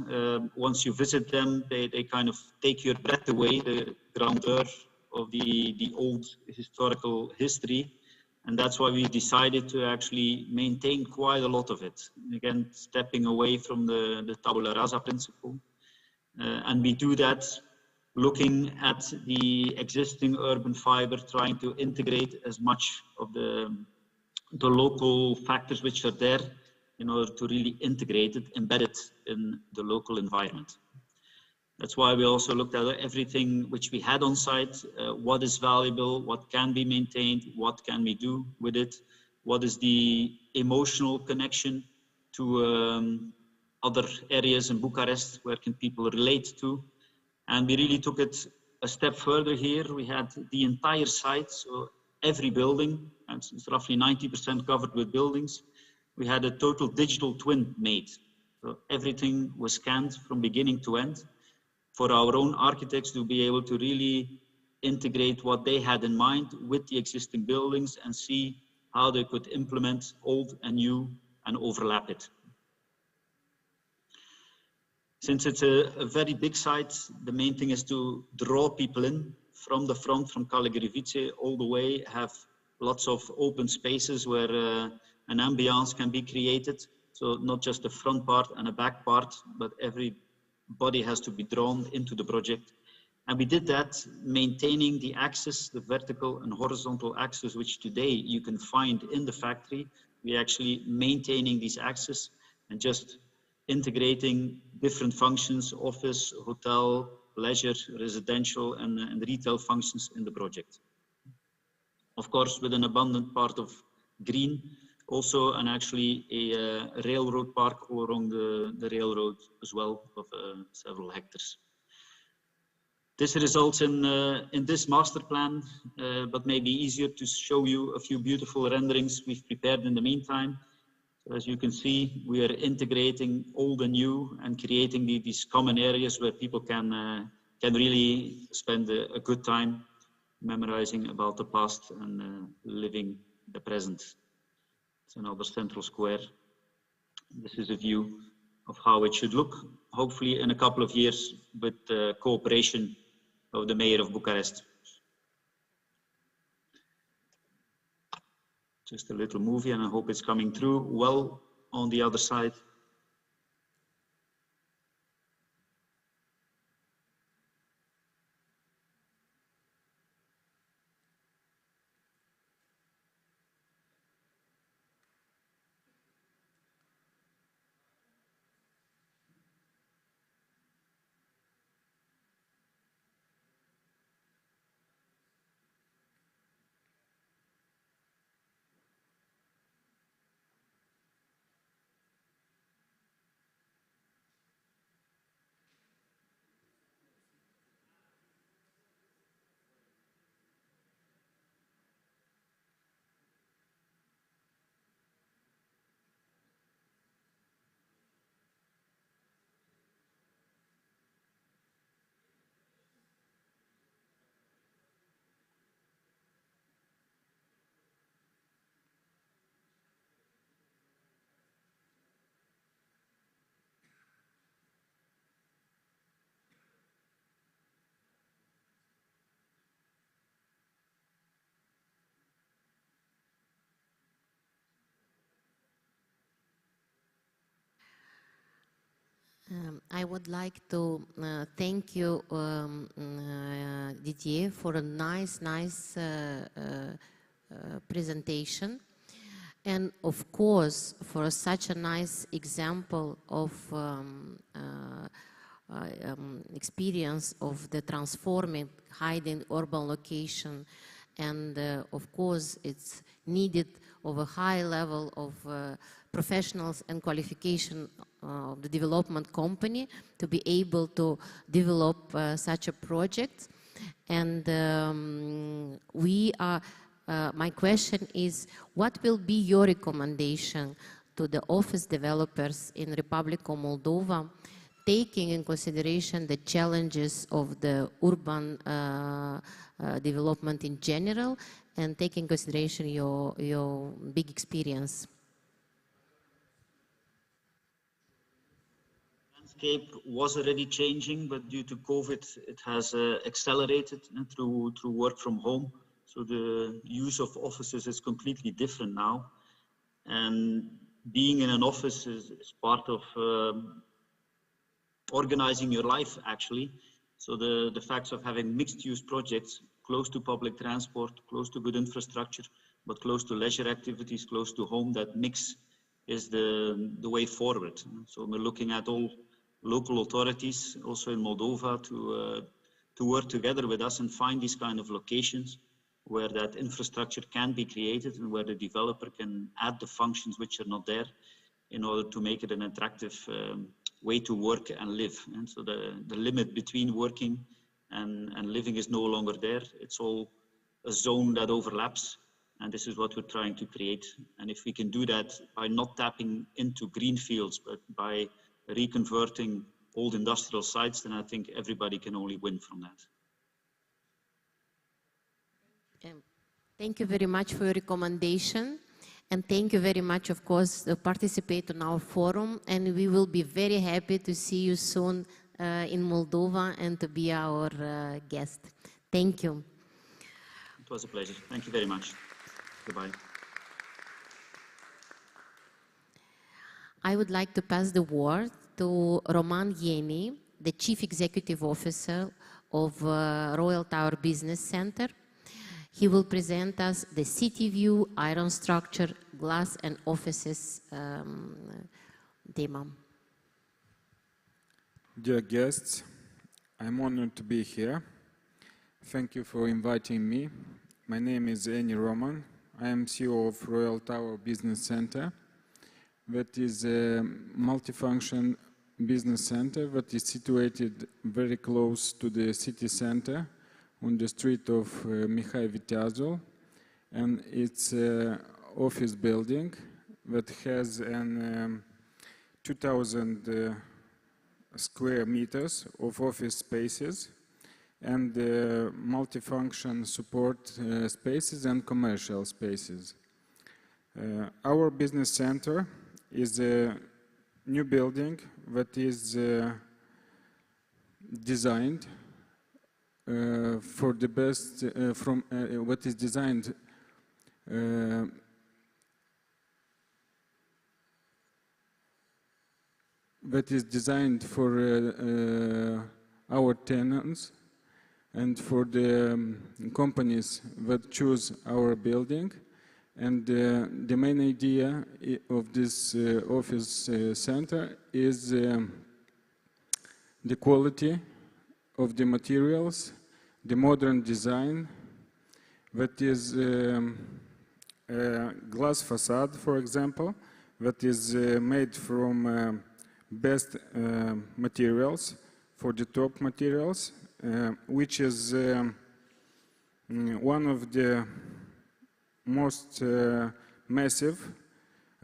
Once you visit them, they kind of take your breath away, the grandeur of the old historical history. And that's why we decided to actually maintain quite a lot of it. Again, stepping away from the tabula rasa principle. And we do that looking at the existing urban fiber, trying to integrate as much of the local factors which are there in order to really integrate it, embed it in the local environment. That's why we also looked at everything which we had on site, what is valuable, what can be maintained, what can we do with it, what is the emotional connection to other areas in Bucharest, where can people relate to. And we really took it a step further here. We had the entire site, so every building, and it's roughly 90% covered with buildings. We had a total digital twin made. So everything was scanned from beginning to end for our own architects to be able to really integrate what they had in mind with the existing buildings and see how they could implement old and new and overlap it. Since it's a very big site, the main thing is to draw people in from the front, from Caligarivice all the way, have lots of open spaces where an ambience can be created. So not just the front part and a back part, but everybody has to be drawn into the project. And we did that maintaining the axis, the vertical and horizontal axis, which today you can find in the factory. We're actually maintaining these axes and just integrating different functions, office, hotel, leisure, residential, and retail functions in the project. Of course, with an abundant part of green, also, and actually a railroad park along the railroad as well of several hectares. This results in this master plan, but maybe easier to show you a few beautiful renderings we've prepared in the meantime. So as you can see, we are integrating old and new and creating these common areas where people can really spend a good time memorizing about the past and living the present. It's another central square. This is a view of how it should look, hopefully in a couple of years with the cooperation of the mayor of Bucharest. Just a little movie, and I hope it's coming through well on the other side. I would like to thank you, Didier, for a nice presentation. And of course, for such a nice example of experience of the transforming hiding urban location. And of course, it's needed of a high level of professionals and qualification of the development company to be able to develop such a project. And my question is, what will be your recommendation to the office developers in Republic of Moldova, taking in consideration the challenges of the urban development in general, and taking in consideration your big experience? Landscape was already changing, but due to COVID, it has accelerated through work from home. So the use of offices is completely different now. And being in an office is part of organizing your life, actually. So the facts of having mixed-use projects close to public transport, close to good infrastructure, but close to leisure activities, close to home, that mix is the way forward. So we're looking at all local authorities, also in Moldova, to work together with us and find these kind of locations where that infrastructure can be created and where the developer can add the functions which are not there in order to make it an attractive way to work and live. And so the limit between working and living is no longer there. It's all a zone that overlaps, and this is what we're trying to create. And if we can do that by not tapping into green fields, but by reconverting old industrial sites, then I think everybody can only win from that. Thank you very much for your recommendation. And thank you very much, of course, to participate in our forum. And we will be very happy to see you soon in Moldova and to be our guest. Thank you. It was a pleasure. Thank you very much. Goodbye. I would like to pass the word to Roman Ieni, the Chief Executive Officer of Royal Tower Business Center. He will present us the city view, iron structure, glass and offices demo. Dear guests, I'm honored to be here. Thank you for inviting me. My name is Eni Roman. I am CEO of Royal Tower Business Center. That is a multifunction business center that is situated very close to the city center on the street of Mihai Viteazul, and it's an office building that has an 2,000 square meters of office spaces and multifunction support spaces and commercial spaces. Our business center is a new building that is designed for the best from what is designed for our tenants and for the companies that choose our building. And the main idea of this office center is the quality of the materials, the modern design, that is a glass facade, for example, that is made from best materials, for the top materials, which is one of the most massive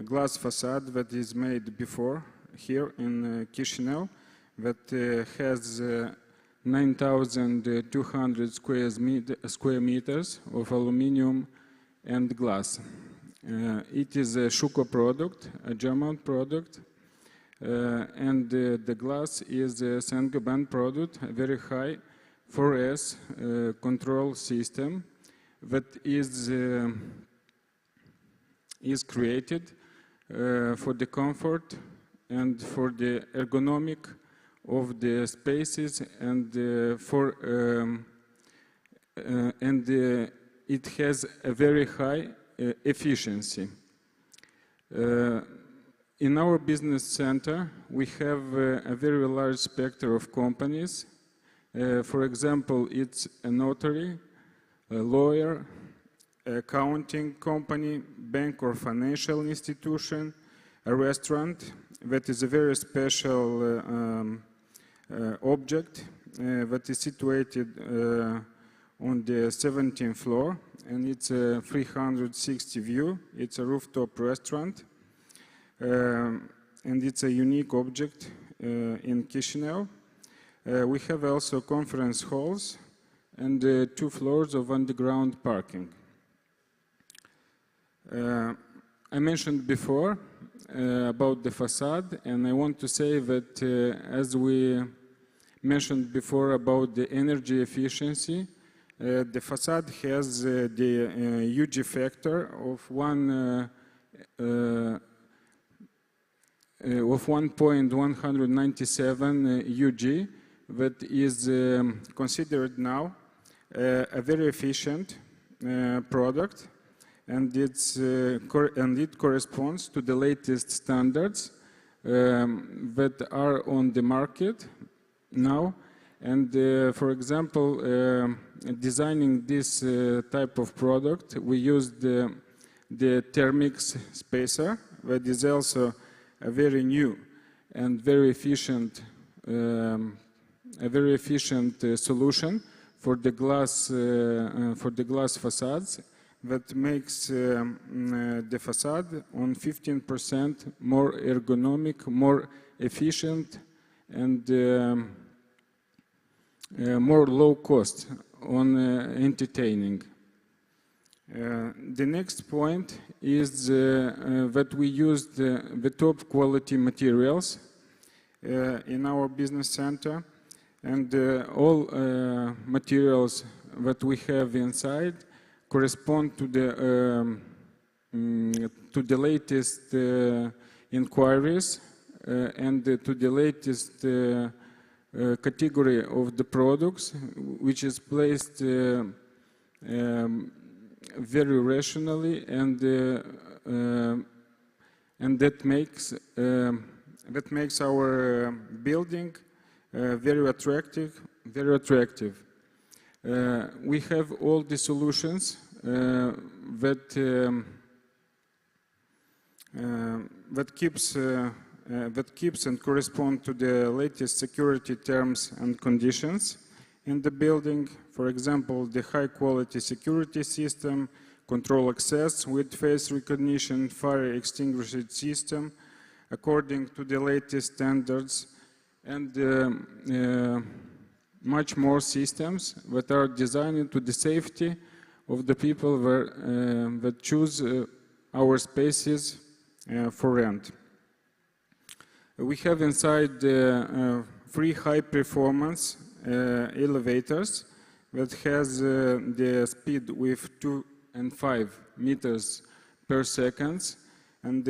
glass facade that is made before here in Chisinau, that has 9,200 square meters of aluminum and glass. It is a Schuko product, a German product, and the glass is a Saint-Gobain product, a very high 4S control system that is created for the comfort and for the ergonomic of the spaces, and it has a very high efficiency. In our business center, we have a very large spectrum of companies. For example, it's a notary, a lawyer, accounting company, bank or financial institution, a restaurant that is a very special object that is situated on the 17th floor, and it's a 360 view. It's a rooftop restaurant, and it's a unique object in Chisinau. We have also conference halls and 2 floors of underground parking. I mentioned before about the facade, and I want to say that as we mentioned before about the energy efficiency, the facade has the UG factor of 1.197 UG, that is considered now a very efficient product, and it corresponds to the latest standards that are on the market now. And for example, designing this type of product, we used the Thermix spacer, that is also a very new and very efficient solution for the glass facades, that makes the facade on 15% more ergonomic, more efficient, and more low cost on entertaining. The next point is that we used the top quality materials in our business center, and all materials that we have inside correspond to the latest inquiries and to the latest category of the products, which is placed very rationally, and that makes our building very attractive. We have all the solutions that keeps and correspond to the latest security terms and conditions in the building. For example, the high quality security system, control access with face recognition, fire extinguishing system according to the latest standards, and much more systems that are designed to the safety of the people that choose our spaces for rent. We have inside 3 high performance elevators that has the speed with 2 and 5 meters per second, and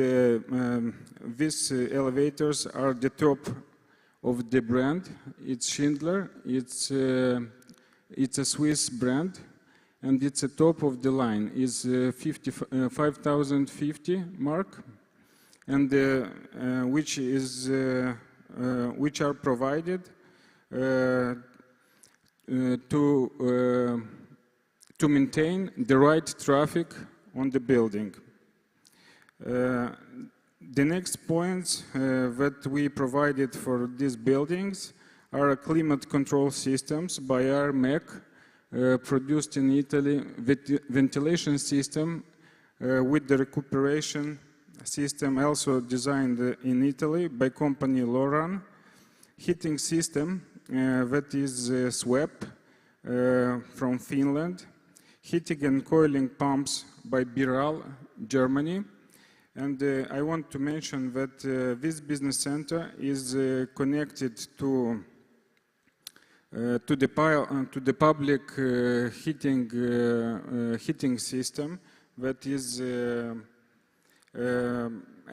these elevators are the top of the brand. It's Schindler, it's a Swiss brand, and it's a top of the line. It's 5,050 mark, and which are provided to maintain the right traffic on the building. The next points that we provided for these buildings are climate control systems by our MEC, produced in Italy, ventilation system with the recuperation system also designed in Italy by company Loran, heating system that is SWEP from Finland, heating and coiling pumps by Biral, Germany. And I want to mention that this business center is connected to the public heating system that is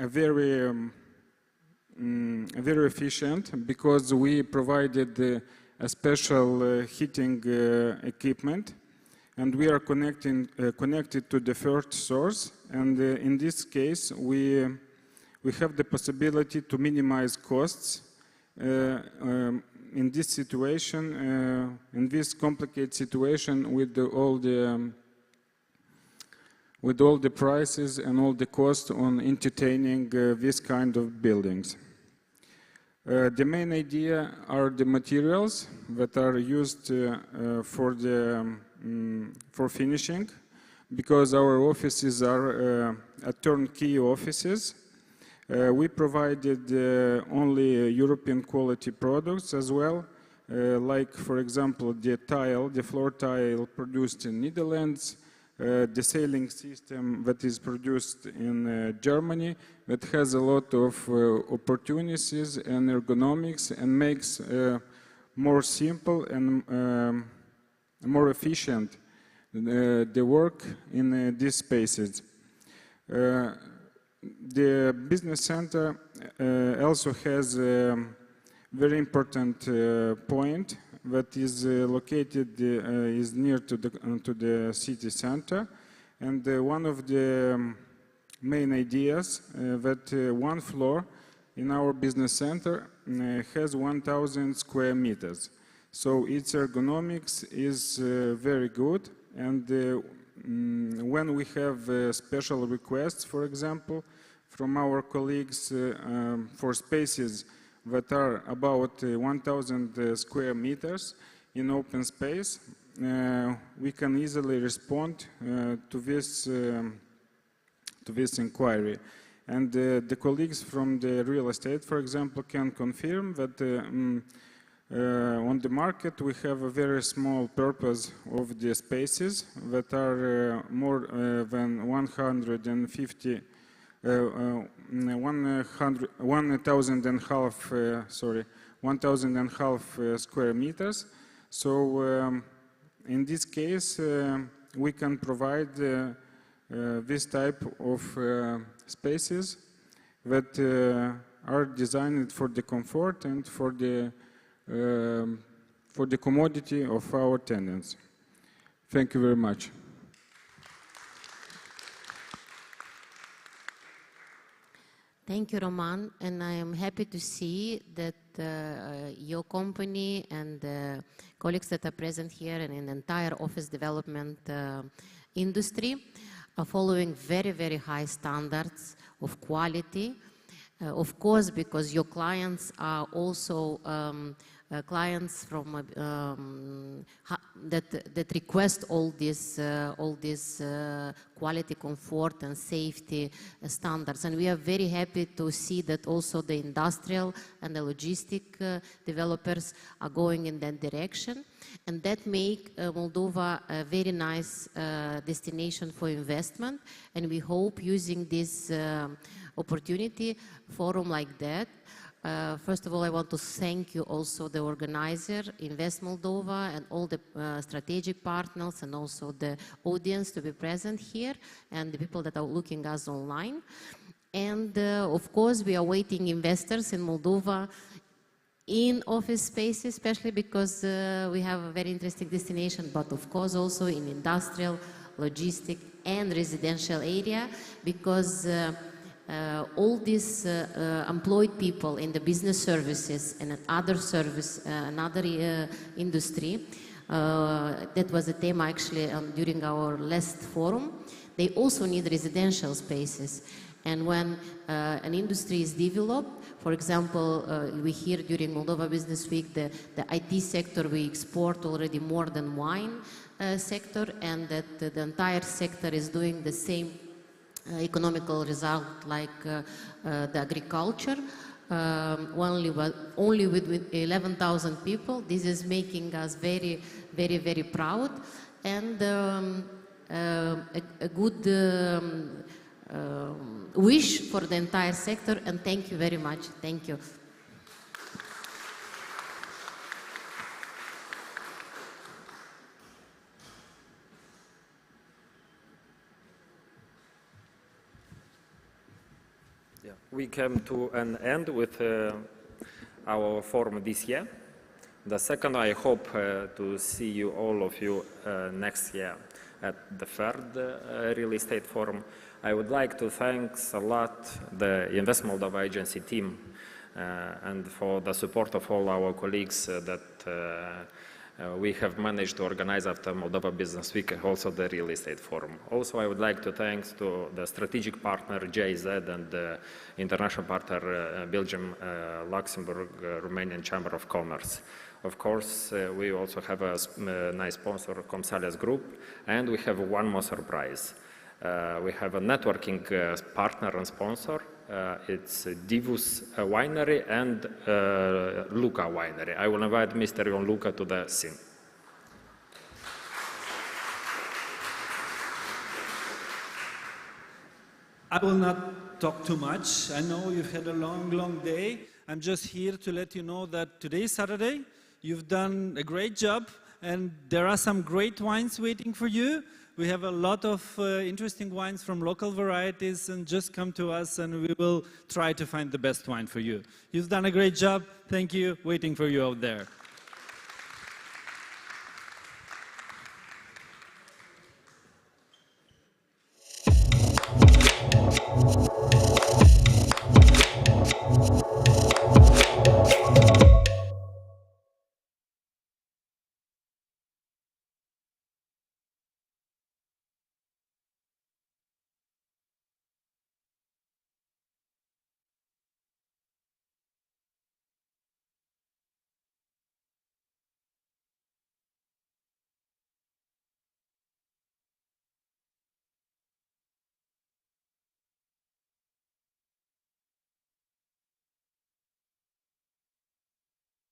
very efficient, because we provided a special heating equipment, and we are connected to the first source, and in this case we have the possibility to minimize costs in this situation, in this complicated situation with all the prices and all the costs on entertaining this kind of buildings. The main idea are the materials that are used for finishing, because our offices are turnkey offices. We provided only European quality products as well, like, for example, the floor tile produced in Netherlands, the sailing system that is produced in Germany, that has a lot of opportunities and ergonomics and makes more simple and more efficient the work in these spaces. The business center also has a very important point that is located, is near to the city center, and one of the main ideas that one floor in our business center has 1,000 square meters. So its ergonomics is very good, and when we have special requests, for example, from our colleagues for spaces that are about 1,000 square meters in open space, we can easily respond to this inquiry. And the colleagues from the real estate, for example, can confirm that On the market, we have a very small purpose of the spaces that are more than 1,500 square meters. So in this case, we can provide this type of spaces that are designed for the comfort and for the commodity of our tenants. Thank you very much. Thank you, Roman, and I am happy to see that your company and the colleagues that are present here and in the entire office development industry are following very, very high standards of quality. Of course, because your clients are also clients from that request all this quality, comfort, and safety standards, and we are very happy to see that also the industrial and the logistic developers are going in that direction, and that make Moldova a very nice destination for investment. And we hope using this opportunity, forum like that. First of all, I want to thank you also the organizer, Invest Moldova, and all the strategic partners, and also the audience to be present here, and the people that are looking us online. And of course, we are waiting investors in Moldova in office spaces, especially because we have a very interesting destination, but of course also in industrial, logistic, and residential area, because all these employed people in the business services and other service, another industry, that was a theme actually during our last forum, they also need residential spaces. And when an industry is developed, for example, we hear during Moldova Business Week the IT sector, we export already more than wine sector, and that the entire sector is doing the same economical result like the agriculture, only with 11,000 people. This is making us very, very, very proud, and a good wish for the entire sector, and thank you very much. Thank you. We came to an end with our forum this year. The second, I hope to see you, all of you, next year at the third real estate forum. I would like to thank a lot the Invest Moldova agency team and for the support of all our colleagues that we have managed to organize after Moldova Business Week, also the real estate forum. Also, I would like to thank to the strategic partner GIZ and the international partner Belgium, Luxembourg, Romanian Chamber of Commerce. Of course, we also have a nice sponsor, Comsales Group, and we have one more surprise. We have a networking partner and sponsor. It's Divus Winery and Luca Winery. I will invite Mr. Ion Luca to the scene. I will not talk too much. I know you've had a long, long day. I'm just here to let you know that today is Saturday. You've done a great job, and there are some great wines waiting for you. We have a lot of interesting wines from local varieties, and just come to us and we will try to find the best wine for you. You've done a great job. Thank you. Waiting for you out there.